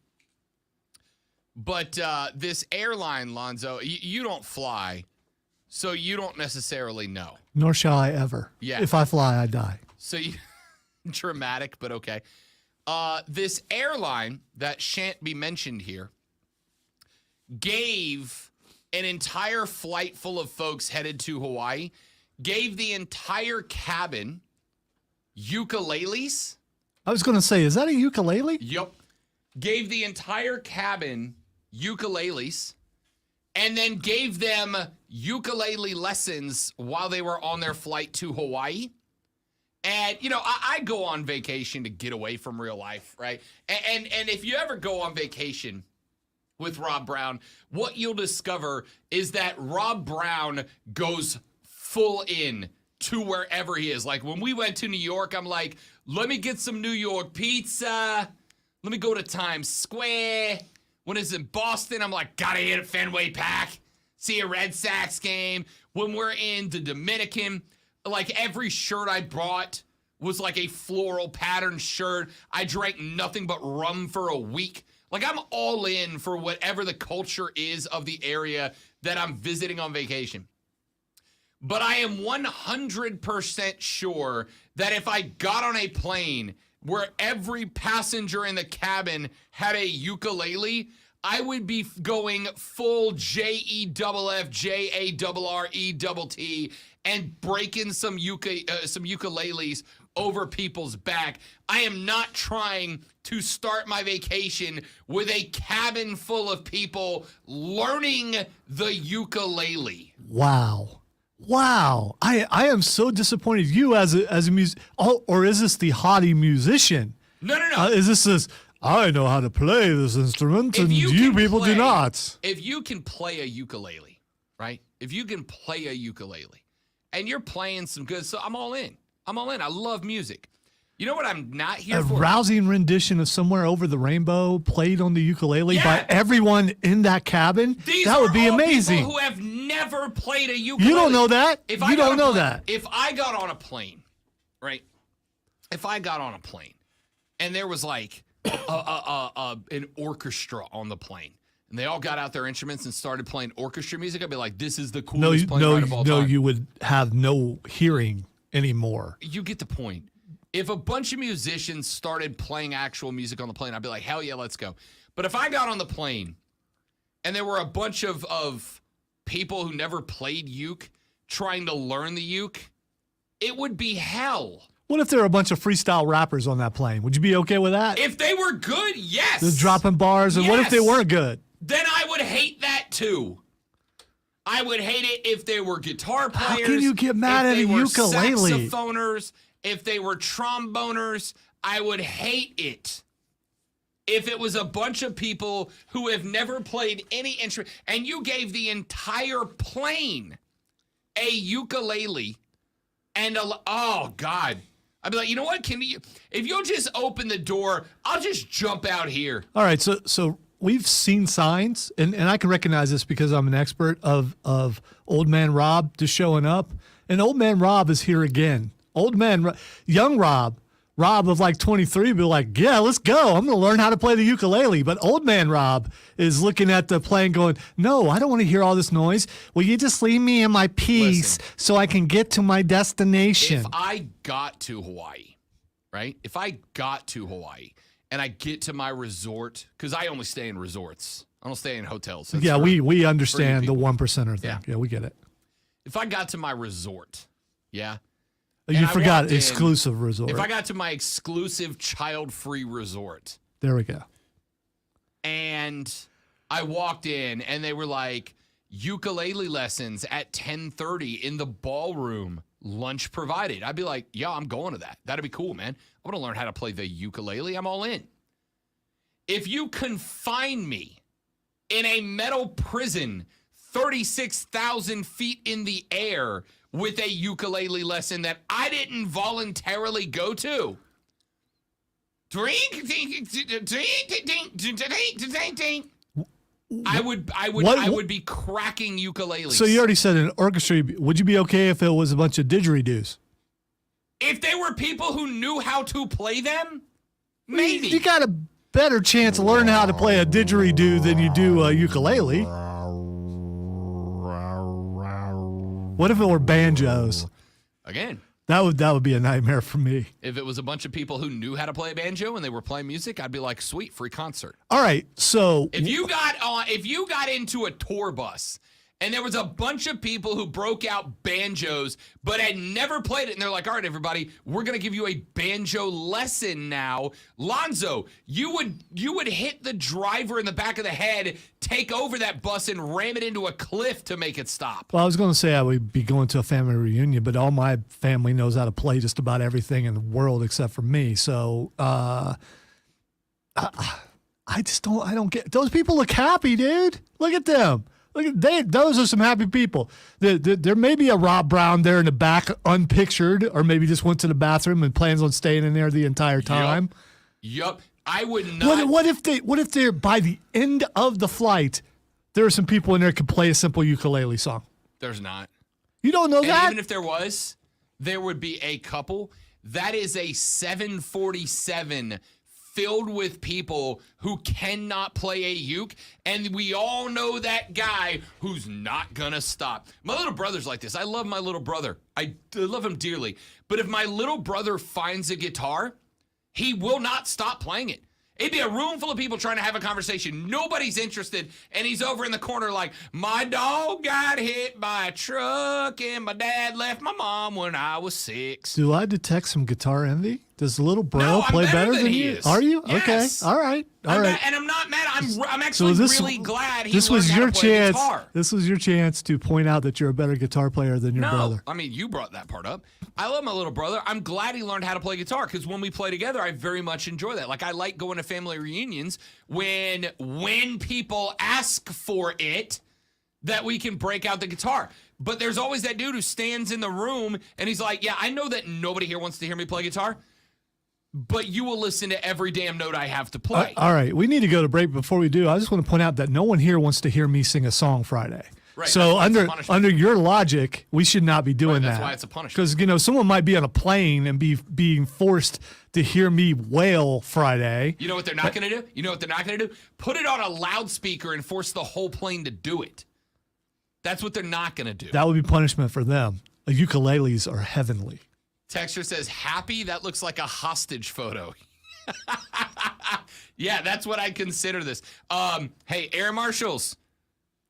[SPEAKER 1] But this airline, Lonzo, you don't fly, so you don't necessarily know.
[SPEAKER 2] Nor shall I ever.
[SPEAKER 1] Yeah.
[SPEAKER 2] If I fly, I die.
[SPEAKER 1] So you dramatic, but okay. This airline that shan't be mentioned here gave an entire flight full of folks headed to Hawaii, gave the entire cabin ukuleles.
[SPEAKER 2] I was going to say, is that a ukulele?
[SPEAKER 1] Yep. Gave the entire cabin ukuleles and then gave them ukulele lessons while they were on their flight to Hawaii. And, I go on vacation to get away from real life, right? And if you ever go on vacation with Rob Brown, what you'll discover is that Rob Brown goes full in to wherever he is. Like when we went to New York, I'm like, let me get some New York pizza. Let me go to Times Square. When it's in Boston, I'm like, gotta hit a Fenway Park, see a Red Sox game. When we're in the Dominican, like every shirt I brought was like a floral pattern shirt. I drank nothing but rum for a week. Like I'm all in for whatever the culture is of the area that I'm visiting on vacation. But I am 100% sure that if I got on a plane where every passenger in the cabin had a ukulele, I would be going full JEFF JARRETT and breaking some ukuleles over people's back. I am not trying to start my vacation with a cabin full of people learning the ukulele.
[SPEAKER 2] Wow. I am so disappointed. You as a or is this the haughty musician?
[SPEAKER 1] No.
[SPEAKER 2] Is this I know how to play this instrument and you people do not.
[SPEAKER 1] If you can play a ukulele, right? If you can play a ukulele and you're playing some good stuff, I'm all in. I love music. You know what I'm not here for?
[SPEAKER 2] A rousing rendition of Somewhere Over the Rainbow played on the ukulele by everyone in that cabin. That would be amazing.
[SPEAKER 1] People who have never played a ukulele.
[SPEAKER 2] You don't know that. You don't know that.
[SPEAKER 1] If I got on a plane, right? If I got on a plane and there was like an orchestra on the plane and they all got out their instruments and started playing orchestra music, I'd be like, this is the coolest plane ride of all time.
[SPEAKER 2] No, you would have no hearing anymore.
[SPEAKER 1] You get the point. If a bunch of musicians started playing actual music on the plane, I'd be like, hell yeah, let's go. But if I got on the plane and there were a bunch of people who never played uke trying to learn the uke, it would be hell.
[SPEAKER 2] What if there were a bunch of freestyle rappers on that plane? Would you be okay with that?
[SPEAKER 1] If they were good, yes.
[SPEAKER 2] Just dropping bars. And what if they weren't good?
[SPEAKER 1] Then I would hate that too. I would hate it if they were guitar players.
[SPEAKER 2] How can you get mad at a ukulele?
[SPEAKER 1] Saxophoners, if they were tromboners, I would hate it. If it was a bunch of people who have never played any instrument, and you gave the entire plane a ukulele and oh God. I'd be like, you know what? If you'll just open the door, I'll just jump out here.
[SPEAKER 2] All right, so we've seen signs, and I can recognize this because I'm an expert of Old Man Rob just showing up. And Old Man Rob is here again. Young Rob of like 23 be like, yeah, let's go. I'm going to learn how to play the ukulele. But Old Man Rob is looking at the plane going, no, I don't want to hear all this noise. Will you just leave me in my peace so I can get to my destination?
[SPEAKER 1] If I got to Hawaii, right? If I got to Hawaii and I get to my resort, because I only stay in resorts. I don't stay in hotels.
[SPEAKER 2] Yeah, we understand the 1%er thing. Yeah, we get it.
[SPEAKER 1] If I got to my resort, yeah.
[SPEAKER 2] You forgot exclusive resort.
[SPEAKER 1] If I got to my exclusive child-free resort.
[SPEAKER 2] There we go.
[SPEAKER 1] And I walked in and they were like, ukulele lessons at 10:30 in the ballroom, lunch provided. I'd be like, yeah, I'm going to that. That'd be cool, man. I want to learn how to play the ukulele. I'm all in. If you confine me in a metal prison 36,000 feet in the air with a ukulele lesson that I didn't voluntarily go to. I would be cracking ukuleles.
[SPEAKER 2] So you already said an orchestra. Would you be okay if it was a bunch of didgeridoos?
[SPEAKER 1] If they were people who knew how to play them, maybe.
[SPEAKER 2] You got a better chance of learning how to play a didgeridoo than you do a ukulele. What if it were banjos?
[SPEAKER 1] Again.
[SPEAKER 2] That would be a nightmare for me.
[SPEAKER 1] If it was a bunch of people who knew how to play a banjo and they were playing music, I'd be like, sweet, free concert.
[SPEAKER 2] All right, so
[SPEAKER 1] if you got into a tour bus and there was a bunch of people who broke out banjos but had never played it, and they're like, all right, everybody, we're gonna give you a banjo lesson now. Lonzo, you would hit the driver in the back of the head, take over that bus and ram it into a cliff to make it stop.
[SPEAKER 2] Well, I was going to say I would be going to a family reunion, but all my family knows how to play just about everything in the world except for me. So I don't get, those people look happy, dude. Look at them. Those are some happy people. There may be a Rob Brown there in the back, unpictured, or maybe just went to the bathroom and plans on staying in there the entire time.
[SPEAKER 1] Yup. I would not.
[SPEAKER 2] What if they're by the end of the flight, there are some people in there who could play a simple ukulele song?
[SPEAKER 1] There's not.
[SPEAKER 2] You don't know that?
[SPEAKER 1] Even if there was, there would be a couple. That is a 747 filled with people who cannot play a uke, and we all know that guy who's not gonna stop. My little brother's like this. I love my little brother. I love him dearly. But if my little brother finds a guitar, he will not stop playing it. It'd be a room full of people trying to have a conversation. Nobody's interested. And he's over in the corner like, my dog got hit by a truck and my dad left my mom when I was 6.
[SPEAKER 2] Do I detect some guitar envy? Does the little bro
[SPEAKER 1] No, I'm
[SPEAKER 2] play better
[SPEAKER 1] than
[SPEAKER 2] than
[SPEAKER 1] he
[SPEAKER 2] you?
[SPEAKER 1] is.
[SPEAKER 2] Are you?
[SPEAKER 1] Yes.
[SPEAKER 2] Okay. All right.
[SPEAKER 1] And I'm not mad. I'm actually really glad he
[SPEAKER 2] this
[SPEAKER 1] learned
[SPEAKER 2] was
[SPEAKER 1] how
[SPEAKER 2] your
[SPEAKER 1] to play
[SPEAKER 2] chance.
[SPEAKER 1] guitar.
[SPEAKER 2] This was your chance to point out that you're a better guitar player than your brother.
[SPEAKER 1] I mean, you brought that part up. I love my little brother. I'm glad he learned how to play guitar because when we play together, I very much enjoy that. Like, I like going to family reunions when people ask for it, that we can break out the guitar. But there's always that dude who stands in the room and he's like, yeah, I know that nobody here wants to hear me play guitar, but you will listen to every damn note I have to play.
[SPEAKER 2] All right. We need to go to break. Before we do, I just want to point out that no one here wants to hear me sing a song Friday.
[SPEAKER 1] Right,
[SPEAKER 2] so
[SPEAKER 1] that's a punishment.
[SPEAKER 2] under your logic, we should not be doing
[SPEAKER 1] That's
[SPEAKER 2] that.
[SPEAKER 1] why it's a punishment.
[SPEAKER 2] Because, someone might be on a plane and being forced to hear me wail Friday.
[SPEAKER 1] You know what they're not going to do? Put it on a loudspeaker and force the whole plane to do it. That's what they're not going to do.
[SPEAKER 2] That would be punishment for them. Ukuleles are heavenly.
[SPEAKER 1] Texture says, happy? That looks like a hostage photo. Yeah, that's what I consider this. Hey, air marshals,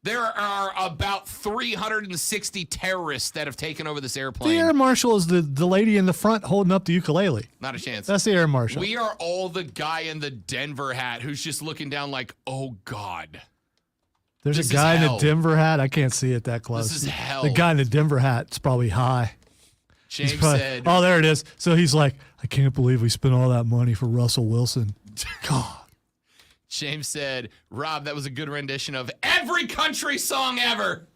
[SPEAKER 1] there are about 360 terrorists that have taken over this airplane.
[SPEAKER 2] The air marshal is the lady in the front holding up the ukulele.
[SPEAKER 1] Not a chance.
[SPEAKER 2] That's the air marshal.
[SPEAKER 1] We are all the guy in the Denver hat who's just looking down like, oh, God.
[SPEAKER 2] There's
[SPEAKER 1] This
[SPEAKER 2] a guy
[SPEAKER 1] is
[SPEAKER 2] in
[SPEAKER 1] hell.
[SPEAKER 2] a Denver hat. I can't see it that close.
[SPEAKER 1] This is hell.
[SPEAKER 2] The guy in the Denver hat's probably high.
[SPEAKER 1] James
[SPEAKER 2] He's probably-
[SPEAKER 1] said,
[SPEAKER 2] oh, there it is. So he's like, I can't believe we spent all that money for Russell Wilson. God.
[SPEAKER 1] James said, Rob, that was a good rendition of every country song ever.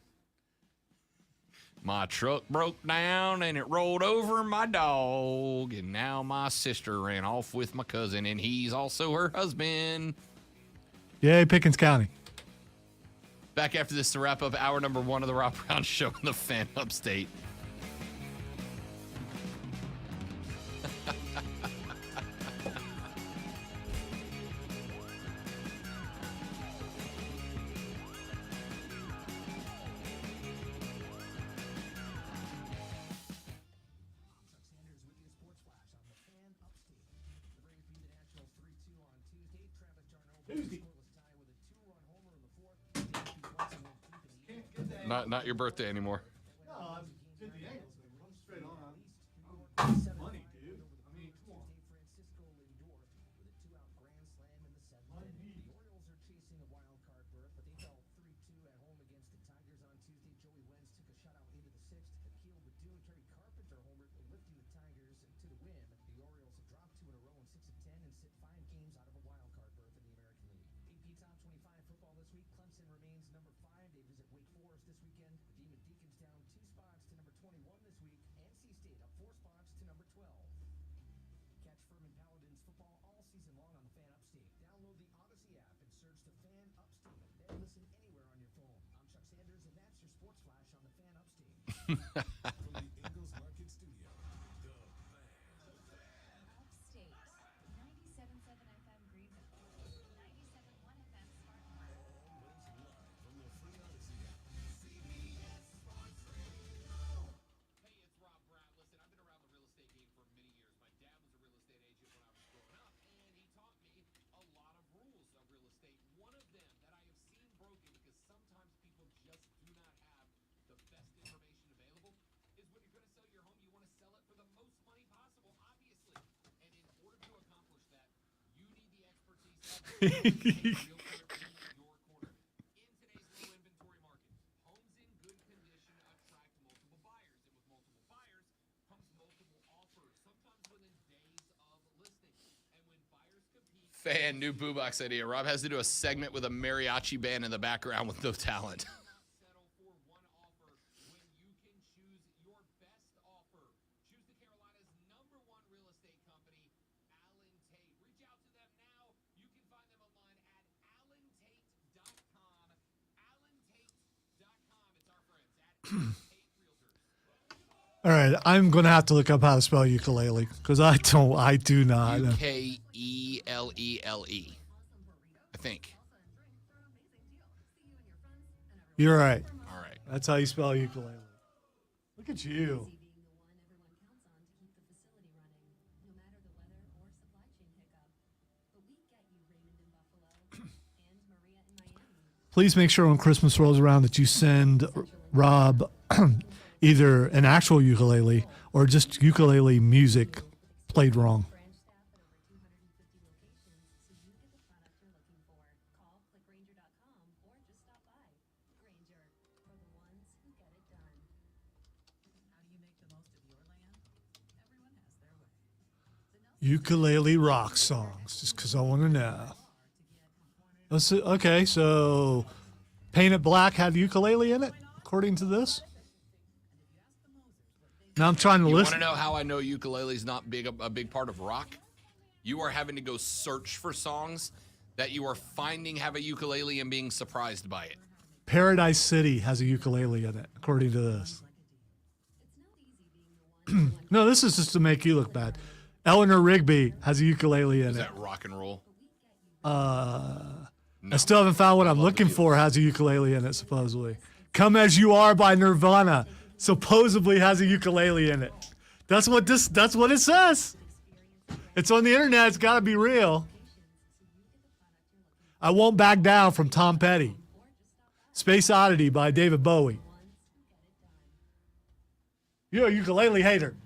[SPEAKER 1] My truck broke down and it rolled over my dog. And now my sister ran off with my cousin and he's also her husband.
[SPEAKER 2] Yay, Pickens County.
[SPEAKER 1] Back after this to wrap up hour number 1 of the Rob Brown Show in the Fan Upstate. Not your birthday anymore. Fan, new boombox idea. Rob has to do a segment with a mariachi band in the background with no talent.
[SPEAKER 2] All right, I'm going to have to look up how to spell ukulele because I do not.
[SPEAKER 1] Ukelele. I think.
[SPEAKER 2] You're right.
[SPEAKER 1] All right.
[SPEAKER 2] That's how you spell ukulele. Look at you. Please make sure when Christmas rolls around that you send Rob either an actual ukulele or just ukulele music played wrong. Ukulele rock songs, just because I want to know. Let's see, okay, so Paint It Black had ukulele in it, according to this. Now I'm trying to
[SPEAKER 1] You want
[SPEAKER 2] listen.
[SPEAKER 1] to know how I know ukulele's not a big part of rock? You are having to go search for songs that you are finding have a ukulele and being surprised by it.
[SPEAKER 2] Paradise City has a ukulele in it, according to this. No, this is just to make you look bad. Eleanor Rigby has a ukulele in
[SPEAKER 1] Is
[SPEAKER 2] it.
[SPEAKER 1] that rock and roll?
[SPEAKER 2] I still haven't found what I'm looking for. Has a ukulele in it, supposedly. Come As You Are by Nirvana supposedly has a ukulele in it. That's what it says. It's on the internet. It's got to be real. I Won't Back Down from Tom Petty. Space Oddity by David Bowie. You're a ukulele hater.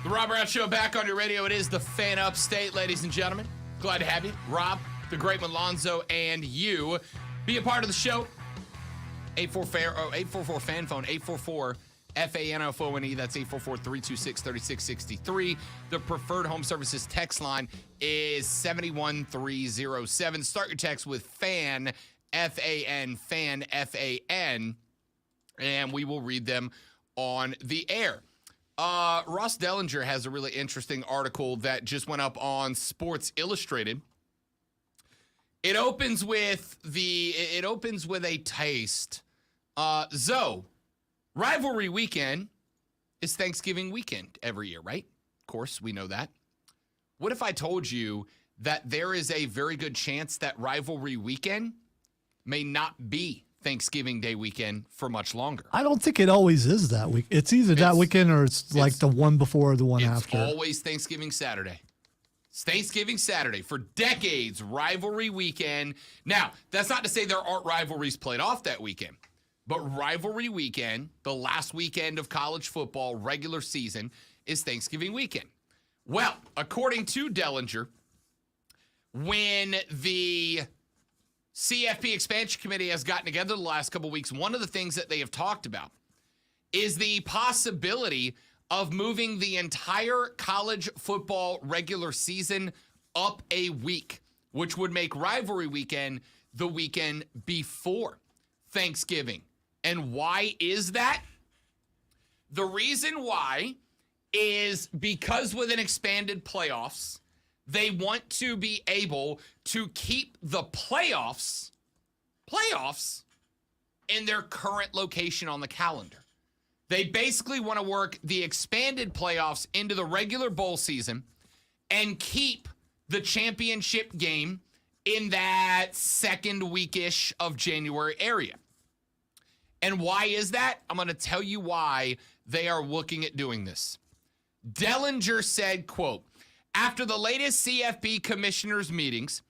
[SPEAKER 1] The Rob Brown Show back on your radio. It is the Fan Upstate, ladies and gentlemen. Glad to have you. Rob, the great Malonzo, and you. Be a part of the show. 844-FAN phone, 844-FANOFONE. That's 844-326-3663. The preferred home services text line is 71307. Start your text with FAN, F-A-N, FAN, F-A-N, and we will read them on the air. Ross Dellinger has a really interesting article that just went up on Sports Illustrated. It opens with a taste. Zoe, rivalry weekend is Thanksgiving weekend every year, right? Of course, we know that. What if I told you that there is a very good chance that rivalry weekend may not be Thanksgiving Day weekend for much longer?
[SPEAKER 2] I don't think it always is that week. It's either that weekend or it's like the one before or the one after.
[SPEAKER 1] It's always Thanksgiving Saturday. It's Thanksgiving Saturday. For decades, rivalry weekend. Now, that's not to say there aren't rivalries played off that weekend. But rivalry weekend, the last weekend of college football regular season, is Thanksgiving weekend. Well, according to Dellinger, when the CFP Expansion Committee has gotten together the last couple of weeks, one of the things that they have talked about is the possibility of moving the entire college football regular season up a week, which would make rivalry weekend the weekend before Thanksgiving. And why is that? The reason why is because with an expanded playoffs, they want to be able to keep the playoffs in their current location on the calendar. They basically want to work the expanded playoffs into the regular bowl season and keep the championship game in that second weekish of January area. And why is that? I'm going to tell you why they are looking at doing this. Dellinger said, quote, "After the latest CFP commissioners meetings,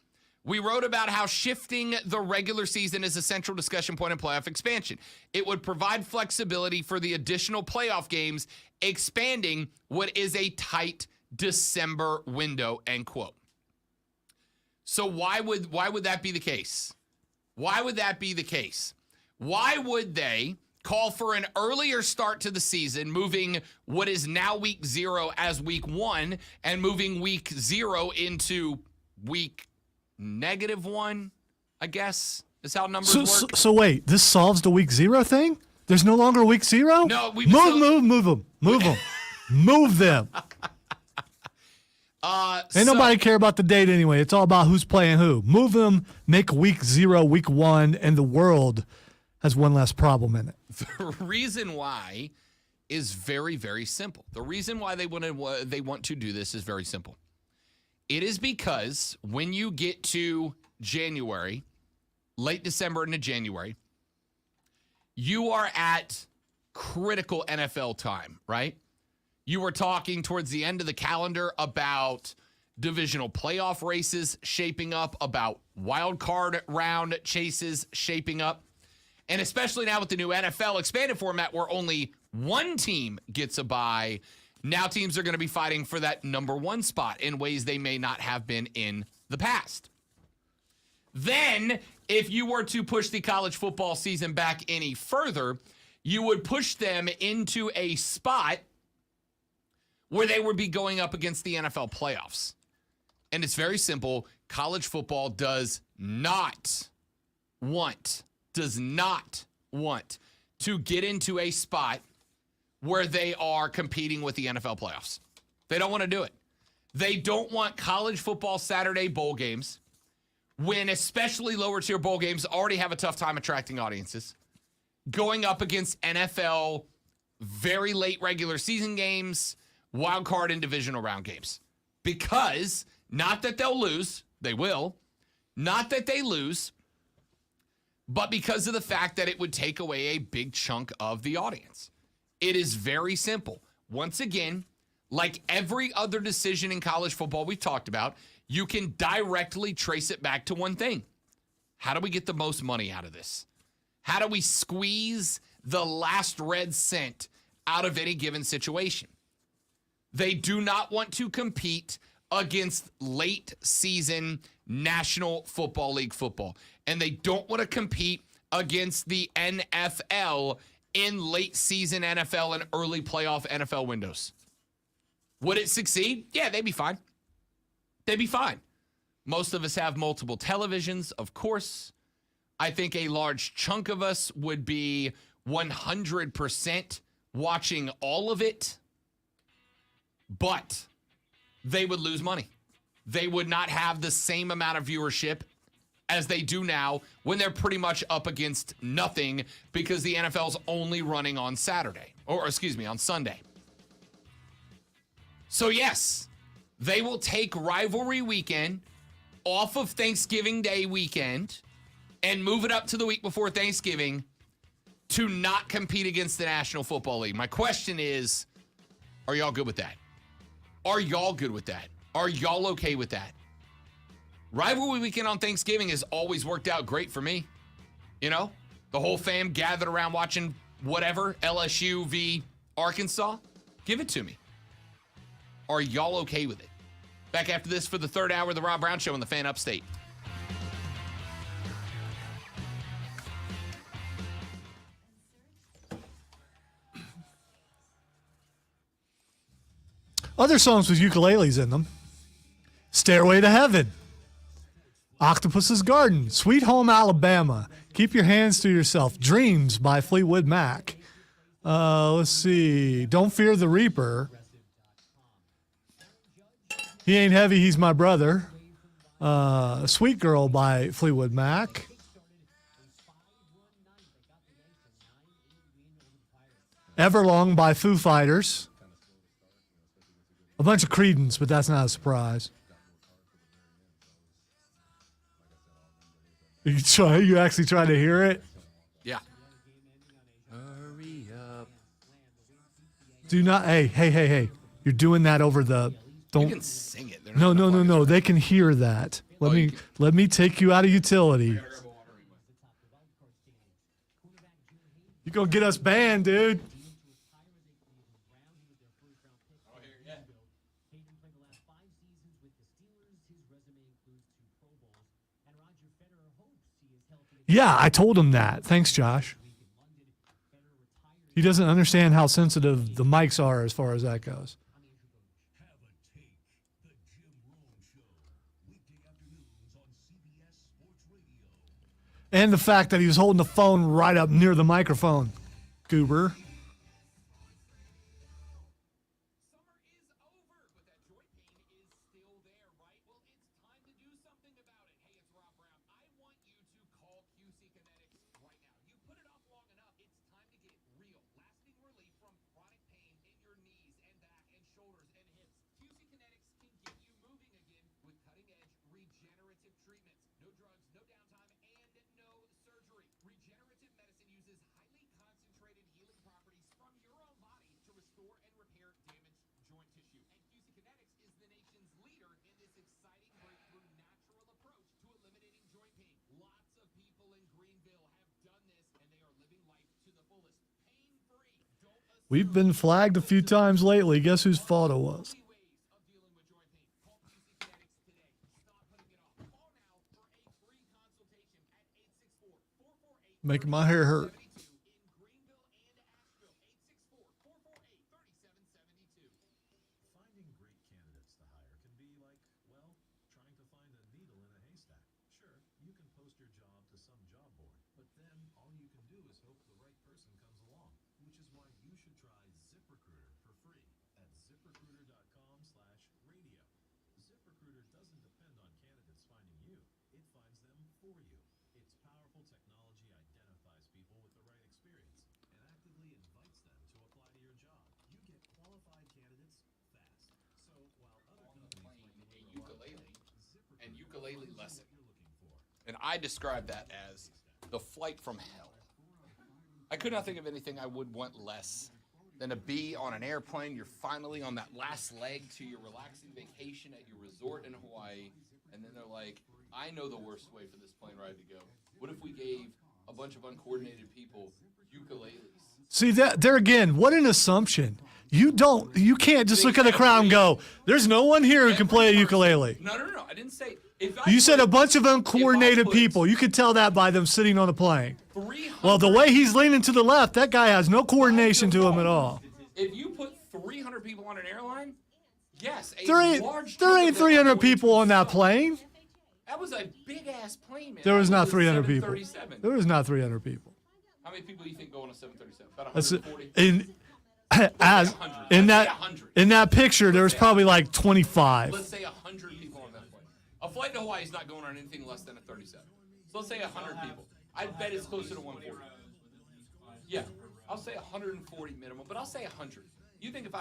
[SPEAKER 1] we wrote about how shifting the regular season is a central discussion point in playoff expansion. It would provide flexibility for the additional playoff games, expanding what is a tight December window," end quote. So why would that be the case? Why would that be the case? Why would they call for an earlier start to the season, moving what is now week 0 as week 1 and moving week 0 into week -1, I guess, is how numbers work?
[SPEAKER 2] So wait, this solves the week 0 thing? There's no longer week 0?
[SPEAKER 1] No, we
[SPEAKER 2] move them. Move them. Ain't nobody care about the date anyway. It's all about who's playing who. Move them, make week 0, week 1, and the world has one less problem in it.
[SPEAKER 1] The reason why is very, very simple. The reason why they want to do this is very simple. It is because when you get to January, late December into January, you are at critical NFL time, right? You were talking towards the end of the calendar about divisional playoff races shaping up, about wild card round chases shaping up. And especially now with the new NFL expanded format where only one team gets a bye, now teams are going to be fighting for that number one spot in ways they may not have been in the past. Then, if you were to push the college football season back any further, you would push them into a spot where they would be going up against the NFL playoffs. And it's very simple. College football does not want to get into a spot where they are competing with the NFL playoffs. They don't want to do it. They don't want college football Saturday bowl games when especially lower tier bowl games already have a tough time attracting audiences, going up against NFL very late regular season games, wild card and divisional round games. Because, not that they'll lose, they will, not that they lose, but because of the fact that it would take away a big chunk of the audience. It is very simple. Once again, like every other decision in college football we've talked about, you can directly trace it back to one thing. How do we get the most money out of this? How do we squeeze the last red cent out of any given situation? They do not want to compete against late season National Football League football. And they don't want to compete against the NFL in late season NFL and early playoff NFL windows. Would it succeed? Yeah, they'd be fine. They'd be fine. Most of us have multiple televisions, of course. I think a large chunk of us would be 100% watching all of it. But they would lose money. They would not have the same amount of viewership as they do now when they're pretty much up against nothing because the NFL's only running on Saturday, or excuse me, on Sunday. So yes, they will take rivalry weekend off of Thanksgiving Day weekend and move it up to the week before Thanksgiving to not compete against the National Football League. My question is, are y'all good with that? Are y'all good with that? Are y'all okay with that? Rivalry weekend on Thanksgiving has always worked out great for me. You know, the whole fam gathered around watching whatever, LSU v. Arkansas. Give it to me. Are y'all okay with it? Back after this for the third hour of the Rob Brown Show on the Fan Upstate.
[SPEAKER 2] Other songs with ukuleles in them. Stairway to Heaven. Octopus's Garden. Sweet Home Alabama. Keep Your Hands to Yourself. Dreams by Fleetwood Mac. Let's see. Don't Fear the Reaper. He Ain't Heavy, He's My Brother. Sweet Girl by Fleetwood Mac. Everlong by Foo Fighters. A bunch of Creedence, but that's not a surprise. You actually trying to hear it?
[SPEAKER 1] Yeah. Hurry up.
[SPEAKER 2] Do not. Hey. You're doing that over the. Don't.
[SPEAKER 1] You can sing it.
[SPEAKER 2] No. They can hear that. Let me take you out of utility. You gonna get us banned, dude. Yeah, I told him that. Thanks, Josh. He doesn't understand how sensitive the mics are as far as that goes. And the fact that he was holding the phone right up near the microphone. Goober. We've been flagged a few times lately. Guess whose fault it was? Making my hair hurt.
[SPEAKER 6] Finding great candidates to hire can be like, well, trying to find a needle in a haystack. Sure, you can post your job to some job board, but then all you can do is hope the right person comes along, which is why you should try ZipRecruiter for free at ziprecruiter.com/radio. ZipRecruiter doesn't depend on candidates finding you, it finds them for you. Its powerful technology identifies people with the right experience and actively invites them to apply to your job. You get qualified candidates fast. So while other companies might
[SPEAKER 1] A
[SPEAKER 6] deliver
[SPEAKER 1] ukulele
[SPEAKER 6] ZipRecruiter
[SPEAKER 1] and ukulele
[SPEAKER 6] knows
[SPEAKER 1] lesson.
[SPEAKER 6] what you're looking for.
[SPEAKER 1] And I describe that as the flight from hell. I could not think of anything I would want less than to be on an airplane. You're finally on that last leg to your relaxing vacation at your resort in Hawaii. And then they're like, I know the worst way for this plane ride to go. What if we gave a bunch of uncoordinated people ukuleles?
[SPEAKER 2] See that there again, what an assumption. You can't just look at the crowd and go, there's no one here who can play a ukulele.
[SPEAKER 1] No. I didn't say.
[SPEAKER 2] You said a bunch of uncoordinated people. You could tell that by them sitting on a plane. Well, the way he's leaning to the left, that guy has no coordination to him at all.
[SPEAKER 1] If you put 300 people on an airline, yes,
[SPEAKER 2] There ain't 300 people on that plane.
[SPEAKER 1] That was a big ass plane, man.
[SPEAKER 2] There was
[SPEAKER 1] That
[SPEAKER 2] not 300 people.
[SPEAKER 1] 737.
[SPEAKER 2] There was not 300 people.
[SPEAKER 1] How many people do you think go on a 737? About
[SPEAKER 2] That's
[SPEAKER 1] 140.
[SPEAKER 2] in that picture, there was probably like 25.
[SPEAKER 1] Let's say 100 people on that plane. A flight to Hawaii is not going on anything less than a 37. So let's say 100 people. I bet it's closer to 140. Yeah, I'll say 140 minimum, but I'll say 100. You think if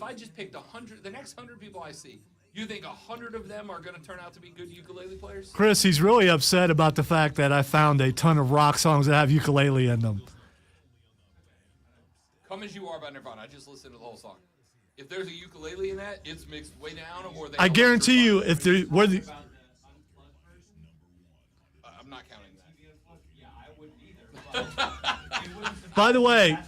[SPEAKER 1] I just picked 100, the next 100 people I see, you think 100 of them are going to turn out to be good ukulele players?
[SPEAKER 2] Chris, he's really upset about the fact that I found a ton of rock songs that have ukulele in them.
[SPEAKER 1] Come As You Are by Nirvana. I just listened to the whole song. If there's a ukulele in that, it's mixed way down, or they.
[SPEAKER 2] I guarantee you, if there were the.
[SPEAKER 1] I'm not counting that.
[SPEAKER 2] By the way,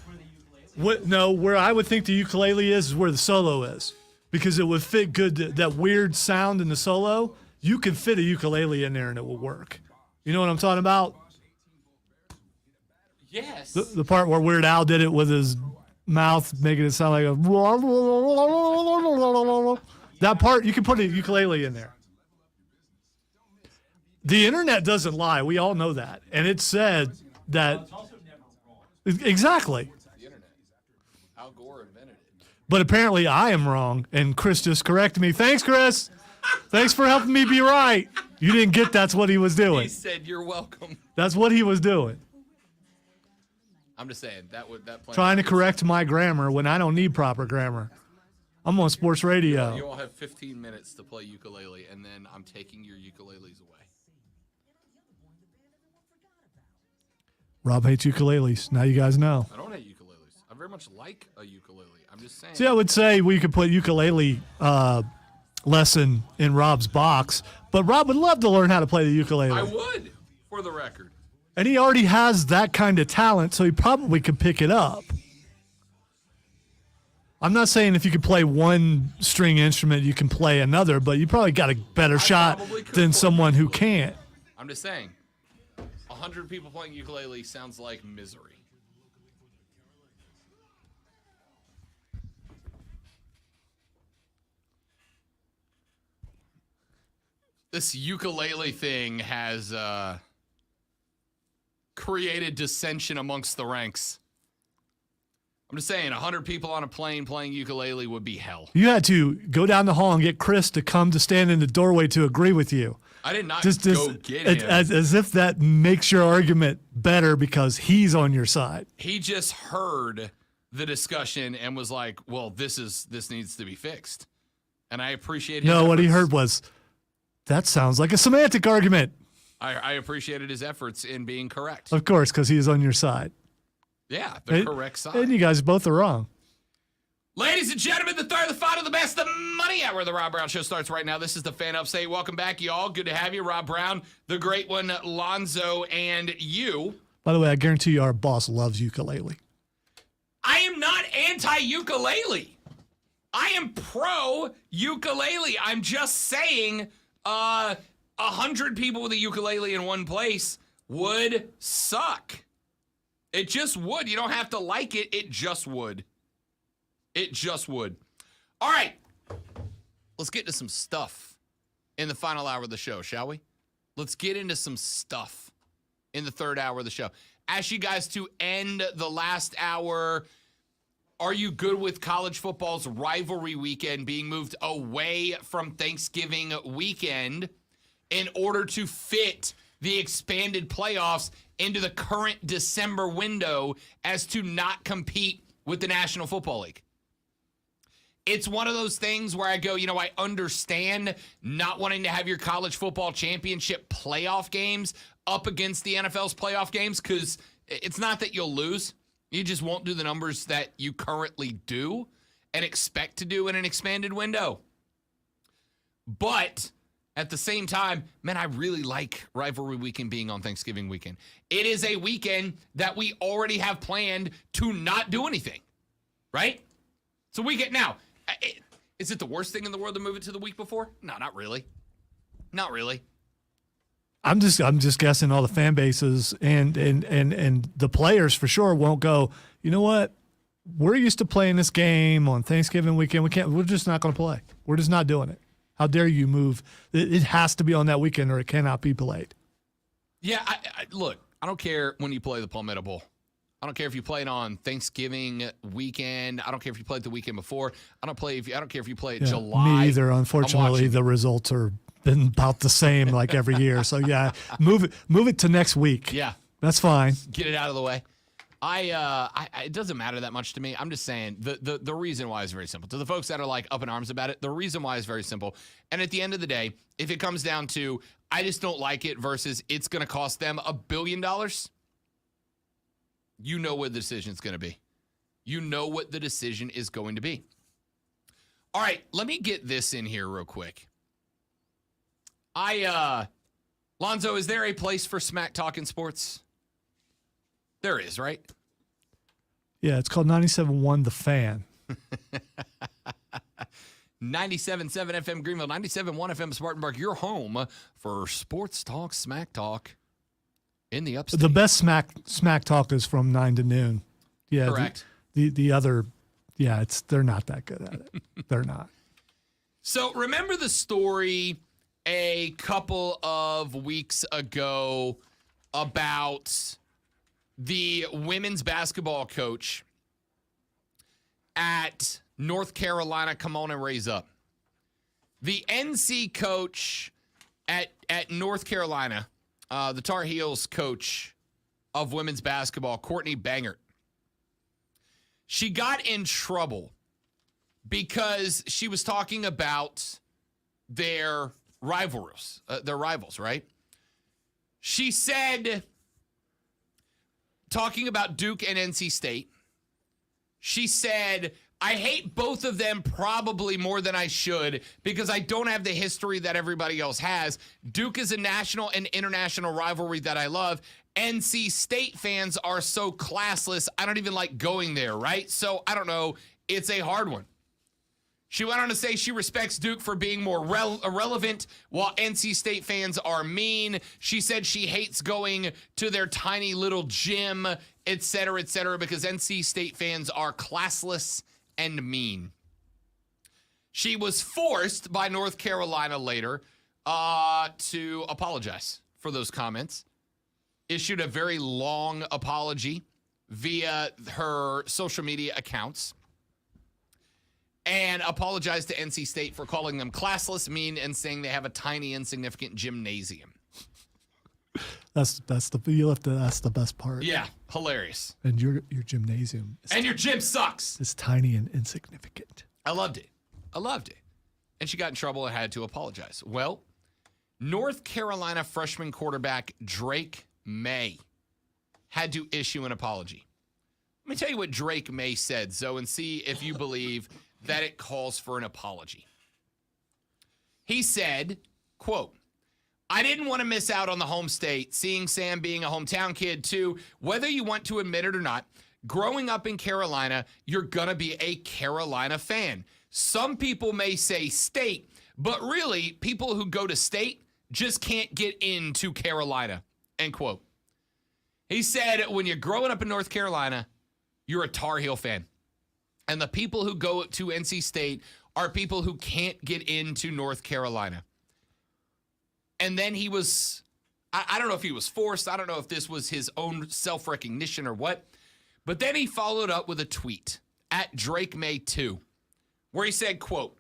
[SPEAKER 2] where I would think the ukulele is where the solo is, because it would fit good. That weird sound in the solo, you can fit a ukulele in there and it will work. You know what I'm talking about?
[SPEAKER 1] Yes.
[SPEAKER 2] The part where Weird Al did it with his mouth, making it sound like a. That part, you can put a ukulele in there. The internet doesn't lie. We all know that. And it said that. Exactly.
[SPEAKER 1] The internet. Al Gore invented it.
[SPEAKER 2] But apparently I am wrong, and Chris just corrected me. Thanks, Chris. Thanks for helping me be right. You didn't get that's what he was doing.
[SPEAKER 1] He said, "You're welcome."
[SPEAKER 2] That's what he was doing.
[SPEAKER 1] I'm just saying that plan.
[SPEAKER 2] Trying to correct my grammar when I don't need proper grammar. I'm on sports radio.
[SPEAKER 1] You all have 15 minutes to play ukulele, and then I'm taking your ukuleles away.
[SPEAKER 2] Rob hates ukuleles. Now you guys know.
[SPEAKER 1] I don't hate ukuleles. I very much like a ukulele. I'm just saying.
[SPEAKER 2] See, I would say we could put ukulele lesson in Rob's box, but Rob would love to learn how to play the ukulele.
[SPEAKER 1] I would, for the record.
[SPEAKER 2] And he already has that kind of talent, so he probably could pick it up. I'm not saying if you could play one string instrument, you can play another, but you probably got a better shot than someone who can't.
[SPEAKER 1] I'm just saying, 100 people playing ukulele sounds like misery. This ukulele thing has created dissension amongst the ranks. I'm just saying, 100 people on a plane playing ukulele would be hell.
[SPEAKER 2] You had to go down the hall and get Chris to come to stand in the doorway to agree with you.
[SPEAKER 1] I did not go get him.
[SPEAKER 2] As if that makes your argument better because he's on your side.
[SPEAKER 1] He just heard the discussion and was like, well, this needs to be fixed. And I appreciate his
[SPEAKER 2] No, what he
[SPEAKER 1] efforts.
[SPEAKER 2] heard was, that sounds like a semantic argument.
[SPEAKER 1] I appreciated his efforts in being correct.
[SPEAKER 2] Of course, because he is on your side.
[SPEAKER 1] Yeah, the correct side.
[SPEAKER 2] And you guys both are wrong.
[SPEAKER 1] Ladies and gentlemen, the third, the final, the best, the money hour of the Rob Brown Show starts right now. This is the Fan Upstate. Welcome back, y'all. Good to have you. Rob Brown, the great one, Lonzo, and you.
[SPEAKER 2] By the way, I guarantee you our boss loves ukulele.
[SPEAKER 1] I am not anti-ukulele. I am pro-ukulele. I'm just saying 100 people with a ukulele in one place would suck. It just would. You don't have to like it. It just would. It just would. All right. Let's get into some stuff in the final hour of the show, shall we? Let's get into some stuff in the third hour of the show. Ask you guys to end the last hour. Are you good with college football's rivalry weekend being moved away from Thanksgiving weekend in order to fit the expanded playoffs into the current December window as to not compete with the National Football League? It's one of those things where I go, I understand not wanting to have your college football championship playoff games up against the NFL's playoff games, because it's not that you'll lose. You just won't do the numbers that you currently do and expect to do in an expanded window. But at the same time, man, I really like rivalry weekend being on Thanksgiving weekend. It is a weekend that we already have planned to not do anything, right? So we get now. Is it the worst thing in the world to move it to the week before? No, not really. Not really.
[SPEAKER 2] I'm just guessing all the fan bases and the players for sure won't go, you know what? We're used to playing this game on Thanksgiving weekend. We're just not going to play. We're just not doing it. How dare you move? It has to be on that weekend or it cannot be played.
[SPEAKER 1] Yeah, look, I don't care when you play the Palmetto Bowl. I don't care if you play it on Thanksgiving weekend. I don't care if you play it the weekend before. I don't care if you play it July.
[SPEAKER 2] Me either. Unfortunately, the results are been about the same like every year. So yeah, move it to next week.
[SPEAKER 1] Yeah,
[SPEAKER 2] that's fine.
[SPEAKER 1] Get it out of the way. It doesn't matter that much to me. I'm just saying the reason why is very simple. To the folks that are like up in arms about it, the reason why is very simple. And at the end of the day, if it comes down to I just don't like it versus it's going to cost them $1 billion, you know what the decision is going to be. You know what the decision is going to be. All right, let me get this in here real quick. Lonzo, is there a place for smack talk in sports? There is, right?
[SPEAKER 2] Yeah, it's called 97.1 The Fan.
[SPEAKER 1] 97.7 FM Greenville, 97.1 FM Spartanburg, your home for sports talk, smack talk in the upstate.
[SPEAKER 2] The best smack talk is from 9 to noon. Yeah,
[SPEAKER 1] correct.
[SPEAKER 2] The other, yeah, they're not that good at it. They're not.
[SPEAKER 1] So remember the story a couple of weeks ago about the women's basketball coach at North Carolina? Come on and raise up. The NC coach at North Carolina, the Tar Heels coach of women's basketball, Courtney Bangert, she got in trouble because she was talking about their rivals, right? She said, talking about Duke and NC State, she said, I hate both of them probably more than I should because I don't have the history that everybody else has. Duke is a national and international rivalry that I love. NC State fans are so classless, I don't even like going there, right? So I don't know. It's a hard one. She went on to say she respects Duke for being more irrelevant while NC State fans are mean. She said she hates going to their tiny little gym, et cetera, because NC State fans are classless and mean. She was forced by North Carolina later to apologize for those comments. Issued a very long apology via her social media accounts. And apologized to NC State for calling them classless, mean, and saying they have a tiny, insignificant gymnasium.
[SPEAKER 2] That's the best part.
[SPEAKER 1] Yeah, hilarious.
[SPEAKER 2] And your gymnasium.
[SPEAKER 1] And your gym sucks.
[SPEAKER 2] It's tiny and insignificant.
[SPEAKER 1] I loved it. And she got in trouble and had to apologize. Well, North Carolina freshman quarterback Drake May had to issue an apology. Let me tell you what Drake May said, Zoe, and see if you believe that it calls for an apology. He said, quote, I didn't want to miss out on the home state, seeing Sam being a hometown kid too. Whether you want to admit it or not, growing up in Carolina, you're going to be a Carolina fan. Some people may say state, but really, people who go to state just can't get into Carolina, end quote. He said, when you're growing up in North Carolina, you're a Tar Heel fan. And the people who go to NC State are people who can't get into North Carolina. And then he was, I don't know if he was forced. I don't know if this was his own self-recognition or what. But then he followed up with a tweet at Drake May 2, where he said, quote,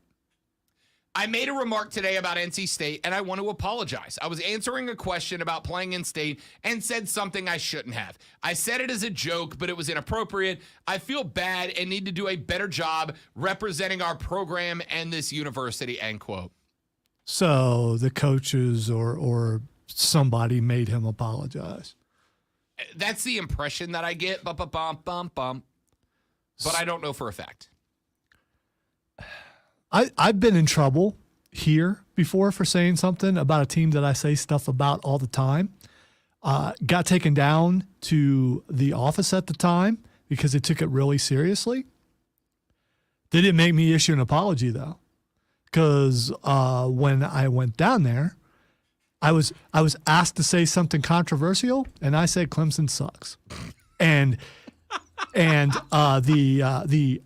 [SPEAKER 1] I made a remark today about NC State, and I want to apologize. I was answering a question about playing in state and said something I shouldn't have. I said it as a joke, but it was inappropriate. I feel bad and need to do a better job representing our program and this university, end quote.
[SPEAKER 2] So the coaches or somebody made him apologize.
[SPEAKER 1] That's the impression that I get, but I don't know for a fact.
[SPEAKER 2] I've been in trouble here before for saying something about a team that I say stuff about all the time. Got taken down to the office at the time because they took it really seriously. They didn't make me issue an apology, though, because when I went down there, I was asked to say something controversial, and I said Clemson sucks. And the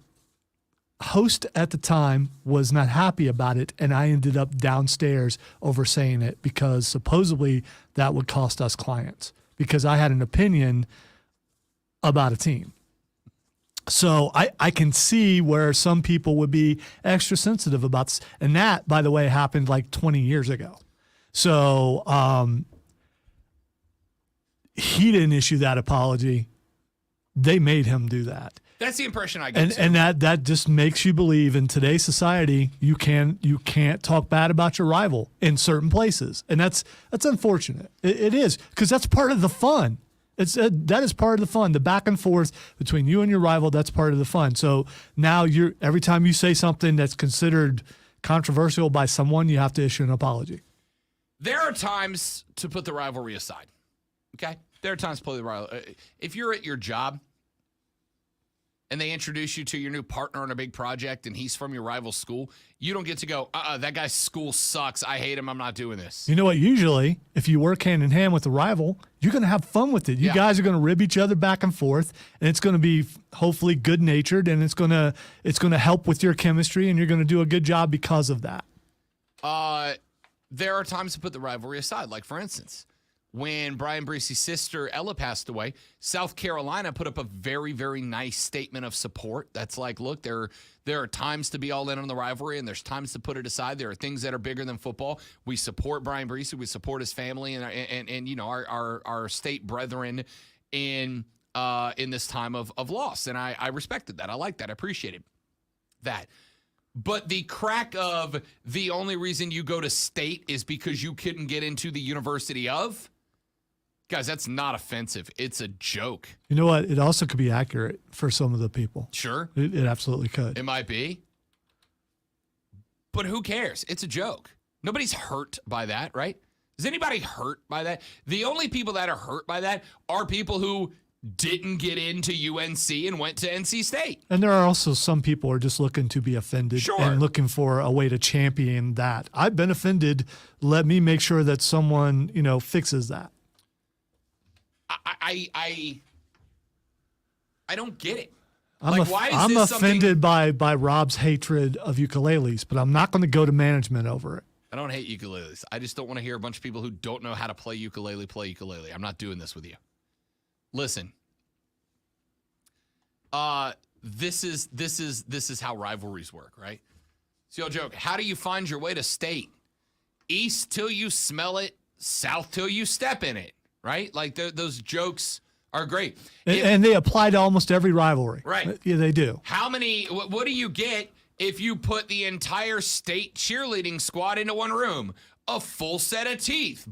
[SPEAKER 2] host at the time was not happy about it, and I ended up downstairs oversaying it because supposedly that would cost us clients because I had an opinion about a team. So I can see where some people would be extra sensitive about this. And that, by the way, happened like 20 years ago. So he didn't issue that apology. They made him do that.
[SPEAKER 1] That's the impression I get.
[SPEAKER 2] And that just makes you believe in today's society you can't talk bad about your rival in certain places, and that's unfortunate. It is, because that's part of the fun. That is part of the fun. The back and forth between you and your rival, that's part of the fun. So now every time you say something that's considered controversial by someone, you have to issue an apology.
[SPEAKER 1] There are times to put the rivalry aside. Okay, there are times to play the rivalry. If you're at your job and they introduce you to your new partner on a big project and he's from your rival school, you don't get to go, that guy's school sucks. I hate him. I'm not doing this.
[SPEAKER 2] You know what? Usually, if you work hand in hand with a rival, you're going to have fun with it. You guys are going to rib each other back and forth, and it's going to be hopefully good-natured, and it's going to help with your chemistry, and you're going to do a good job because of that.
[SPEAKER 1] There are times to put the rivalry aside. Like, for instance, when Brian Breese's sister Ella passed away, South Carolina put up a very, very nice statement of support. That's like, look, there are times to be all in on the rivalry, and there's times to put it aside. There are things that are bigger than football. We support Brian Breese. We support his family and you know, our state brethren in this time of loss. And I respected that. I liked that. I appreciated that. But the crack of the only reason you go to state is because you couldn't get into the University of, guys, that's not offensive. It's a joke.
[SPEAKER 2] You know what? It also could be accurate for some of the people.
[SPEAKER 1] Sure.
[SPEAKER 2] It absolutely could.
[SPEAKER 1] It might be. But who cares? It's a joke. Nobody's hurt by that, right? Is anybody hurt by that? The only people that are hurt by that are people who didn't get into UNC and went to NC State.
[SPEAKER 2] And there are also some people who are just looking to be offended and looking for a way to champion that. I've been offended. Let me make sure that someone, fixes that.
[SPEAKER 1] I don't get it.
[SPEAKER 2] I'm offended by Rob's hatred of ukuleles, but I'm not going to go to management over it.
[SPEAKER 1] I don't hate ukuleles. I just don't want to hear a bunch of people who don't know how to play ukulele. I'm not doing this with you. Listen. This is how rivalries work, right? So you'll joke, how do you find your way to state? East till you smell it, south till you step in it, right? Like those jokes are great.
[SPEAKER 2] And they apply to almost every rivalry.
[SPEAKER 1] Right.
[SPEAKER 2] Yeah, they do.
[SPEAKER 1] What do you get if you put the entire state cheerleading squad into one room? A full set of teeth.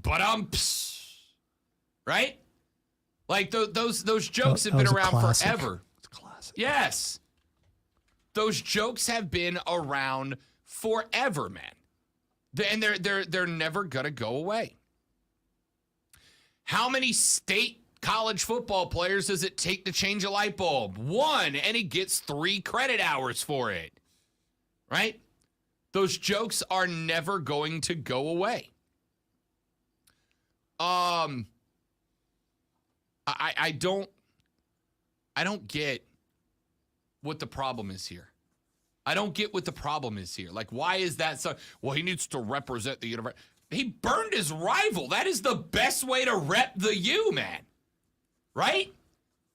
[SPEAKER 1] Right? Like those jokes have been around forever.
[SPEAKER 2] It's classic.
[SPEAKER 1] Yes. Those jokes have been around forever, man. And they're never gonna go away. How many state college football players does it take to change a light bulb? 1, and he gets 3 credit hours for it. Right? Those jokes are never going to go away. I don't get what the problem is here. Like, why is that so? Well, he needs to represent the universe. He burned his rival. That is the best way to rep the U, man. Right?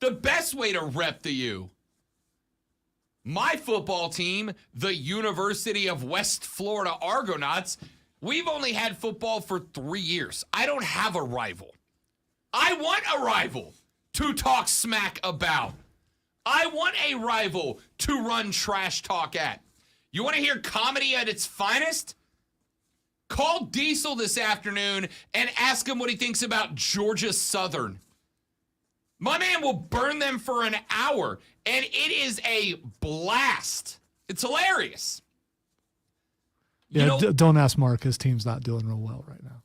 [SPEAKER 1] The best way to rep the U. My football team, the University of West Florida Argonauts, we've only had football for 3 years. I don't have a rival. I want a rival to talk smack about. I want a rival to run trash talk at. You want to hear comedy at its finest? Call Diesel this afternoon and ask him what he thinks about Georgia Southern. My man will burn them for an hour, and it is a blast. It's hilarious.
[SPEAKER 2] Yeah, don't ask Mark. His team's not doing real well right now.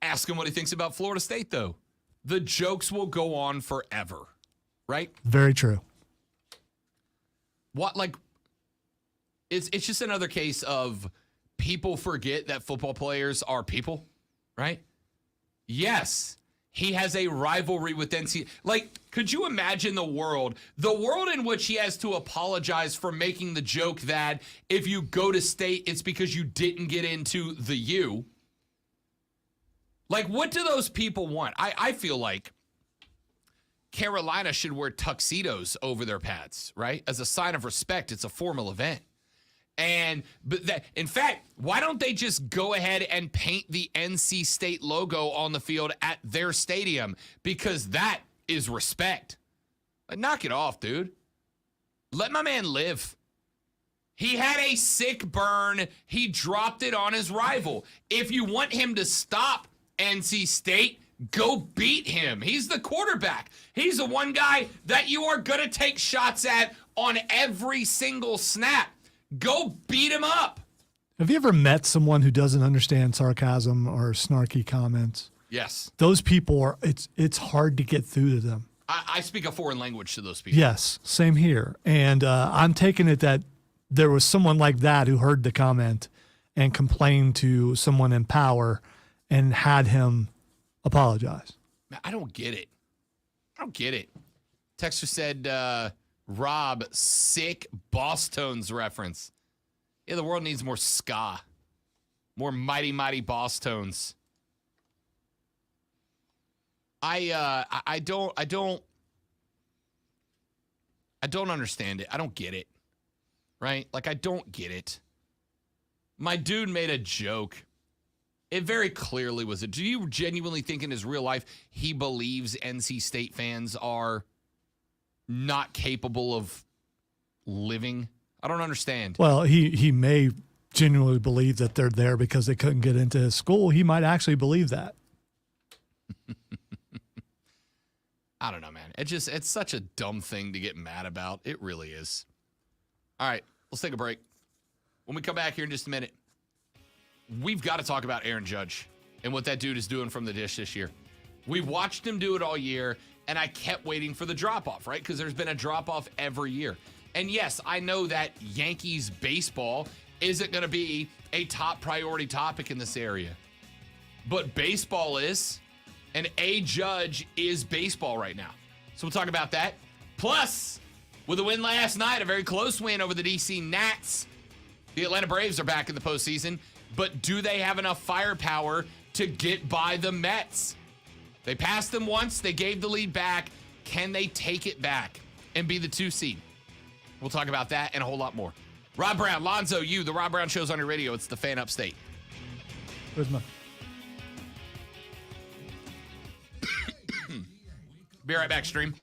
[SPEAKER 1] Ask him what he thinks about Florida State, though. The jokes will go on forever, right?
[SPEAKER 2] Very true.
[SPEAKER 1] What, like, it's just another case of people forget that football players are people, right? Yes, he has a rivalry with NC. Like, could you imagine the world in which he has to apologize for making the joke that if you go to state, it's because you didn't get into the U? Like, what do those people want? I feel like Carolina should wear tuxedos over their pads, right? As a sign of respect. It's a formal event. In fact, why don't they just go ahead and paint the NC State logo on the field at their stadium? Because that is respect. Like, knock it off, dude. Let my man live. He had a sick burn. He dropped it on his rival. If you want him to stop NC State, go beat him. He's the quarterback. He's the one guy that you are going to take shots at on every single snap. Go beat him up.
[SPEAKER 2] Have you ever met someone who doesn't understand sarcasm or snarky comments?
[SPEAKER 1] Yes.
[SPEAKER 2] Those people are, it's hard to get through to them.
[SPEAKER 1] I speak a foreign language to those people.
[SPEAKER 2] Yes, same here. And I'm taking it that there was someone like that who heard the comment and complained to someone in power and had him apologize.
[SPEAKER 1] Man, I don't get it. Texter said, Rob, sick Boss Tones reference. Yeah, the world needs more ska. More mighty, mighty Boss Tones. I don't understand it. I don't get it. Right? Like, I don't get it. My dude made a joke. It very clearly was do you genuinely think in his real life he believes NC State fans are not capable of living? I don't understand.
[SPEAKER 2] Well, he may genuinely believe that they're there because they couldn't get into his school. He might actually believe that.
[SPEAKER 1] I don't know, man. It's such a dumb thing to get mad about. It really is. All right, let's take a break. When we come back here in just a minute, we've got to talk about Aaron Judge and what that dude is doing from the dish this year. We watched him do it all year, and I kept waiting for the drop-off, right? Because there's been a drop-off every year. And yes, I know that Yankees baseball isn't going to be a top priority topic in this area. But baseball is, and A. Judge is baseball right now. So we'll talk about that. Plus, with a win last night, a very close win over the DC Nats, the Atlanta Braves are back in the postseason. But do they have enough firepower to get by the Mets? They passed them once. They gave the lead back. Can they take it back and be the 2 seed? We'll talk about that and a whole lot more. Rob Brown, Lonzo, you, the Rob Brown Show's on your radio. It's the Fan Upstate.
[SPEAKER 2] Where's my...
[SPEAKER 1] Be right back, stream.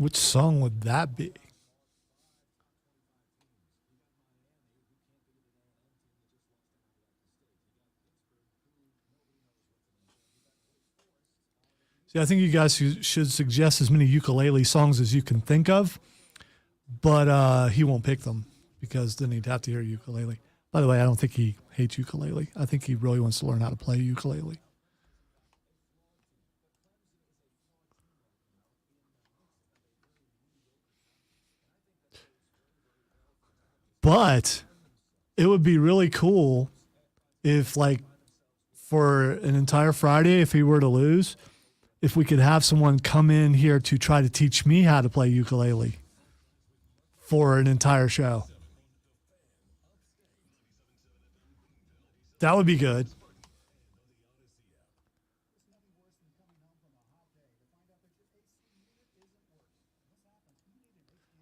[SPEAKER 2] Which song would that be? See, I think you guys should suggest as many ukulele songs as you can think of, but he won't pick them because then he'd have to hear ukulele. By the way, I don't think he hates ukulele. I think he really wants to learn how to play ukulele. But it would be really cool if, like, for an entire Friday, if he were to lose, if we could have someone come in here to try to teach me how to play ukulele for an entire show. That would be good.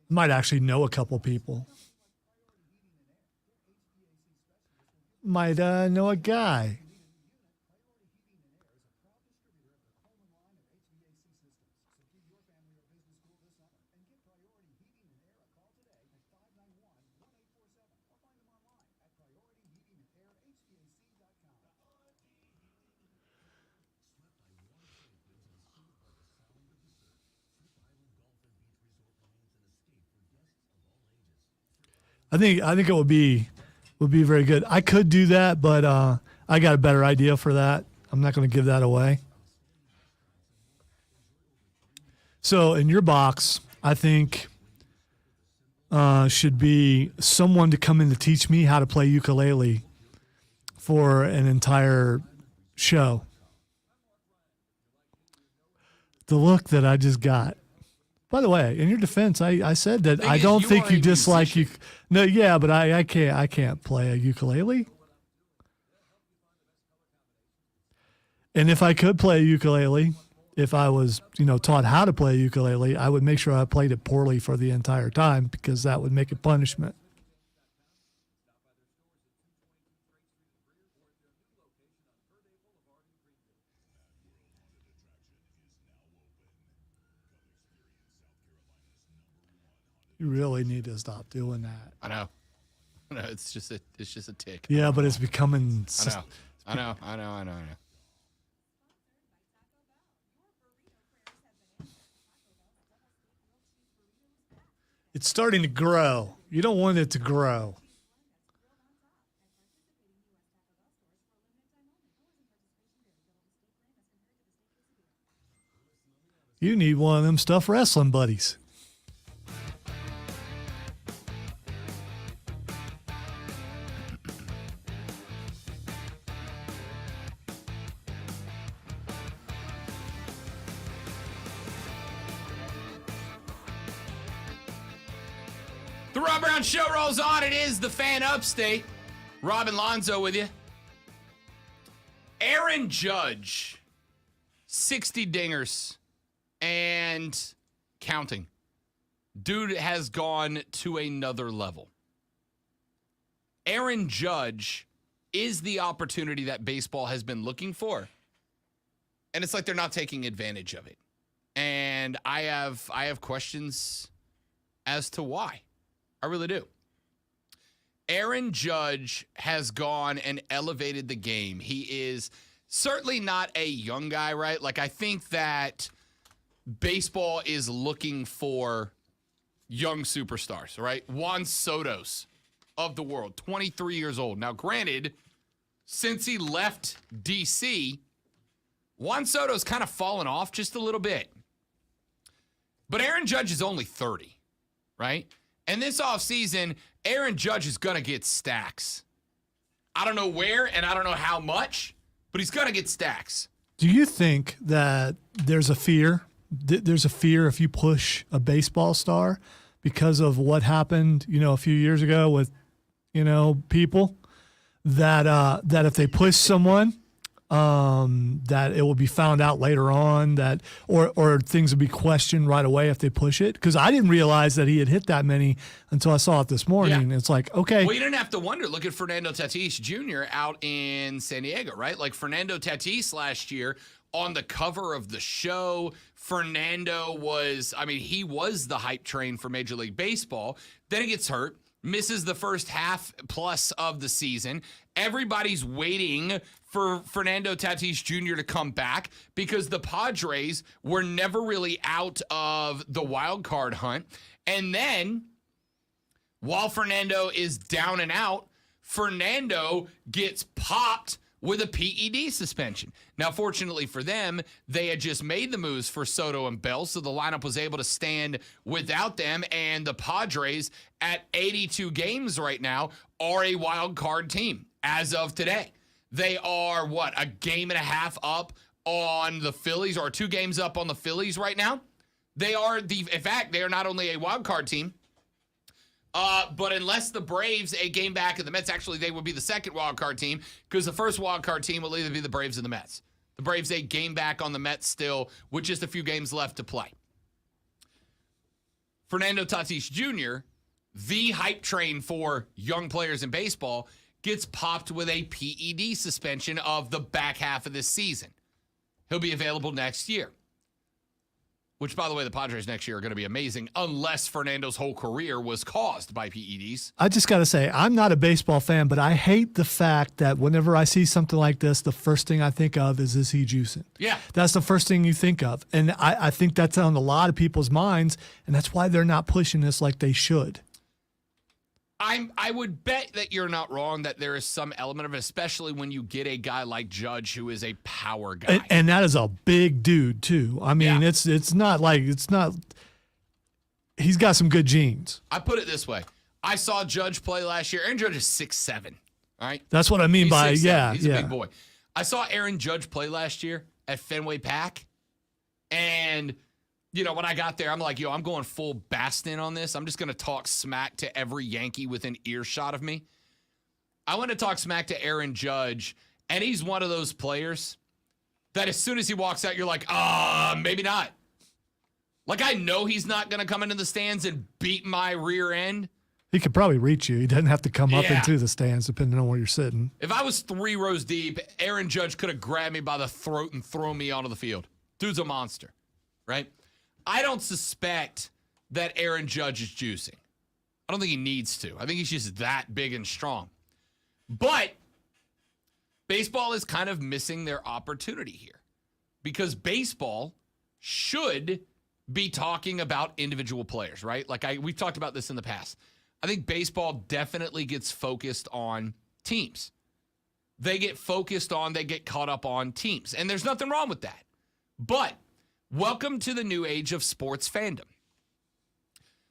[SPEAKER 2] Might actually know a couple people. Might know a guy. I think it would be very good. I could do that, but I got a better idea for that. I'm not going to give that away. So in your box, I think should be someone to come in to teach me how to play ukulele for an entire show. The look that I just got. By the way, in your defense, I said that I don't think you dislike you. No, yeah, but I can't play a ukulele. And if I could play a ukulele, if I was, taught how to play a ukulele, I would make sure I played it poorly for the entire time because that would make it punishment. You really need to stop doing that.
[SPEAKER 1] I know. It's just a tick.
[SPEAKER 2] Yeah, but it's becoming.
[SPEAKER 1] I know.
[SPEAKER 2] It's starting to grow. You don't want it to grow. You need one of them stuffed wrestling buddies.
[SPEAKER 1] The Rob Brown Show rolls on. It is the Fan Upstate. Rob and Lonzo with you. Aaron Judge, 60 dingers and counting. Dude has gone to another level. Aaron Judge is the opportunity that baseball has been looking for. And it's like they're not taking advantage of it. And I have questions as to why. I really do. Aaron Judge has gone and elevated the game. He is certainly not a young guy, right? Like, I think that baseball is looking for young superstars, right? Juan Soto's of the world, 23 years old. Now, granted, since he left D.C., Juan Soto's kind of fallen off just a little bit. But Aaron Judge is only 30, right? And this offseason, Aaron Judge is going to get stacks. I don't know where and I don't know how much, but he's going to get stacks.
[SPEAKER 2] Do you think that there's a fear? There's a fear if you push a baseball star because of what happened, a few years ago with, people that if they push someone, that it will be found out later on that, or things will be questioned right away if they push it. Because I didn't realize that he had hit that many until I saw it this morning. Yeah. It's like, okay.
[SPEAKER 1] Well, you didn't have to wonder. Look at Fernando Tatis Jr. out in San Diego, right? Like, Fernando Tatis last year on the cover of the show. Fernando was, he was the hype train for Major League Baseball. Then he gets hurt, misses the first half plus of the season. Everybody's waiting for Fernando Tatis Jr. to come back because the Padres were never really out of the wild card hunt. And then, while Fernando is down and out, Fernando gets popped with a PED suspension. Now, fortunately for them, they had just made the moves for Soto and Bell, so the lineup was able to stand without them, and the Padres, at 82 games right now, are a wild card team as of today. They are, a game and a half up on the Phillies, or 2 games up on the Phillies right now? They are, in fact, they are not only a wild card team, but unless the Braves a game back of the Mets, actually they would be the second wild card team because the first wild card team will either be the Braves or the Mets. The Braves a game back on the Mets still with just a few games left to play. Fernando Tatis Jr., the hype train for young players in baseball, gets popped with a PED suspension of the back half of this season. He'll be available next year. Which, by the way, the Padres next year are going to be amazing unless Fernando's whole career was caused by PEDs.
[SPEAKER 2] I just got to say, I'm not a baseball fan, but I hate the fact that whenever I see something like this, the first thing I think of is he juicing?
[SPEAKER 1] Yeah.
[SPEAKER 2] That's the first thing you think of. And I think that's on a lot of people's minds, and that's why they're not pushing this like they should.
[SPEAKER 1] I would bet that you're not wrong, that there is some element of it, especially when you get a guy like Judge who is a power guy.
[SPEAKER 2] And that is a big dude, too. I mean,
[SPEAKER 1] Yeah.
[SPEAKER 2] it's not he's got some good genes.
[SPEAKER 1] I put it this way. I saw Judge play last year. Aaron Judge is 6'7", all right?
[SPEAKER 2] That's what I mean
[SPEAKER 1] He's
[SPEAKER 2] by,
[SPEAKER 1] 6'7". He's
[SPEAKER 2] yeah.
[SPEAKER 1] a big boy. I saw Aaron Judge play last year at Fenway Park, and when I got there, I'm like, I'm going full Bastin on this. I'm just going to talk smack to every Yankee within earshot of me. I want to talk smack to Aaron Judge, and he's one of those players that as soon as he walks out, you're like, maybe not. Like, I know he's not going to come into the stands and beat my rear end.
[SPEAKER 2] He could probably reach you. He doesn't have to come up
[SPEAKER 1] Yeah.
[SPEAKER 2] into the stands, depending on where you're sitting.
[SPEAKER 1] If I was 3 rows deep, Aaron Judge could have grabbed me by the throat and thrown me onto the field. Dude's a monster, right? I don't suspect that Aaron Judge is juicing. I don't think he needs to. I think he's just that big and strong. But baseball is kind of missing their opportunity here because baseball should be talking about individual players, right? We've talked about this in the past. I think baseball definitely gets focused on teams. They get caught up on teams. And there's nothing wrong with that. But welcome to the new age of sports fandom.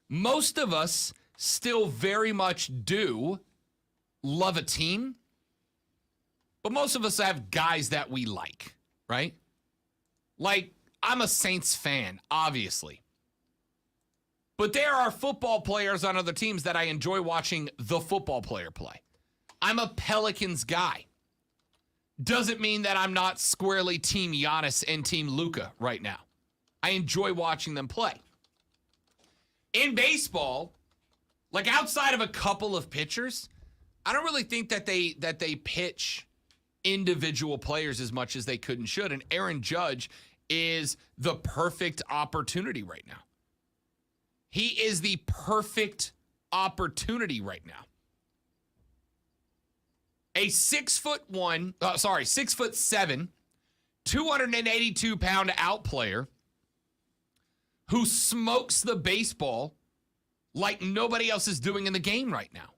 [SPEAKER 1] Most of us still very much do love a team, but most of us have guys that we like, right? Like, I'm a Saints fan, obviously. But there are football players on other teams that I enjoy watching the football player play. I'm a Pelicans guy. Doesn't mean that I'm not squarely Team Giannis and Team Luka right now. I enjoy watching them play. In baseball, like outside of a couple of pitchers, I don't really think that they pitch individual players as much as they could and should. And Aaron Judge is the perfect opportunity right now. He is the perfect opportunity right now. A 6'7", 282-pound out player who smokes the baseball like nobody else is doing in the game right now.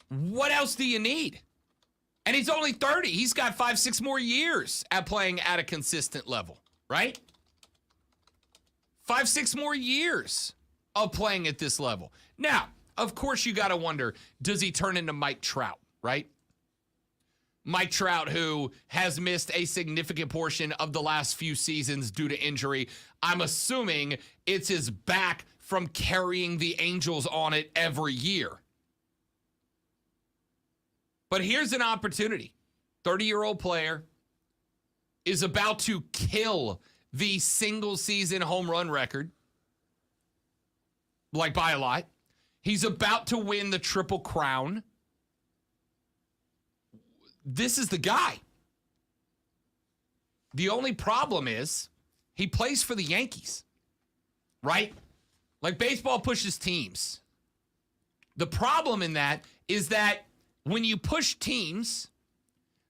[SPEAKER 1] What else do you need? And he's only 30. He's got 5-6 more years at playing at a consistent level, right? 5-6 more years of playing at this level. Now, of course, you got to wonder, does he turn into Mike Trout, right? Mike Trout, who has missed a significant portion of the last few seasons due to injury. I'm assuming it's his back from carrying the Angels on it every year. But here's an opportunity. 30-year-old player is about to kill the single-season home run record, like by a lot. He's about to win the Triple Crown. This is the guy. The only problem is he plays for the Yankees, right? Like baseball pushes teams. The problem in that is that when you push teams,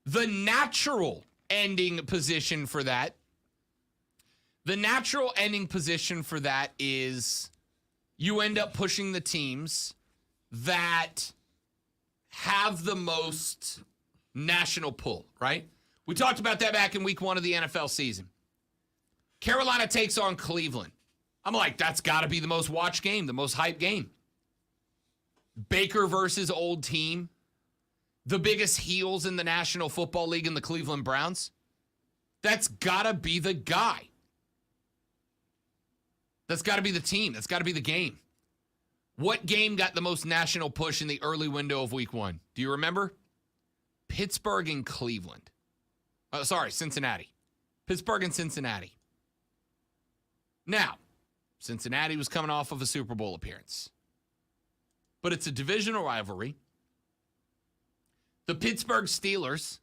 [SPEAKER 1] the natural ending position for that is you end up pushing the teams that have the most national pull, right? We talked about that back in week 1 of the NFL season. Carolina takes on Cleveland. I'm like, that's got to be the most watched game, the most hyped game. Baker versus old team. The biggest heels in the National Football League in the Cleveland Browns. That's got to be the guy. That's got to be the team. That's got to be the game. What game got the most national push in the early window of week 1? Do you remember? Pittsburgh and Cleveland. Cincinnati. Pittsburgh and Cincinnati. Now, Cincinnati was coming off of a Super Bowl appearance. But it's a divisional rivalry. The Pittsburgh Steelers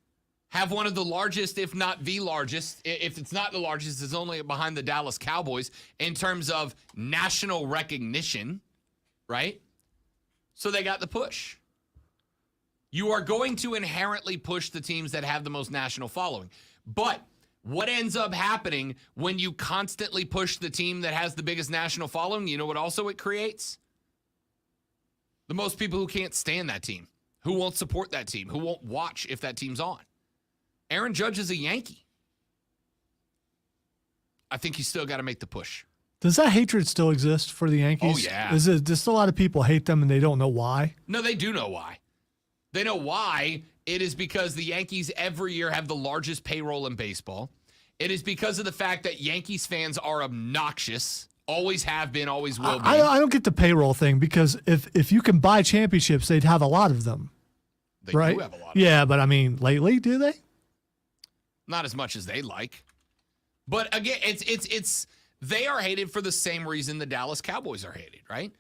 [SPEAKER 1] have one of the largest, if not the largest, if it's not the largest, it's only behind the Dallas Cowboys in terms of national recognition, right? So they got the push. You are going to inherently push the teams that have the most national following. But what ends up happening when you constantly push the team that has the biggest national following, you know what also it creates? The most people who can't stand that team, who won't support that team, who won't watch if that team's on. Aaron Judge is a Yankee. I think he's still got to make the push.
[SPEAKER 2] Does that hatred still exist for the Yankees?
[SPEAKER 1] Oh, yeah.
[SPEAKER 2] Is it just a lot of people hate them and they don't know why?
[SPEAKER 1] No, they do know why. They know why. It is because the Yankees every year have the largest payroll in baseball. It is because of the fact that Yankees fans are obnoxious. Always have been, always will be.
[SPEAKER 2] I don't get the payroll thing because if you can buy championships, they'd have a lot of them.
[SPEAKER 1] They
[SPEAKER 2] right?
[SPEAKER 1] do have a lot of
[SPEAKER 2] Yeah,
[SPEAKER 1] them.
[SPEAKER 2] but I mean, lately, do they?
[SPEAKER 1] Not as much as they like. But again, it's they are hated for the same reason the Dallas Cowboys are hated, right?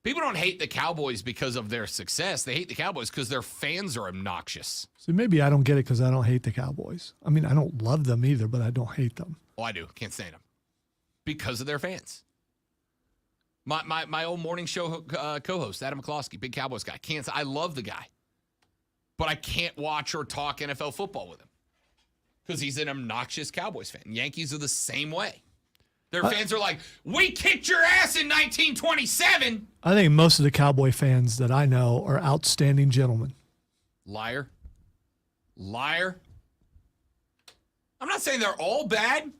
[SPEAKER 1] People don't hate the Cowboys because of their success. They hate the Cowboys because their fans are obnoxious.
[SPEAKER 2] So maybe I don't get it because I don't hate the Cowboys. I mean, I don't love them either, but I don't hate them.
[SPEAKER 1] Oh, I do. Can't stand them. Because of their fans. My old morning show co-host, Adam McCloskey, big Cowboys guy. I love the guy. But I can't watch or talk NFL football with him. Because he's an obnoxious Cowboys fan. Yankees are the same way. Their fans are like, we kicked your ass in 1927.
[SPEAKER 2] I think most of the Cowboy fans that I know are outstanding gentlemen.
[SPEAKER 1] Liar. I'm not saying they're all bad.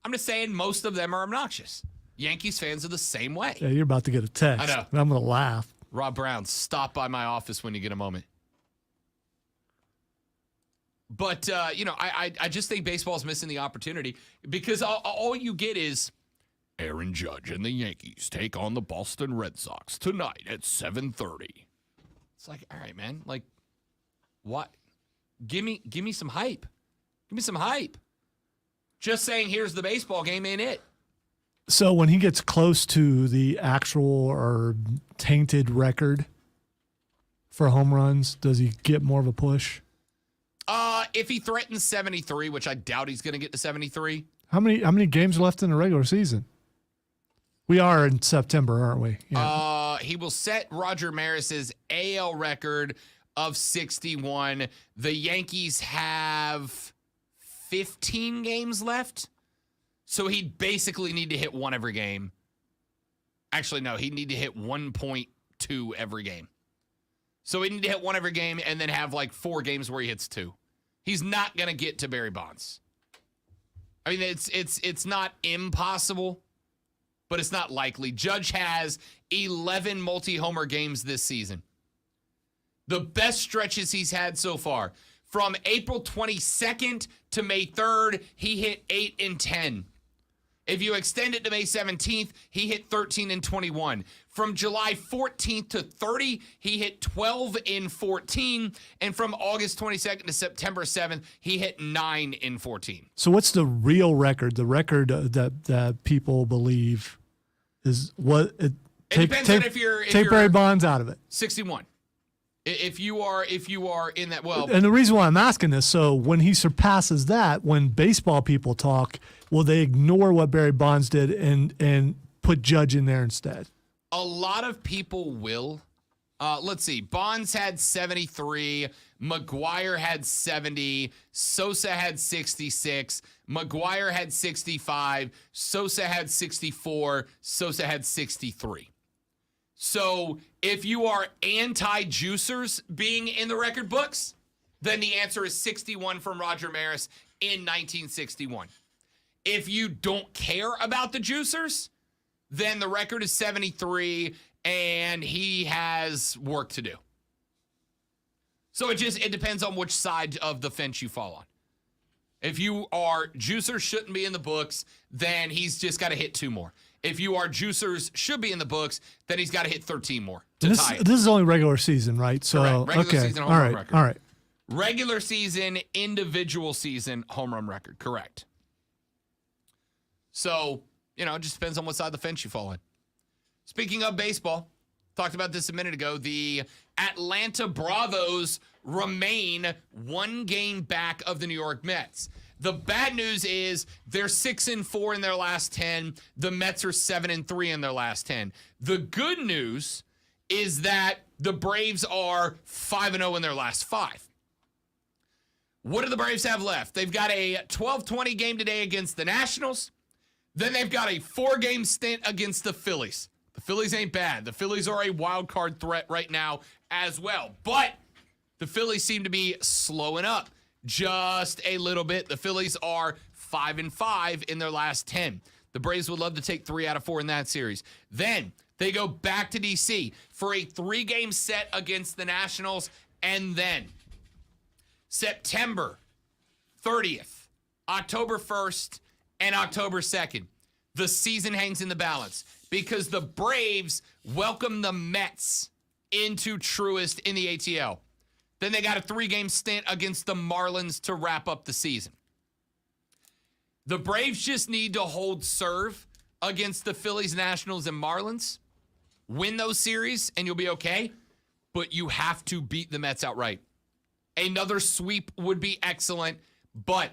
[SPEAKER 1] I'm just saying most of them are obnoxious. Yankees fans are the same way.
[SPEAKER 2] Yeah, you're about to get a text.
[SPEAKER 1] I know.
[SPEAKER 2] And I'm going to laugh.
[SPEAKER 1] Rob Brown, stop by my office when you get a moment. But, I just think baseball's missing the opportunity because all you get is Aaron Judge and the Yankees take on the Boston Red Sox tonight at 7:30. It's like, all right, man. Like, what? Give me some hype. Give me some hype. Just saying here's the baseball game ain't it.
[SPEAKER 2] So when he gets close to the actual or tainted record for home runs, does he get more of a push?
[SPEAKER 1] If he threatens 73, which I doubt he's going to get to 73.
[SPEAKER 2] How many games left in the regular season? We are in September, aren't we? Yeah.
[SPEAKER 1] He will set Roger Maris's AL record of 61. The Yankees have 15 games left. So he'd basically need to hit one every game. Actually, no, he'd need to hit 1.2 every game. So he'd need to hit one every game and then have like 4 games where he hits 2. He's not going to get to Barry Bonds. I mean, it's not impossible, but it's not likely. Judge has 11 multi-homer games this season. The best stretches he's had so far. From April 22nd to May 3rd, he hit 8 and 10. If you extend it to May 17th, he hit 13 and 21. From July 14th to 30, he hit 12 in 14. And from August 22nd to September 7th, he hit 9 in 14.
[SPEAKER 2] So what's the real record? The record that people believe is what?
[SPEAKER 1] It depends on if you're
[SPEAKER 2] Take Barry Bonds out of it.
[SPEAKER 1] 61. If you are in that, well,
[SPEAKER 2] And the reason why I'm asking this, so when he surpasses that, when baseball people talk, will they ignore what Barry Bonds did and put Judge in there instead?
[SPEAKER 1] a lot of people will. Let's see. Bonds had 73. McGuire had 70. Sosa had 66. McGuire had 65. Sosa had 64. Sosa had 63. So if you are anti-juicers being in the record books, then the answer is 61 from Roger Maris in 1961. If you don't care about the juicers, then the record is 73 and he has work to do. So it depends on which side of the fence you fall on. If you are juicers shouldn't be in the books, then he's just got to hit 2 more. If you are juicers should be in the books, then he's got to hit 13 more to tie it.
[SPEAKER 2] This is only regular season, right? So
[SPEAKER 1] Correct. Regular
[SPEAKER 2] okay,
[SPEAKER 1] season
[SPEAKER 2] all
[SPEAKER 1] home
[SPEAKER 2] right,
[SPEAKER 1] run record.
[SPEAKER 2] all right.
[SPEAKER 1] Regular season, individual season, home run record. Correct. So, it just depends on what side of the fence you fall on. Speaking of baseball, talked about this a minute ago. The Atlanta Bravos remain 1 game back of the New York Mets. The bad news is they're 6-4 in their last 10. The Mets are 7-3 in their last 10. The good news is that the Braves are 5-0 in their last 5. What do the Braves have left? They've got a 12-20 game today against the Nationals. Then they've got a 4-game stint against the Phillies. The Phillies ain't bad. The Phillies are a wild card threat right now as well. But the Phillies seem to be slowing up just a little bit. The Phillies are 5-5 in their last 10. The Braves would love to take 3 out of 4 in that series. Then they go back to D.C. for a 3-game set against the Nationals. And then September 30th, October 1st, and October 2nd. The season hangs in the balance because the Braves welcome the Mets into Truist in the ATL. Then they got a 3-game stint against the Marlins to wrap up the season. The Braves just need to hold serve against the Phillies, Nationals, and Marlins. Win those series, and you'll be okay. But you have to beat the Mets outright. Another sweep would be excellent, but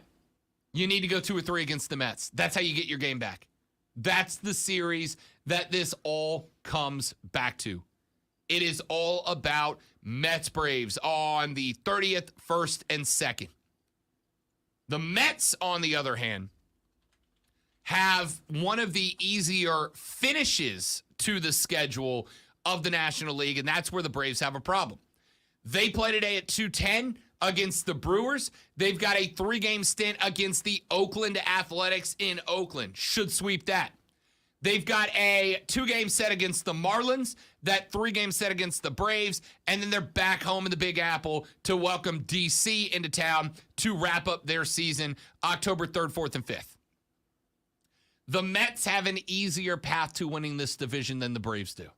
[SPEAKER 1] you need to go 2 or 3 against the Mets. That's how you get your game back. That's the series that this all comes back to. It is all about Mets Braves on the 30th, 1st, and 2nd. The Mets, on the other hand, have one of the easier finishes to the schedule of the National League, and that's where the Braves have a problem. They play today at 2:10 against the Brewers. They've got a 3-game stint against the Oakland Athletics in Oakland. Should sweep that. They've got a 2-game set against the Marlins, that 3-game set against the Braves, and then they're back home in the Big Apple to welcome D.C. into town to wrap up their season October 3rd, 4th, and 5th. The Mets have an easier path to winning this division than the Braves do.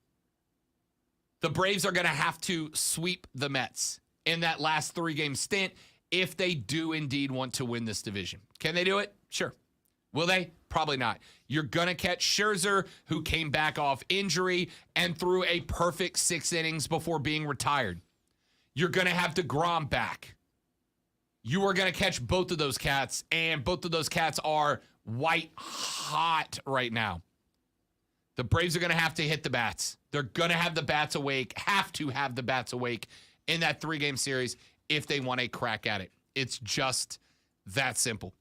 [SPEAKER 1] The Braves are going to have to sweep the Mets in that last 3-game stint if they do indeed want to win this division. Can they do it? Sure. Will they? Probably not. You're going to catch Scherzer, who came back off injury and threw a perfect 6 innings before being retired. You're going to have DeGrom back. You are going to catch both of those cats, and both of those cats are white hot right now. The Braves are going to have to hit the bats. They're going to have the bats awake, have to have the bats awake in that 3-game series if they want a crack at it. It's just that simple.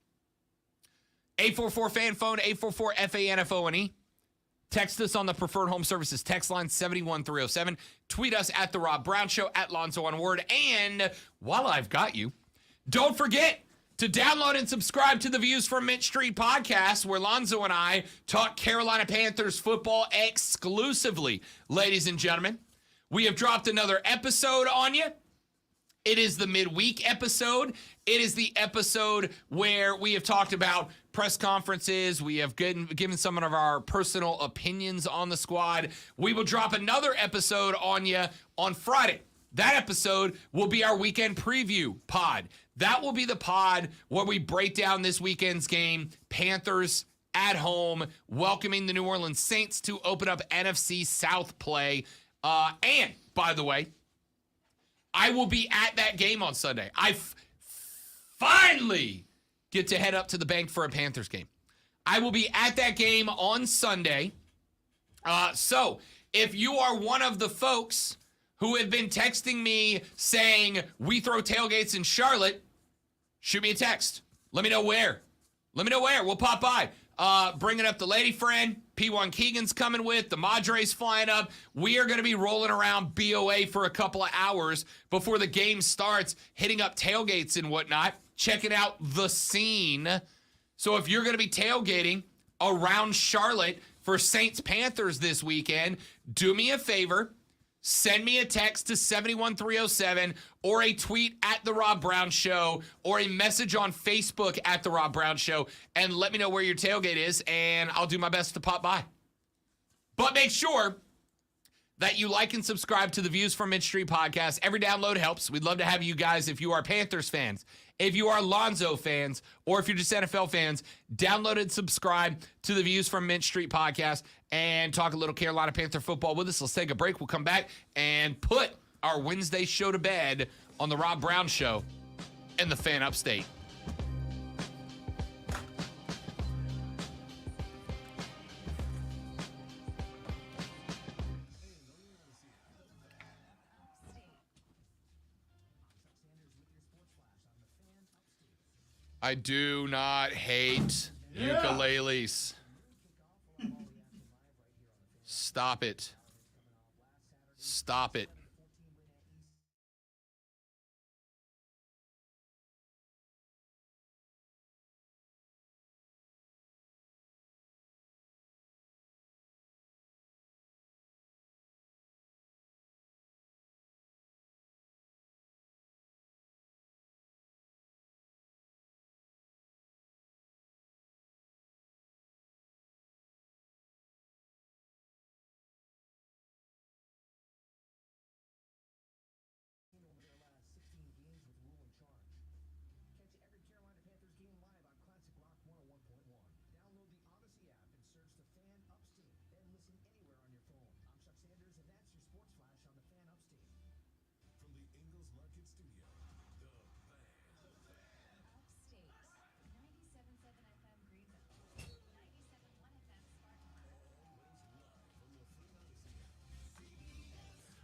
[SPEAKER 1] 844-FAN phone, 844-FANFONE. Text us on the Preferred Home Services text line 71307. Tweet us at The Rob Brown Show, at Lonzo on Word. And while I've got you, don't forget to download and subscribe to the Views from Mint Street podcast, where Lonzo and I talk Carolina Panthers football exclusively. Ladies and gentlemen, we have dropped another episode on you. It is the midweek episode. It is the episode where we have talked about press conferences. We have given some of our personal opinions on the squad. We will drop another episode on you on Friday. That episode will be our weekend preview pod. That will be the pod where we break down this weekend's game. Panthers at home, welcoming the New Orleans Saints to open up NFC South play. And, by the way, I will be at that game on Sunday. I finally get to head up to the bank for a Panthers game. I will be at that game on Sunday. So if you are one of the folks who have been texting me saying we throw tailgates in Charlotte, shoot me a text. Let me know where. We'll pop by. Bringing up the lady friend. P1 Keegan's coming with. The Madre's flying up. We are going to be rolling around BOA for a couple of hours before the game starts, hitting up tailgates and whatnot, checking out the scene. So if you're going to be tailgating around Charlotte for Saints-Panthers this weekend, do me a favor. Send me a text to 71307 or a tweet at The Rob Brown Show or a message on Facebook at The Rob Brown Show and let me know where your tailgate is, and I'll do my best to pop by. But make sure that you like and subscribe to the Views from Mid Street podcast. Every download helps. We'd love to have you guys, if you are Panthers fans, if you are Lonzo fans, or if you're just NFL fans, download and subscribe to the Views from Mint Street podcast and talk a little Carolina Panther football with us. Let's take a break. We'll come back and put our Wednesday show to bed on the Rob Brown Show and the Fan Upstate. I do not hate ukuleles. Stop it. Stop it.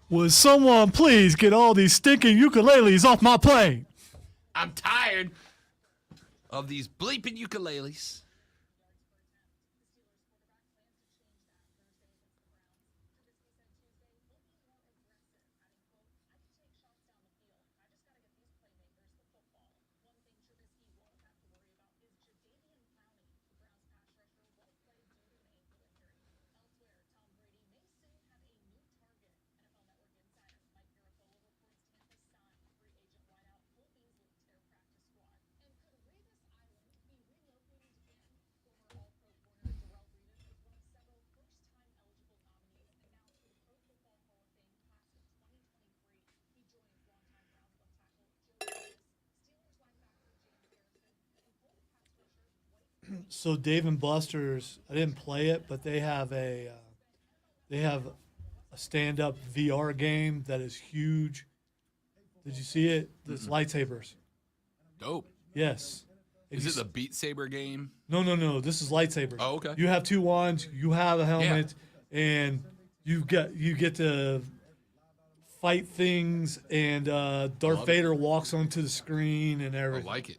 [SPEAKER 2] Would someone please get all these stinking ukuleles off my plane?
[SPEAKER 1] I'm tired of these bleeping ukuleles.
[SPEAKER 2] So Dave and Buster's, I didn't play it, but they have a stand-up VR game that is huge. Did you see it? It's lightsabers.
[SPEAKER 1] Dope.
[SPEAKER 2] Yes.
[SPEAKER 1] Is it the Beat Saber game?
[SPEAKER 2] No. This is lightsabers.
[SPEAKER 1] Oh, okay.
[SPEAKER 2] You have two wands. You have a helmet, and you get to fight things. And Darth Vader walks onto the screen and
[SPEAKER 1] I
[SPEAKER 2] everything.
[SPEAKER 1] like it.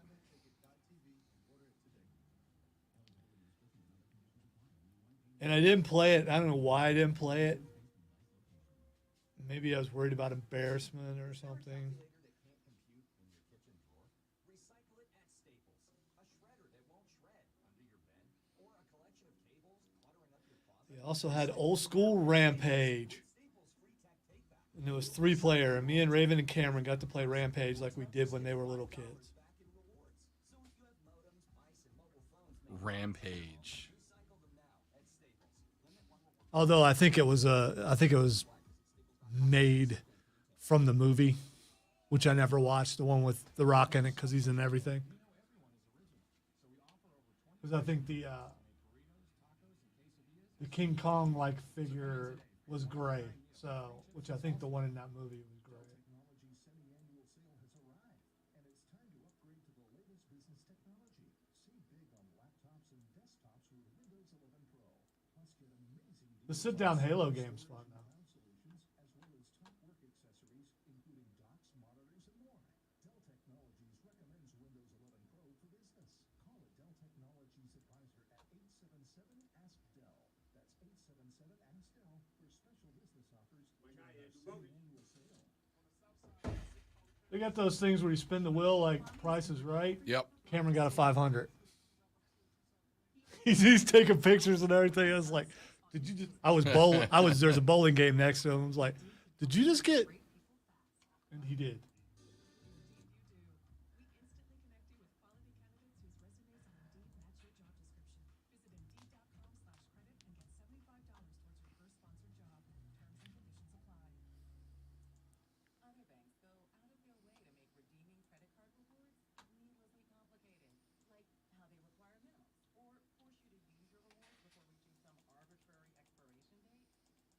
[SPEAKER 2] And I didn't play it. I don't know why I didn't play it. Maybe I was worried about embarrassment or something. They also had Old School Rampage. And it was 3-player. And me and Raven and Cameron got to play Rampage like we did when they were little kids.
[SPEAKER 1] Rampage.
[SPEAKER 2] Although I think it was made from the movie, which I never watched, the one with The Rock in it because he's in everything. Because I think the King Kong like figure was gray, so which I think the one in that movie was gray.
[SPEAKER 6] business technology. Save big on laptops and desktops with Windows 11 Pro. Plus, get amazing
[SPEAKER 2] The sit-down Halo game's fun, though.
[SPEAKER 6] cloud solutions as well as top work accessories, including docks, monitors, and more. Dell Technologies recommends Windows 11 Pro for business. Call a Dell Technologies advisor at 877-ASK-DELL. That's 877-ASK-DELL for special business offers during our annual sale.
[SPEAKER 2] They got those things where you spin the wheel like Price is Right.
[SPEAKER 1] Yep.
[SPEAKER 2] Cameron got a 500. He's taking pictures and everything. I was like, did you just? I was bowling. There's a bowling game next to him. I was like, did you just get? And he did.
[SPEAKER 7] Other banks go out of their way to make redeeming credit card rewards needlessly complicated, like how they require minimums or force you to use your rewards before reaching some arbitrary expiration date.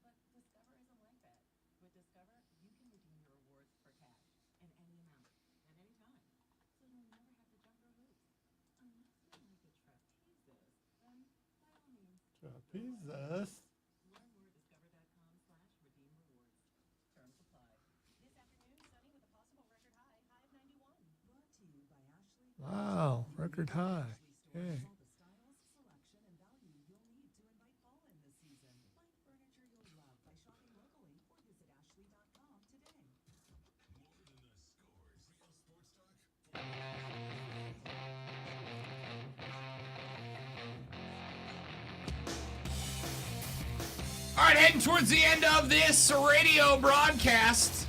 [SPEAKER 7] But Discover isn't like that. With Discover, you can redeem your rewards for cash in any amount at any time, so you'll never have to jump through hoops. Unless you like the trapezes, then by all means,
[SPEAKER 2] Trapezes.
[SPEAKER 7] learn more at discover.com/redeem rewards. Terms apply. This afternoon, sunny with a possible record high of 91.
[SPEAKER 4] Brought to you by Ashley.
[SPEAKER 2] Wow, record high. Okay.
[SPEAKER 4] All the styles, selection, and value you'll need to invite fall in this season. Find furniture you'll love by shopping locally or visit ashley.com today.
[SPEAKER 6] More than the scores. Real sports talk.
[SPEAKER 1] All right, heading towards the end of this radio broadcast.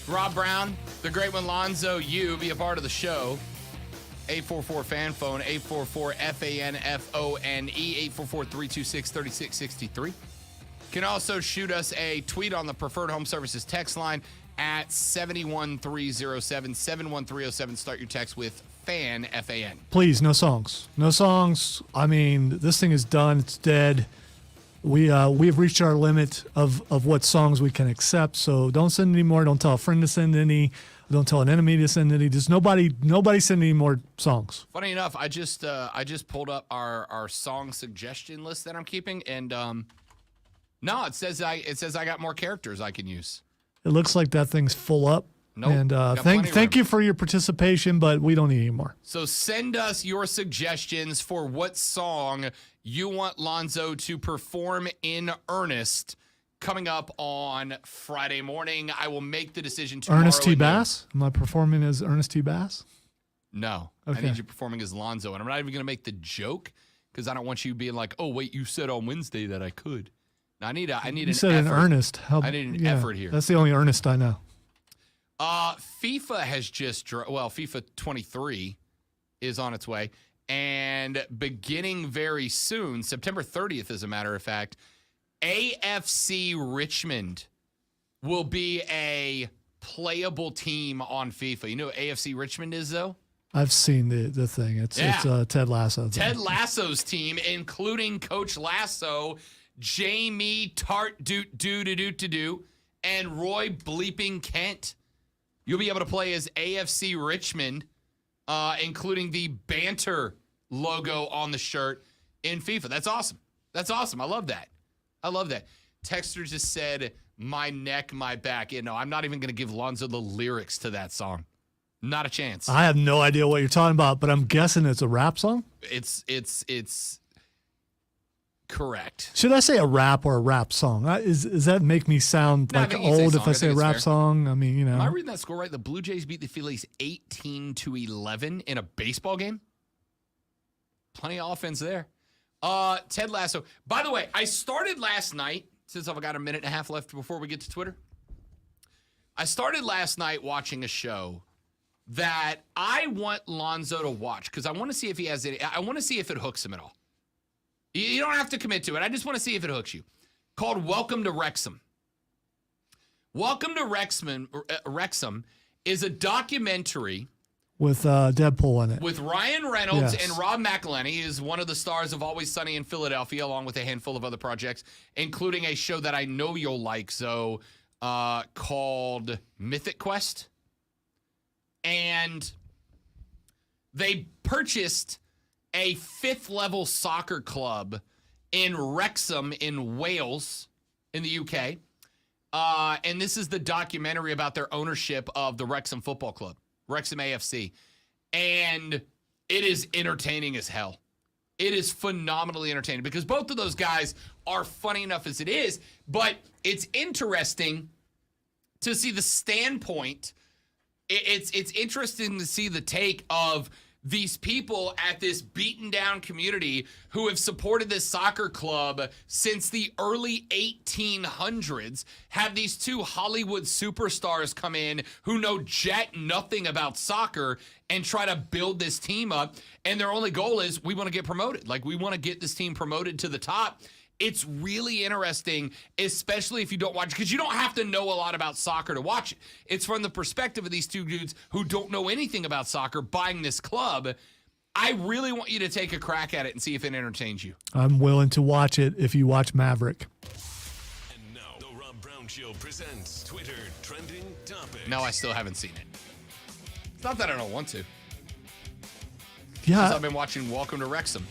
[SPEAKER 1] Rob Brown, the great one, Lonzo, you be a part of the show. 844-FAN phone, 844-FANFONE, 844-326-3663. Can also shoot us a tweet on the Preferred Home Services text line at 71307, 71307. Start your text with FAN, F-A-N.
[SPEAKER 2] Please, no songs. No songs. I mean, this thing is done. It's dead. We have reached our limit of what songs we can accept. So don't send any more. Don't tell a friend to send any. Don't tell an enemy to send any. Just nobody send any more songs.
[SPEAKER 1] Funny enough, I just pulled up our song suggestion list that I'm keeping, and no, it says I got more characters I can use.
[SPEAKER 2] It looks like that thing's full up.
[SPEAKER 1] Nope,
[SPEAKER 2] And
[SPEAKER 1] got plenty of
[SPEAKER 2] thank
[SPEAKER 1] room.
[SPEAKER 2] you for your participation, but we don't need any more.
[SPEAKER 1] So send us your suggestions for what song you want Lonzo to perform in earnest coming up on Friday morning. I will make the decision tomorrow.
[SPEAKER 2] Ernest T.
[SPEAKER 1] at noon.
[SPEAKER 2] Bass? Am I performing as Ernest T. Bass?
[SPEAKER 1] No,
[SPEAKER 2] Okay.
[SPEAKER 1] I need you performing as Lonzo, and I'm not even going to make the joke because I don't want you being like, "Oh, wait, you said on Wednesday that I could." I need
[SPEAKER 2] You
[SPEAKER 1] an
[SPEAKER 2] said
[SPEAKER 1] effort.
[SPEAKER 2] in earnest.
[SPEAKER 1] I need an effort here.
[SPEAKER 2] That's the only Ernest I know.
[SPEAKER 1] FIFA has just FIFA 23 is on its way, and beginning very soon, September 30th, as a matter of fact, AFC Richmond will be a playable team on FIFA. You know what AFC Richmond is, though?
[SPEAKER 2] I've seen the thing. It's Ted Lasso. Thing.
[SPEAKER 1] Ted Lasso's team, including Coach Lasso, Jamie Tart do and Roy Bleeping Kent. You'll be able to play as AFC Richmond, including the banter logo on the shirt in FIFA. That's awesome. That's awesome. I love that. Texter just said, "My neck, my back." You know, I'm not even going to give Lonzo the lyrics to that song. Not a chance.
[SPEAKER 2] I have no idea what you're talking about, but I'm guessing it's a rap song.
[SPEAKER 1] It's correct.
[SPEAKER 2] Should I say a rap or a rap song? Does that make me sound
[SPEAKER 1] No, I
[SPEAKER 2] like
[SPEAKER 1] think you say
[SPEAKER 2] old
[SPEAKER 1] song.
[SPEAKER 2] if I
[SPEAKER 1] I
[SPEAKER 2] say
[SPEAKER 1] think it's
[SPEAKER 2] rap
[SPEAKER 1] fair.
[SPEAKER 2] song? I mean,
[SPEAKER 1] Am I reading that score right? The Blue Jays beat the Phillies 18-11 in a baseball game. Plenty of offense there. Ted Lasso. By the way, I started last night, since I've got a minute and a half left before we get to Twitter. I started last night watching a show that I want Lonzo to watch because I want to see if he has any. I want to see if it hooks him at all. You don't have to commit to it. I just want to see if it hooks you. Called Welcome to Wrexham. Welcome to Wrexham is a documentary
[SPEAKER 2] with Deadpool in it.
[SPEAKER 1] with Ryan Reynolds
[SPEAKER 2] Yes.
[SPEAKER 1] and Rob McElhenney, is one of the stars of Always Sunny in Philadelphia, along with a handful of other projects, including a show that I know you'll like, Zoe, called Mythic Quest. And They purchased a 5th level soccer club in Wrexham in Wales in the UK. And this is the documentary about their ownership of the Wrexham Football Club, Wrexham AFC. And it is entertaining as hell. It is phenomenally entertaining because both of those guys are funny enough as it is, but it's interesting to see the standpoint. It's interesting to see the take of these people at this beaten down community who have supported this soccer club since the early 1800s, have these two Hollywood superstars come in who know jack nothing about soccer and try to build this team up. And their only goal is we want to get promoted. Like, we want to get this team promoted to the top. It's really interesting, especially if you don't watch it, because you don't have to know a lot about soccer to watch it. It's from the perspective of these two dudes who don't know anything about soccer buying this club. I really want you to take a crack at it and see if it entertains you.
[SPEAKER 2] I'm willing to watch it if you watch Maverick.
[SPEAKER 8] And now, the Rob Brown Show presents Twitter Trending Topics.
[SPEAKER 1] No, I still haven't seen it. It's not that I don't want to.
[SPEAKER 2] Yeah,
[SPEAKER 1] Because I've been watching Welcome to Wrexham.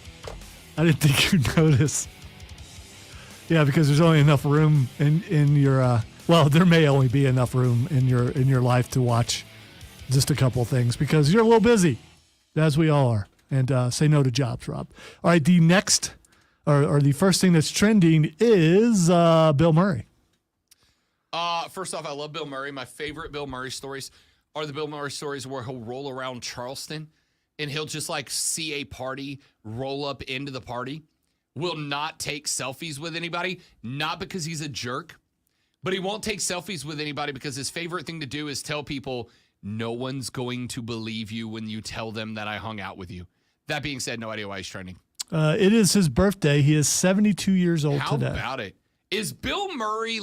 [SPEAKER 2] I didn't think you'd notice. Yeah, because there's only enough room in your well, there may only be enough room in your life to watch just a couple of things because you're a little busy, as we all are. And say no to jobs, Rob. All right, the next or the first thing that's trending is Bill Murray.
[SPEAKER 1] First off, I love Bill Murray. My favorite Bill Murray stories are the Bill Murray stories where he'll roll around Charleston and he'll just like see a party, roll up into the party, will not take selfies with anybody, not because he's a jerk, but he won't take selfies with anybody because his favorite thing to do is tell people, no one's going to believe you when you tell them that I hung out with you. That being said, no idea why he's trending.
[SPEAKER 2] It is his birthday. He is 72 years old
[SPEAKER 1] How
[SPEAKER 2] today.
[SPEAKER 1] about it? Is Bill Murray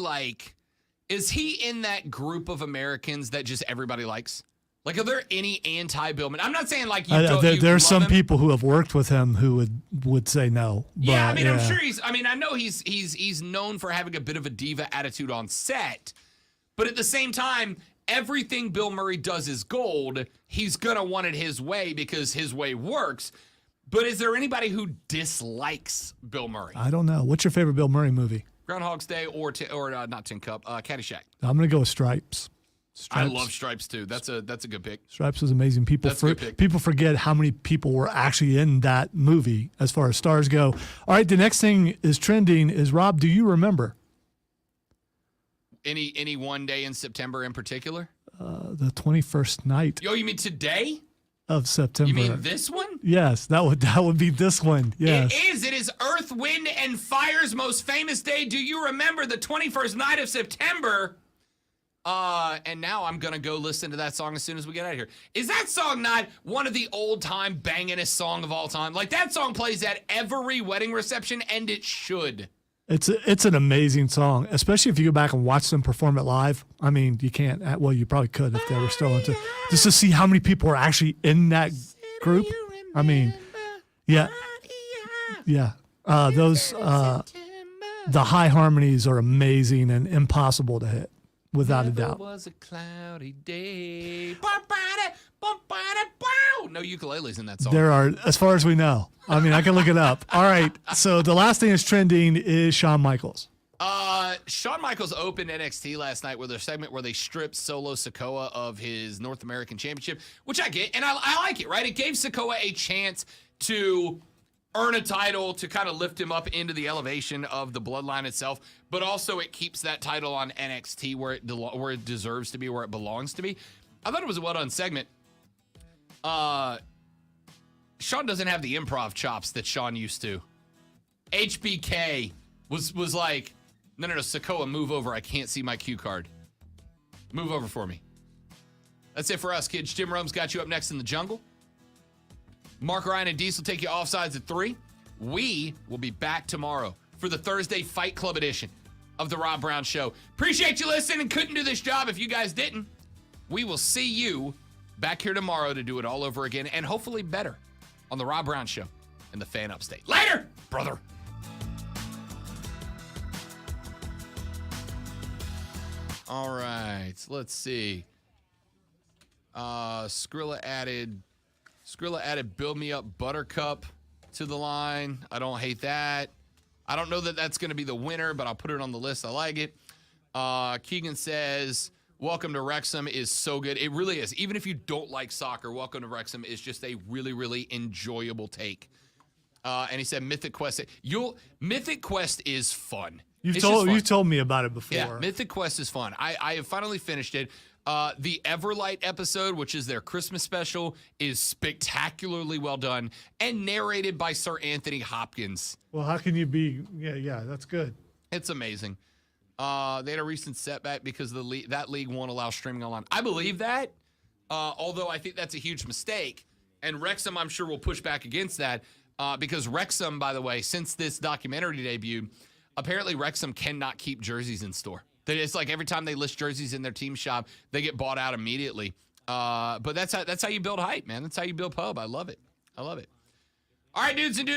[SPEAKER 1] is he in that group of Americans that just everybody likes? Like, are there any anti-Bill Murray? I'm not saying like you don't.
[SPEAKER 2] There are some
[SPEAKER 1] him.
[SPEAKER 2] people who have worked with him who would say no.
[SPEAKER 1] Yeah,
[SPEAKER 2] but,
[SPEAKER 1] I mean, I'm sure I know he's known for having a bit of a diva attitude on set, but at the same time, everything Bill Murray does is gold. He's gonna want it his way because his way works. But is there anybody who dislikes Bill Murray?
[SPEAKER 2] I don't know. What's your favorite Bill Murray movie?
[SPEAKER 1] Groundhog's Day or not Tin Cup, Caddyshack.
[SPEAKER 2] I'm gonna go with Stripes.
[SPEAKER 1] I love Stripes too. That's a good pick.
[SPEAKER 2] Stripes was amazing. People forget how many people were actually in that movie as far as stars go. All right, the next thing is trending is, Rob, do you remember?
[SPEAKER 1] Any one day in September in particular?
[SPEAKER 2] The 21st night
[SPEAKER 1] Yo, you mean today?
[SPEAKER 2] of September.
[SPEAKER 1] You mean this one?
[SPEAKER 2] Yes, that would be this one. Yes.
[SPEAKER 1] It is. It is Earth, Wind, and Fire's most famous day. Do you remember the 21st night of September? And now I'm going to go listen to that song as soon as we get out of here. Is that song not one of the old-time bangingest song of all time? Like, that song plays at every wedding reception, and it should.
[SPEAKER 2] It's an amazing song, especially if you go back and watch them perform it live. I mean, you can't. Well, you probably could if they were still into. Just to see how many people are actually in that group. I mean, yeah. Those the high harmonies are amazing and impossible to hit, without a doubt.
[SPEAKER 1] It was a cloudy day. No ukuleles in that song.
[SPEAKER 2] There are, as far as we know. I mean, I can look it up. All right. So the last thing that's trending is Shawn Michaels.
[SPEAKER 1] Shawn Michaels opened NXT last night with a segment where they stripped Solo Sikoa of his North American Championship, which I get, and I like it, right? It gave Sikoa a chance to earn a title, to kind of lift him up into the elevation of the bloodline itself, but also it keeps that title on NXT where it deserves to be, where it belongs to be. I thought it was a well-done segment. Shawn doesn't have the improv chops that Shawn used to. HBK was like, no, Sikoa, move over. I can't see my cue card. Move over for me. That's it for us, kids. Jim Rome's got you up next in the jungle. Mark, Ryan, and Diesel take you offsides at 3. We will be back tomorrow for the Thursday Fight Club edition of The Rob Brown Show. Appreciate you listening. Couldn't do this job if you guys didn't. We will see you back here tomorrow to do it all over again and hopefully better on The Rob Brown Show and the Fan Upstate. Later, brother. All right, let's see. Skrilla added Skrilla added Build Me Up Buttercup to the line. I don't hate that. I don't know that that's going to be the winner, but I'll put it on the list. I like it. Keegan says, Welcome to Wrexham is so good. It really is. Even if you don't like soccer, Welcome to Wrexham is just a really, really enjoyable take. And he said Mythic Quest. Mythic Quest is fun.
[SPEAKER 2] You've told me about it before.
[SPEAKER 1] Yeah, Mythic Quest is fun. I have finally finished it. The Everlight episode, which is their Christmas special, is spectacularly well done and narrated by Sir Anthony Hopkins.
[SPEAKER 2] Well, how can you be? Yeah, that's good.
[SPEAKER 1] It's amazing. They had a recent setback because that league won't allow streaming online. I believe that, although I think that's a huge mistake. And Wrexham, I'm sure, will push back against that because Wrexham, by the way, since this documentary debuted, apparently Wrexham cannot keep jerseys in store. It's like every time they list jerseys in their team shop, they get bought out immediately. But that's how you build hype, man. That's how you build pub. I love it. All right, dudes and dudes.